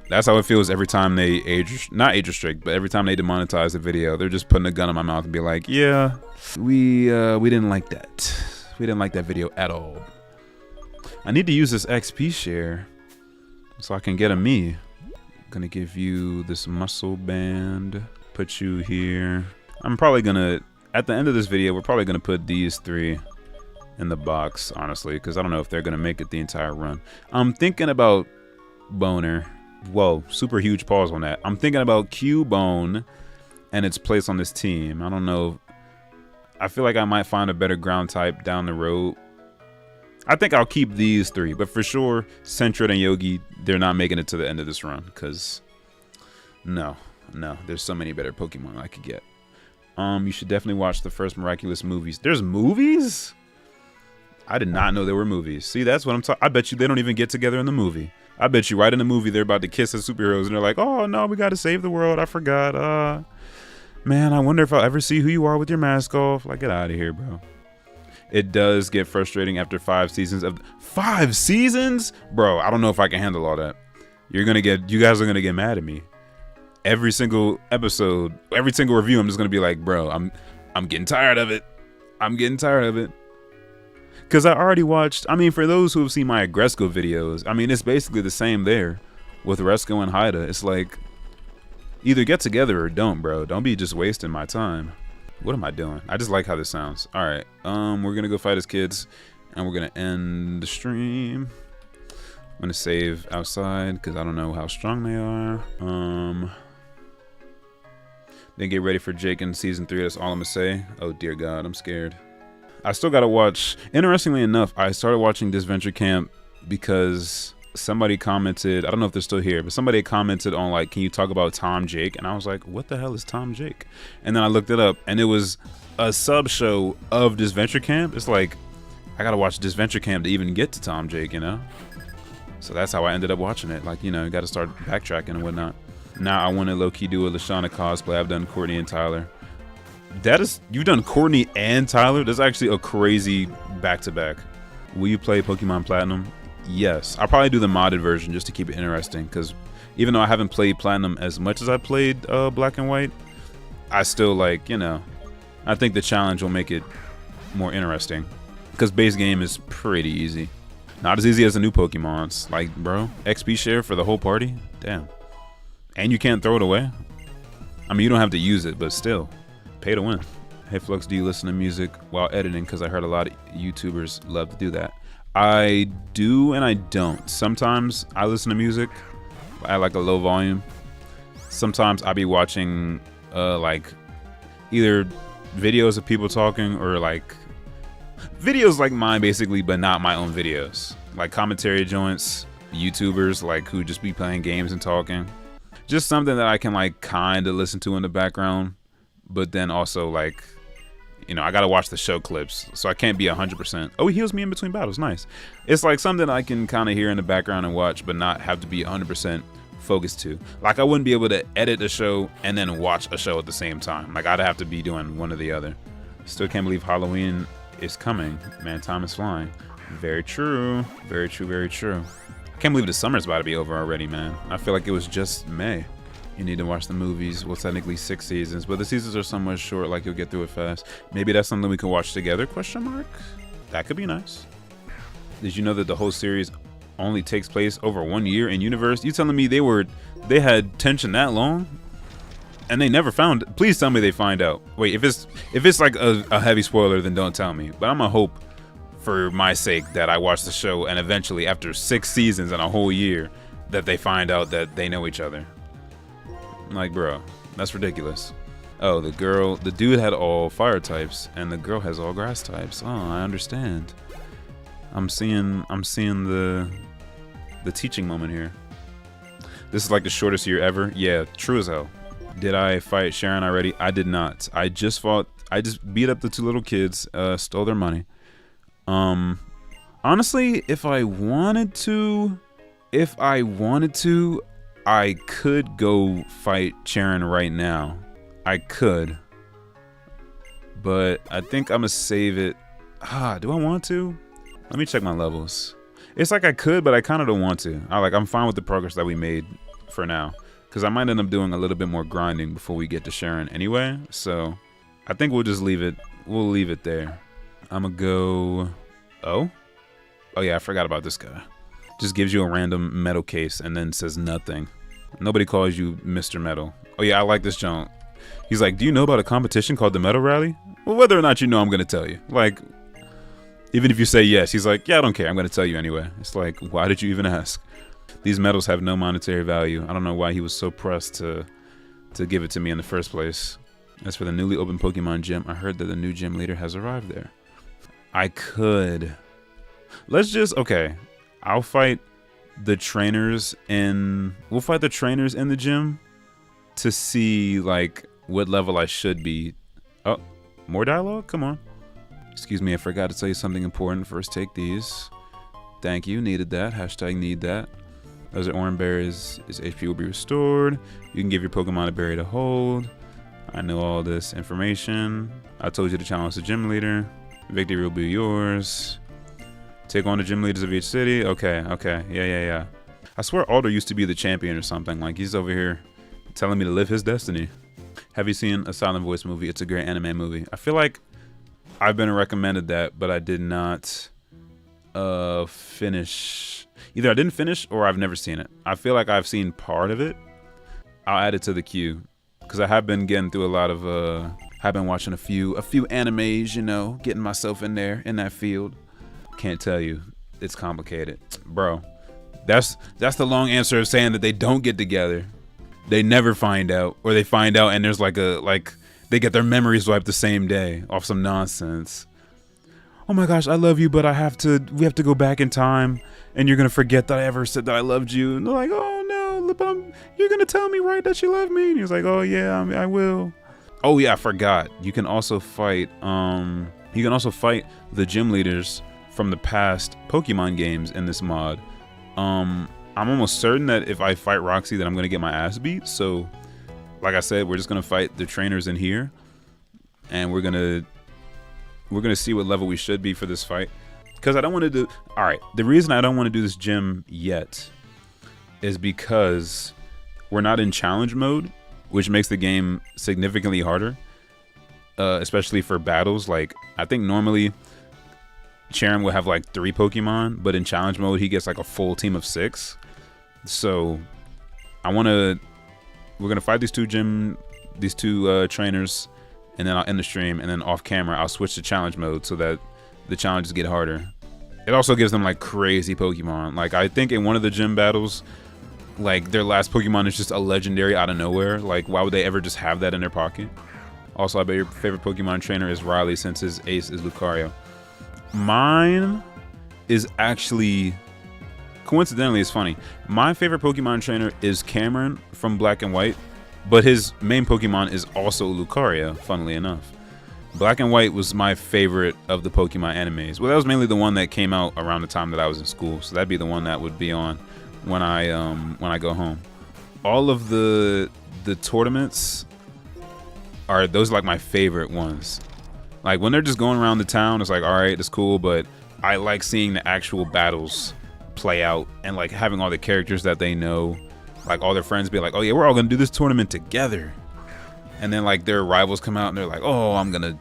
That's how it feels every time they not age restrict, but every time they demonetize a video, they're just putting a gun in my mouth and be like, yeah, we didn't like that. We didn't like that video at all. I need to use this XP share so I can get a me. I'm gonna give you this muscle band, put you here. I'm probably gonna, at the end of this video, we're probably gonna put these 3 in the box, honestly, because I don't know if they're gonna make it the entire run. I'm thinking about Boner. Whoa, super huge pause on that. I'm thinking about Cubone and its place on this team. I don't know. I feel like I might find a better ground type down the road. I think I'll keep these three, but for sure, Sentret and Yogi, they're not making it to the end of this run, because no, there's so many better Pokemon I could get. You should definitely watch the first Miraculous movies. There's movies? I did not know there were movies. See, that's what I'm talking. I bet you they don't even get together in the movie. I bet you right in the movie they're about to kiss as superheroes, and they're like, oh no, we got to save the world. I forgot. Man, I wonder if I'll ever see who you are with your mask off. Like, get out of here, bro. It does get frustrating after 5 seasons of 5 seasons, bro. I don't know if I can handle all that. You guys are gonna get mad at me. Every single episode, every single review, I'm just gonna be like, bro, I'm getting tired of it. I'm getting tired of it. Cause I already watched. I mean, for those who have seen my Agresco videos, I mean, it's basically the same there with Resco and Haida. It's like, either get together or don't, bro. Don't be just wasting my time. What am I doing? I just like how this sounds. All right, we're gonna go fight as kids, and we're gonna end the stream. I'm gonna save outside because I don't know how strong they are. Then get ready for Jake in season 3. That's all I'm gonna say. Oh dear God, I'm scared. I still gotta watch. Interestingly enough, I started watching Disventure Camp because somebody commented. I don't know if they're still here, but somebody commented on like, can you talk about Tom Jake? And I was like, what the hell is Tom Jake? And then I looked it up, and it was a sub show of Disventure Camp. It's like, I gotta watch Disventure Camp to even get to Tom Jake, you know? So that's how I ended up watching it. Like, you know, you gotta start backtracking and whatnot. Now I want to low-key do a Lashana cosplay. I've done Courtney and Tyler. You've done Courtney and Tyler? That's actually a crazy back-to-back. Will you play Pokemon Platinum? Yes. I'll probably do the modded version just to keep it interesting, because even though I haven't played Platinum as much as I played Black and White, I still, like, you know, I think the challenge will make it more interesting, because base game is pretty easy. Not as easy as the new Pokemons. Like, bro, XP share for the whole party? Damn. And you can't throw it away? I mean, you don't have to use it, but still, pay to win. Hey Flux, do you listen to music while editing? Because I heard a lot of YouTubers love to do that. I do and I don't. Sometimes I listen to music at like a low volume. Sometimes I be watching like either videos of people talking or like videos like mine basically, but not my own videos. Like commentary joints, YouTubers like who just be playing games and talking. Just something that I can like kind of listen to in the background, but then also like, you know, I gotta watch the show clips, so I can't be 100%. Oh, he heals me in between battles, nice. It's like something I can kind of hear in the background and watch, but not have to be 100% focused to. Like I wouldn't be able to edit a show and then watch a show at the same time. Like I'd have to be doing one or the other. Still can't believe Halloween is coming. Man, time is flying. Very true, very true, very true. I can't believe the summer's about to be over already, man. I feel like it was just May. You need to watch the movies. Well, technically 6 seasons, but the seasons are somewhat short, like you'll get through it fast. Maybe that's something we can watch together, question mark? That could be nice. Did you know that the whole series only takes place over 1 year in universe? You telling me they had tension that long? And they never found it? Please tell me they find out. Wait, if it's like a heavy spoiler, then don't tell me. But I'm gonna hope for my sake that I watch the show and eventually after 6 seasons and a whole year that they find out that they know each other. Like, bro, that's ridiculous. Oh, the dude had all fire types and the girl has all grass types. Oh, I understand. I'm seeing the teaching moment here. This is like the shortest year ever. Yeah, true as hell. Did I fight Sharon already? I did not. I just beat up the 2 little kids, stole their money. Honestly, if I wanted to, I could go fight Sharon right now. I could. But I think I'm gonna save it. Do I want to? Let me check my levels. It's like I could, but I kind of don't want to. I'm fine with the progress that we made for now. Because I might end up doing a little bit more grinding before we get to Sharon anyway. So I think we'll just leave it. We'll leave it there. I'm gonna go. Oh yeah, I forgot about this guy. Just gives you a random metal case and then says nothing. Nobody calls you Mr. Metal. Oh yeah, I like this junk. He's like, do you know about a competition called the Metal Rally? Well, whether or not you know, I'm gonna tell you. Like, even if you say yes, he's like, yeah, I don't care. I'm gonna tell you anyway. It's like, why did you even ask? These medals have no monetary value. I don't know why he was so pressed to give it to me in the first place. As for the newly opened Pokemon gym, I heard that the new gym leader has arrived there. I could. Okay. I'll fight the trainers we'll fight the trainers in the gym to see like what level I should be. Oh, more dialogue? Come on. Excuse me, I forgot to tell you something important. First, take these. Thank you, needed that. Hashtag need that. Those are orange berries. His HP will be restored. You can give your Pokemon a berry to hold. I know all this information. I told you to challenge the gym leader. Victory will be yours. Take on the gym leaders of each city. Okay. Yeah. I swear Alder used to be the champion or something. Like, he's over here telling me to live his destiny. Have you seen a Silent Voice movie? It's a great anime movie. I feel like I've been recommended that, but I did not finish. Either I didn't finish or I've never seen it. I feel like I've seen part of it. I'll add it to the queue because I have been getting through a lot of I've been watching a few animes, you know, getting myself in there in that field. Can't tell you, it's complicated, bro. That's the long answer of saying that they don't get together. They never find out, or they find out and there's like they get their memories wiped the same day off some nonsense. Oh my gosh, I love you, but we have to go back in time, and you're gonna forget that I ever said that I loved you. And they're like, oh no, but you're gonna tell me, right, that you love me? And he's like, oh yeah, I will. Oh yeah, I forgot. You can also fight the gym leaders from the past Pokemon games in this mod. I'm almost certain that if I fight Roxy, that I'm gonna get my ass beat. So, like I said, we're just gonna fight the trainers in here, and we're gonna see what level we should be for this fight. Because I don't want to do. All right, the reason I don't want to do this gym yet is because we're not in challenge mode, which makes the game significantly harder, especially for battles. Like, I think normally Charon will have like 3 Pokemon, but in challenge mode he gets like a full team of 6. So we're gonna fight these two trainers, and then I'll end the stream, and then off camera I'll switch to challenge mode so that the challenges get harder. It also gives them like crazy Pokemon. Like, I think in one of the gym battles, like, their last Pokemon is just a legendary out of nowhere. Like, why would they ever just have that in their pocket? Also, I bet your favorite Pokemon trainer is Riley, since his ace is Lucario. Mine is actually, coincidentally, it's funny. My favorite Pokemon trainer is Cameron from Black and White, but his main Pokemon is also Lucario, funnily enough. Black and White was my favorite of the Pokemon animes. Well, that was mainly the one that came out around the time that I was in school, so that'd be the one that would be on when I go home. All of the tournaments are those like my favorite ones. Like, when they're just going around the town, it's like, all right, it's cool, but I like seeing the actual battles play out and like having all the characters that they know, like all their friends be like, oh yeah, we're all gonna do this tournament together. And then like their rivals come out and they're like, oh, I'm gonna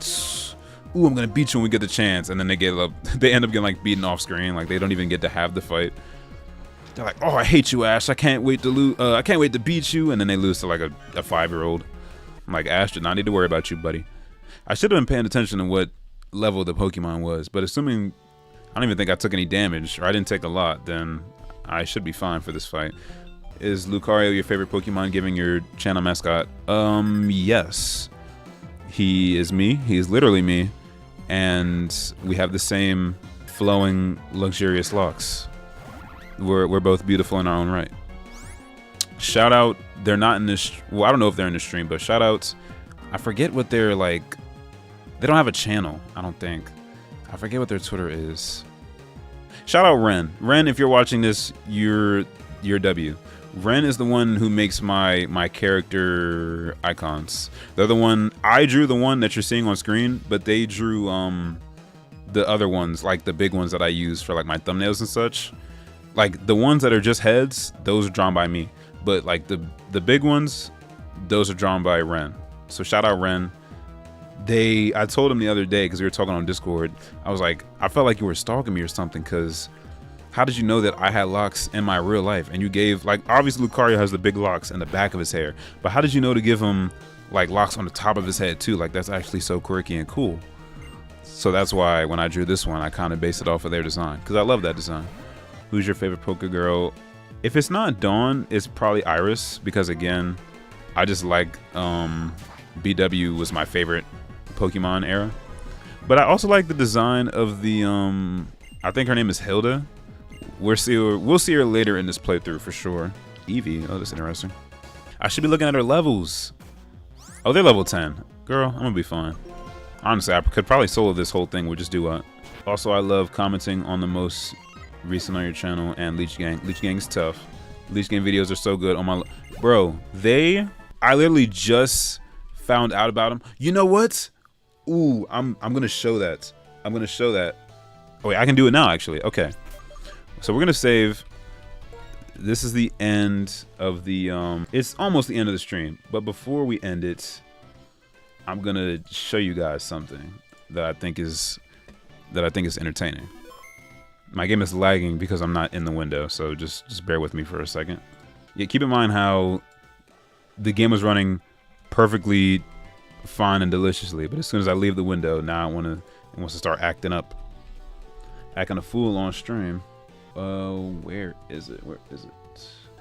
beat you when we get the chance. And then they end up getting like beaten off screen. Like, they don't even get to have the fight. They're like, oh, I hate you, Ash. I can't wait to lose. I can't wait to beat you. And then they lose to like a 5-year-old. I'm like, Ash, did not need to worry about you, buddy. I should have been paying attention to what level the Pokemon was, but assuming I don't even think I took any damage, or I didn't take a lot, then I should be fine for this fight. Is Lucario your favorite Pokemon, given your channel mascot? Yes. He is me. He is literally me. And we have the same flowing, luxurious locks. We're both beautiful in our own right. Shout out, they're not in this, well, I don't know if they're in the stream, but shout outs, I forget what they're like, they don't have a channel, I don't think. I forget what their Twitter is. Shout out Ren. Ren, if you're watching this, you're W. Ren is the one who makes my character icons. They're the one, I drew the one that you're seeing on screen, but they drew the other ones, like the big ones that I use for like my thumbnails and such. Like the ones that are just heads, those are drawn by me. But like the big ones, those are drawn by Ren. So shout out Ren. I told him the other day, because we were talking on Discord, I was like, I felt like you were stalking me or something, because how did you know that I had locks in my real life? And you gave, like, obviously Lucario has the big locks in the back of his hair, but how did you know to give him like locks on the top of his head too? Like, that's actually so quirky and cool. So that's why when I drew this one, I kind of based it off of their design, because I love that design. Who's your favorite poker girl? If it's not Dawn, it's probably Iris, because again, I just like BW was my favorite Pokemon era. But I also like the design of the I think her name is Hilda. We'll see her later in this playthrough for sure. Eevee, oh, that's interesting. I should be looking at her levels. Oh, they're level 10. Girl, I'm gonna be fine. Honestly, I could probably solo this whole thing with just do what. Also, I love commenting on the most recent on your channel and Leech Gang. Leech Gang is tough. Leech Gang videos are so good on my... Bro, I literally just found out about them. You know what? Ooh, I'm gonna show that. I'm gonna show that. Oh wait, I can do it now actually. Okay. So we're gonna save. This is the end of the it's almost the end of the stream, but before we end it, I'm gonna show you guys something that I think is entertaining. My game is lagging because I'm not in the window, so just bear with me for a second. Yeah, keep in mind how the game was running perfectly fine and deliciously, but as soon as I leave the window, now it wants to start acting up. Acting a fool on stream. Where is it? Where is it?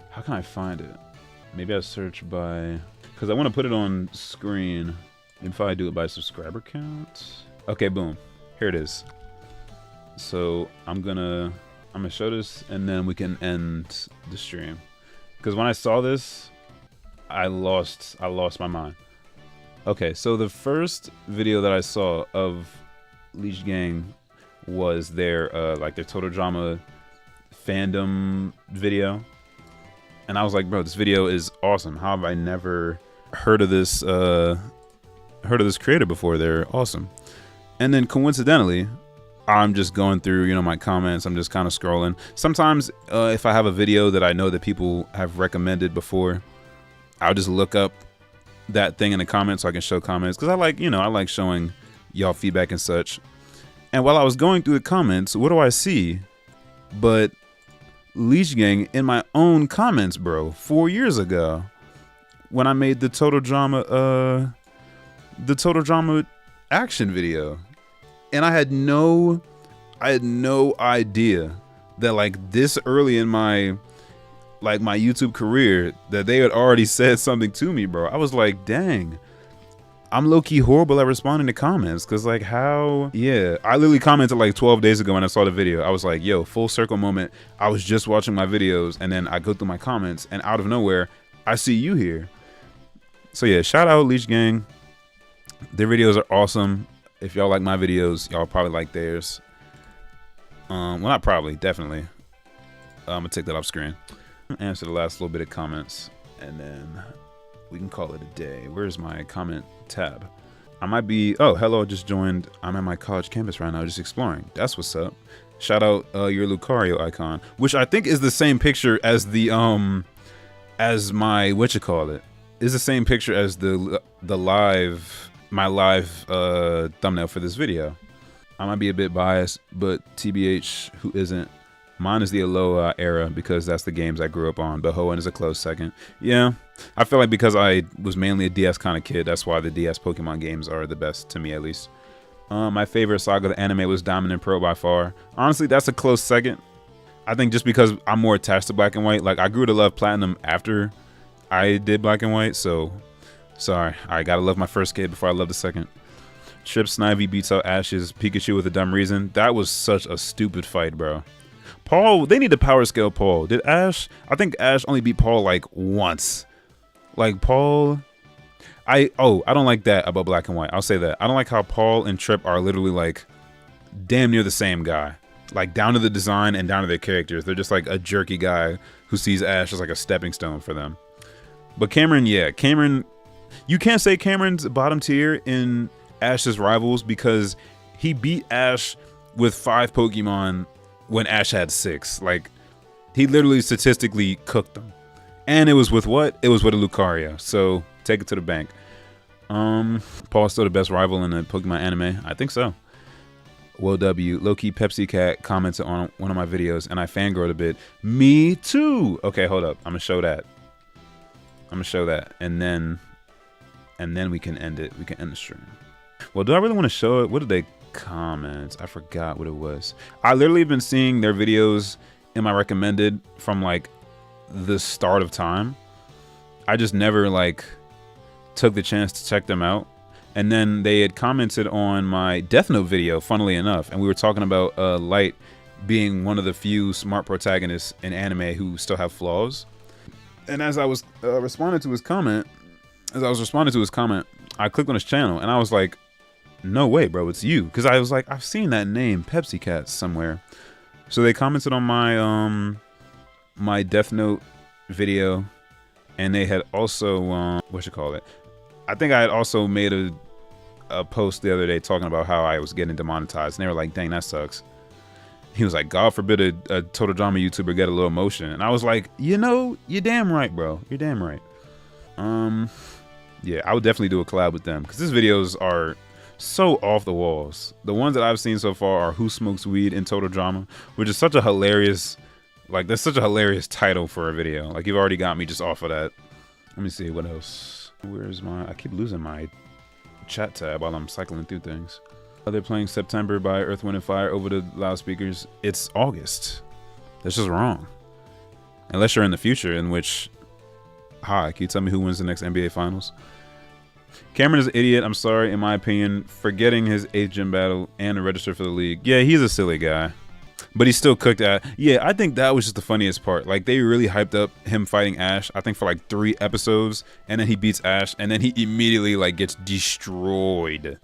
How can I find it? Maybe I search by... Because I want to put it on screen. Maybe if I do it by subscriber count. Okay, boom. Here it is. So I'm gonna show this and then we can end the stream. Because when I saw this, I lost my mind. Okay, so the first video that I saw of Leech Gang was their like their Total Drama fandom video, and I was like, bro, this video is awesome. How have I never heard of this creator before? They're awesome. And then coincidentally, I'm just going through, you know, my comments. I'm just kind of scrolling. Sometimes if I have a video that I know that people have recommended before, I'll just look up that thing in the comments so I can show comments, because I like showing y'all feedback and such. And while I was going through the comments, what do I see but Leech Gang in my own comments, bro, 4 years ago when I made the Total Drama action video. And I had no idea that like this early in my YouTube career that they had already said something to me, bro. I was like, dang, I'm low-key horrible at responding to comments, because like how... Yeah, I literally commented like 12 days ago when I saw the video. I was like, yo, full circle moment. I was just watching my videos and then I go through my comments and out of nowhere, I see you here. So yeah, shout out Leech Gang. Their videos are awesome. If y'all like my videos, y'all probably like theirs. Well, not probably, definitely. I'm gonna take that off screen. Answer the last little bit of comments and then we can call it a day. Where's my comment tab? I might be... Oh, hello, I just joined. I'm at my college campus right now, just exploring. That's what's up. Shout out your Lucario icon, which I think is the same picture as the as my whatchamacallit. Is the same picture as the my live thumbnail for this video. I might be a bit biased, but TBH, who isn't? Mine is the Aloha era because that's the games I grew up on, but Hoenn is a close second. Yeah, I feel like because I was mainly a DS kind of kid, that's why the DS Pokemon games are the best, to me at least. My favorite Saga the anime was Diamond and Pearl by far. Honestly, that's a close second. I think just because I'm more attached to Black and White. Like, I grew to love Platinum after I did Black and White, so... Sorry, I gotta love my first kid before I love the second. Trip Snivy beats out Ash's Pikachu with a dumb reason. That was such a stupid fight, bro. Paul, they need to power scale Paul. Did Ash? I think Ash only beat Paul like once. Like Paul, I don't like that about Black and White. I'll say that. I don't like how Paul and Trip are literally like damn near the same guy. Like down to the design and down to their characters. They're just like a jerky guy who sees Ash as like a stepping stone for them. But Cameron, yeah, Cameron, you can't say Cameron's bottom tier in Ash's rivals because he beat Ash with 5 Pokemon when Ash had 6. Like, he literally statistically cooked them. And it was with what? It was with a Lucario. So, take it to the bank. Paul's still the best rival in the Pokemon anime? I think so. Will W. Low-key Pepsi Cat commented on one of my videos, and I fangirled a bit. Me too! Okay, hold up. I'm gonna show that. And then we can end it. We can end the stream. Well, do I really want to show it? What did they comment? I forgot what it was. I literally have been seeing their videos in my recommended from like the start of time. I just never like took the chance to check them out. And then they had commented on my Death Note video, funnily enough, and we were talking about Light being one of the few smart protagonists in anime who still have flaws. And as I was responding to his comment, I clicked on his channel and I was like, no way, bro, it's you. Because I was like, I've seen that name, Pepsi Cat, somewhere. So they commented on my my Death Note video, and they had also I think I had also made a post the other day talking about how I was getting demonetized, and they were like, dang, that sucks. He was like, God forbid a Total Drama YouTuber get a little motion. And I was like, you know, you're damn right, bro. You're damn right. Yeah, I would definitely do a collab with them because these videos are so off the walls. The ones that I've seen so far are Who Smokes Weed in Total Drama, which is such a hilarious, like, that's such a hilarious title for a video. Like, you've already got me just off of that. Let me see what else. Where's I keep losing my chat tab while I'm cycling through things. They're playing September by Earth, Wind, and Fire over the loudspeakers. It's August. That's just wrong. Unless you're in the future, in which, hi, can you tell me who wins the next NBA Finals? Cameron is an idiot, I'm sorry, in my opinion, for getting his 8th gym battle and to register for the league. Yeah, he's a silly guy. But he still cooked at. Yeah, I think that was just the funniest part. Like, they really hyped up him fighting Ash, I think for like 3 episodes, and then he beats Ash, and then he immediately like gets destroyed.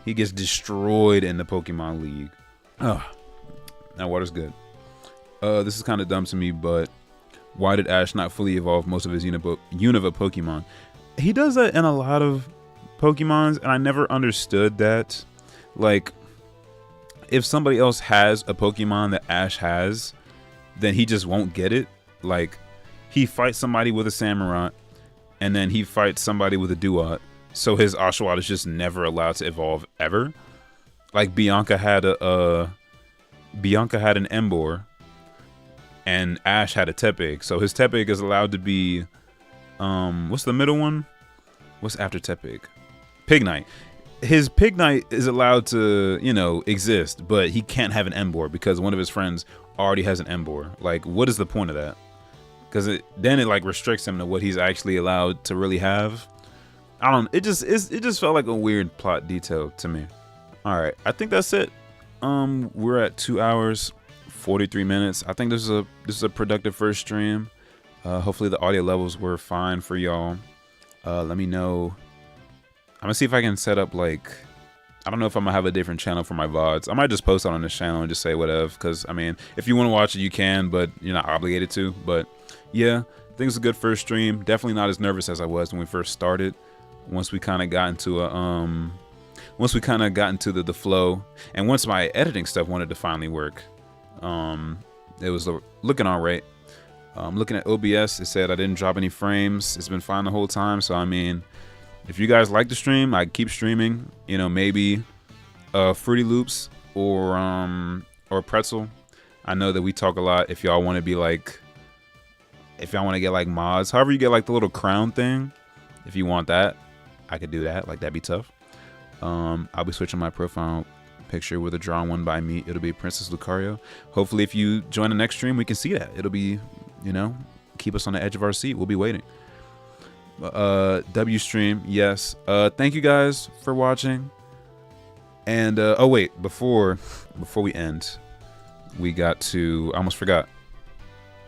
He gets destroyed in the Pokemon League. Oh, that water's good. This is kind of dumb to me, but why did Ash not fully evolve most of his Unova Pokemon? He does that in a lot of Pokemons, and I never understood that. Like, if somebody else has a Pokemon that Ash has, then he just won't get it. Like, he fights somebody with a Samurott, and then he fights somebody with a Duat. So his Oshawott is just never allowed to evolve ever. Like, Bianca had an Emboar, and Ash had a Tepig. So his Tepig is allowed to be, what's the middle one? What's after Tepig? Pignite. His Pignite is allowed to, you know, exist, but he can't have an Emboar because one of his friends already has an Emboar. Like, what is the point of that? Because then it like restricts him to what he's actually allowed to really have. I don't. It just felt like a weird plot detail to me. All right, I think that's it. We're at 2 hours, 43 minutes. I think this is a productive first stream. Hopefully the audio levels were fine for y'all. Let me know. I'm gonna see if I can set up, like, I don't know if I'm gonna have a different channel for my VODs. I might just post it on this channel and just say whatever, because I mean, if you want to watch it, you can, but you're not obligated to. But yeah, I think it's a good first stream. Definitely not as nervous as I was when we first started. Once we kind of got into the flow, and once my editing stuff wanted to finally work, it was looking all right. Looking at OBS, it said I didn't drop any frames. It's been fine the whole time. So I mean, if you guys like the stream, I keep streaming. You know, maybe Fruity Loops or Pretzel. I know that we talk a lot. If y'all want to be like, if y'all want to get like mods, however you get like the little crown thing, if you want that, I could do that. Like, that'd be tough. I'll be switching my profile picture with a drawn one by me. It'll be Princess Lucario. Hopefully, if you join the next stream, we can see that. It'll be, you know, keep us on the edge of our seat. We'll be waiting. W stream, yes. Thank you guys for watching. And oh wait, before we end, we got to, I almost forgot.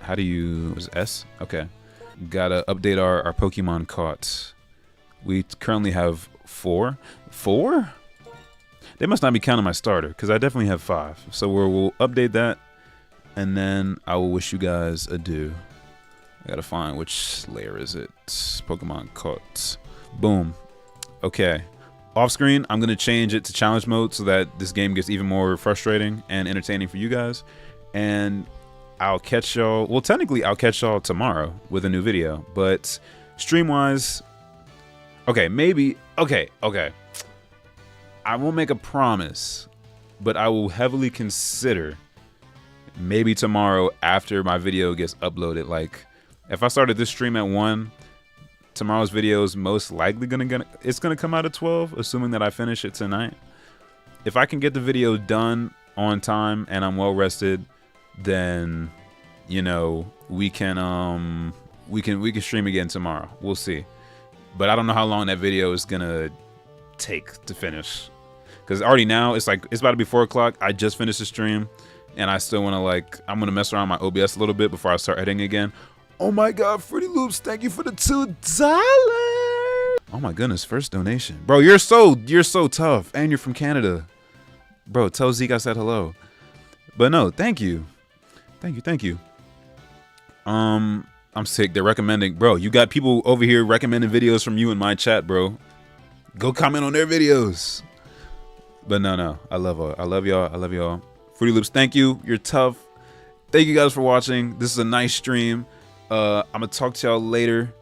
How do you, was it S? Okay. Gotta update our Pokemon caught. We currently have 4. 4? They must not be counting my starter, because I definitely have 5. So we'll update that, and then I will wish you guys adieu. I gotta find which layer is it. Pokemon caught. Boom. Okay. Off screen, I'm gonna change it to challenge mode so that this game gets even more frustrating and entertaining for you guys. And I'll catch y'all. Well, technically, I'll catch y'all tomorrow with a new video. But stream wise, okay, maybe. Okay. I won't make a promise, but I will heavily consider maybe tomorrow after my video gets uploaded. Like, if I started this stream at 1, tomorrow's video is most likely gonna come out at 12, assuming that I finish it tonight. If I can get the video done on time and I'm well rested, then you know, we can stream again tomorrow. We'll see. But I don't know how long that video is gonna take to finish. Cause already now it's like it's about to be 4 o'clock. I just finished the stream, and I still wanna I'm gonna mess around my OBS a little bit before I start editing again. Oh my God, Fruity Loops, thank you for the $2. Oh my goodness, first donation, bro. You're so tough, and you're from Canada, bro. Tell Zeke I said hello. But no, thank you. I'm sick. They're recommending, bro. You got people over here recommending videos from you in my chat, bro. Go comment on their videos. But no, I love y'all. Fruity Loops, thank you. You're tough. Thank you guys for watching. This is a nice stream. I'm gonna talk to y'all later.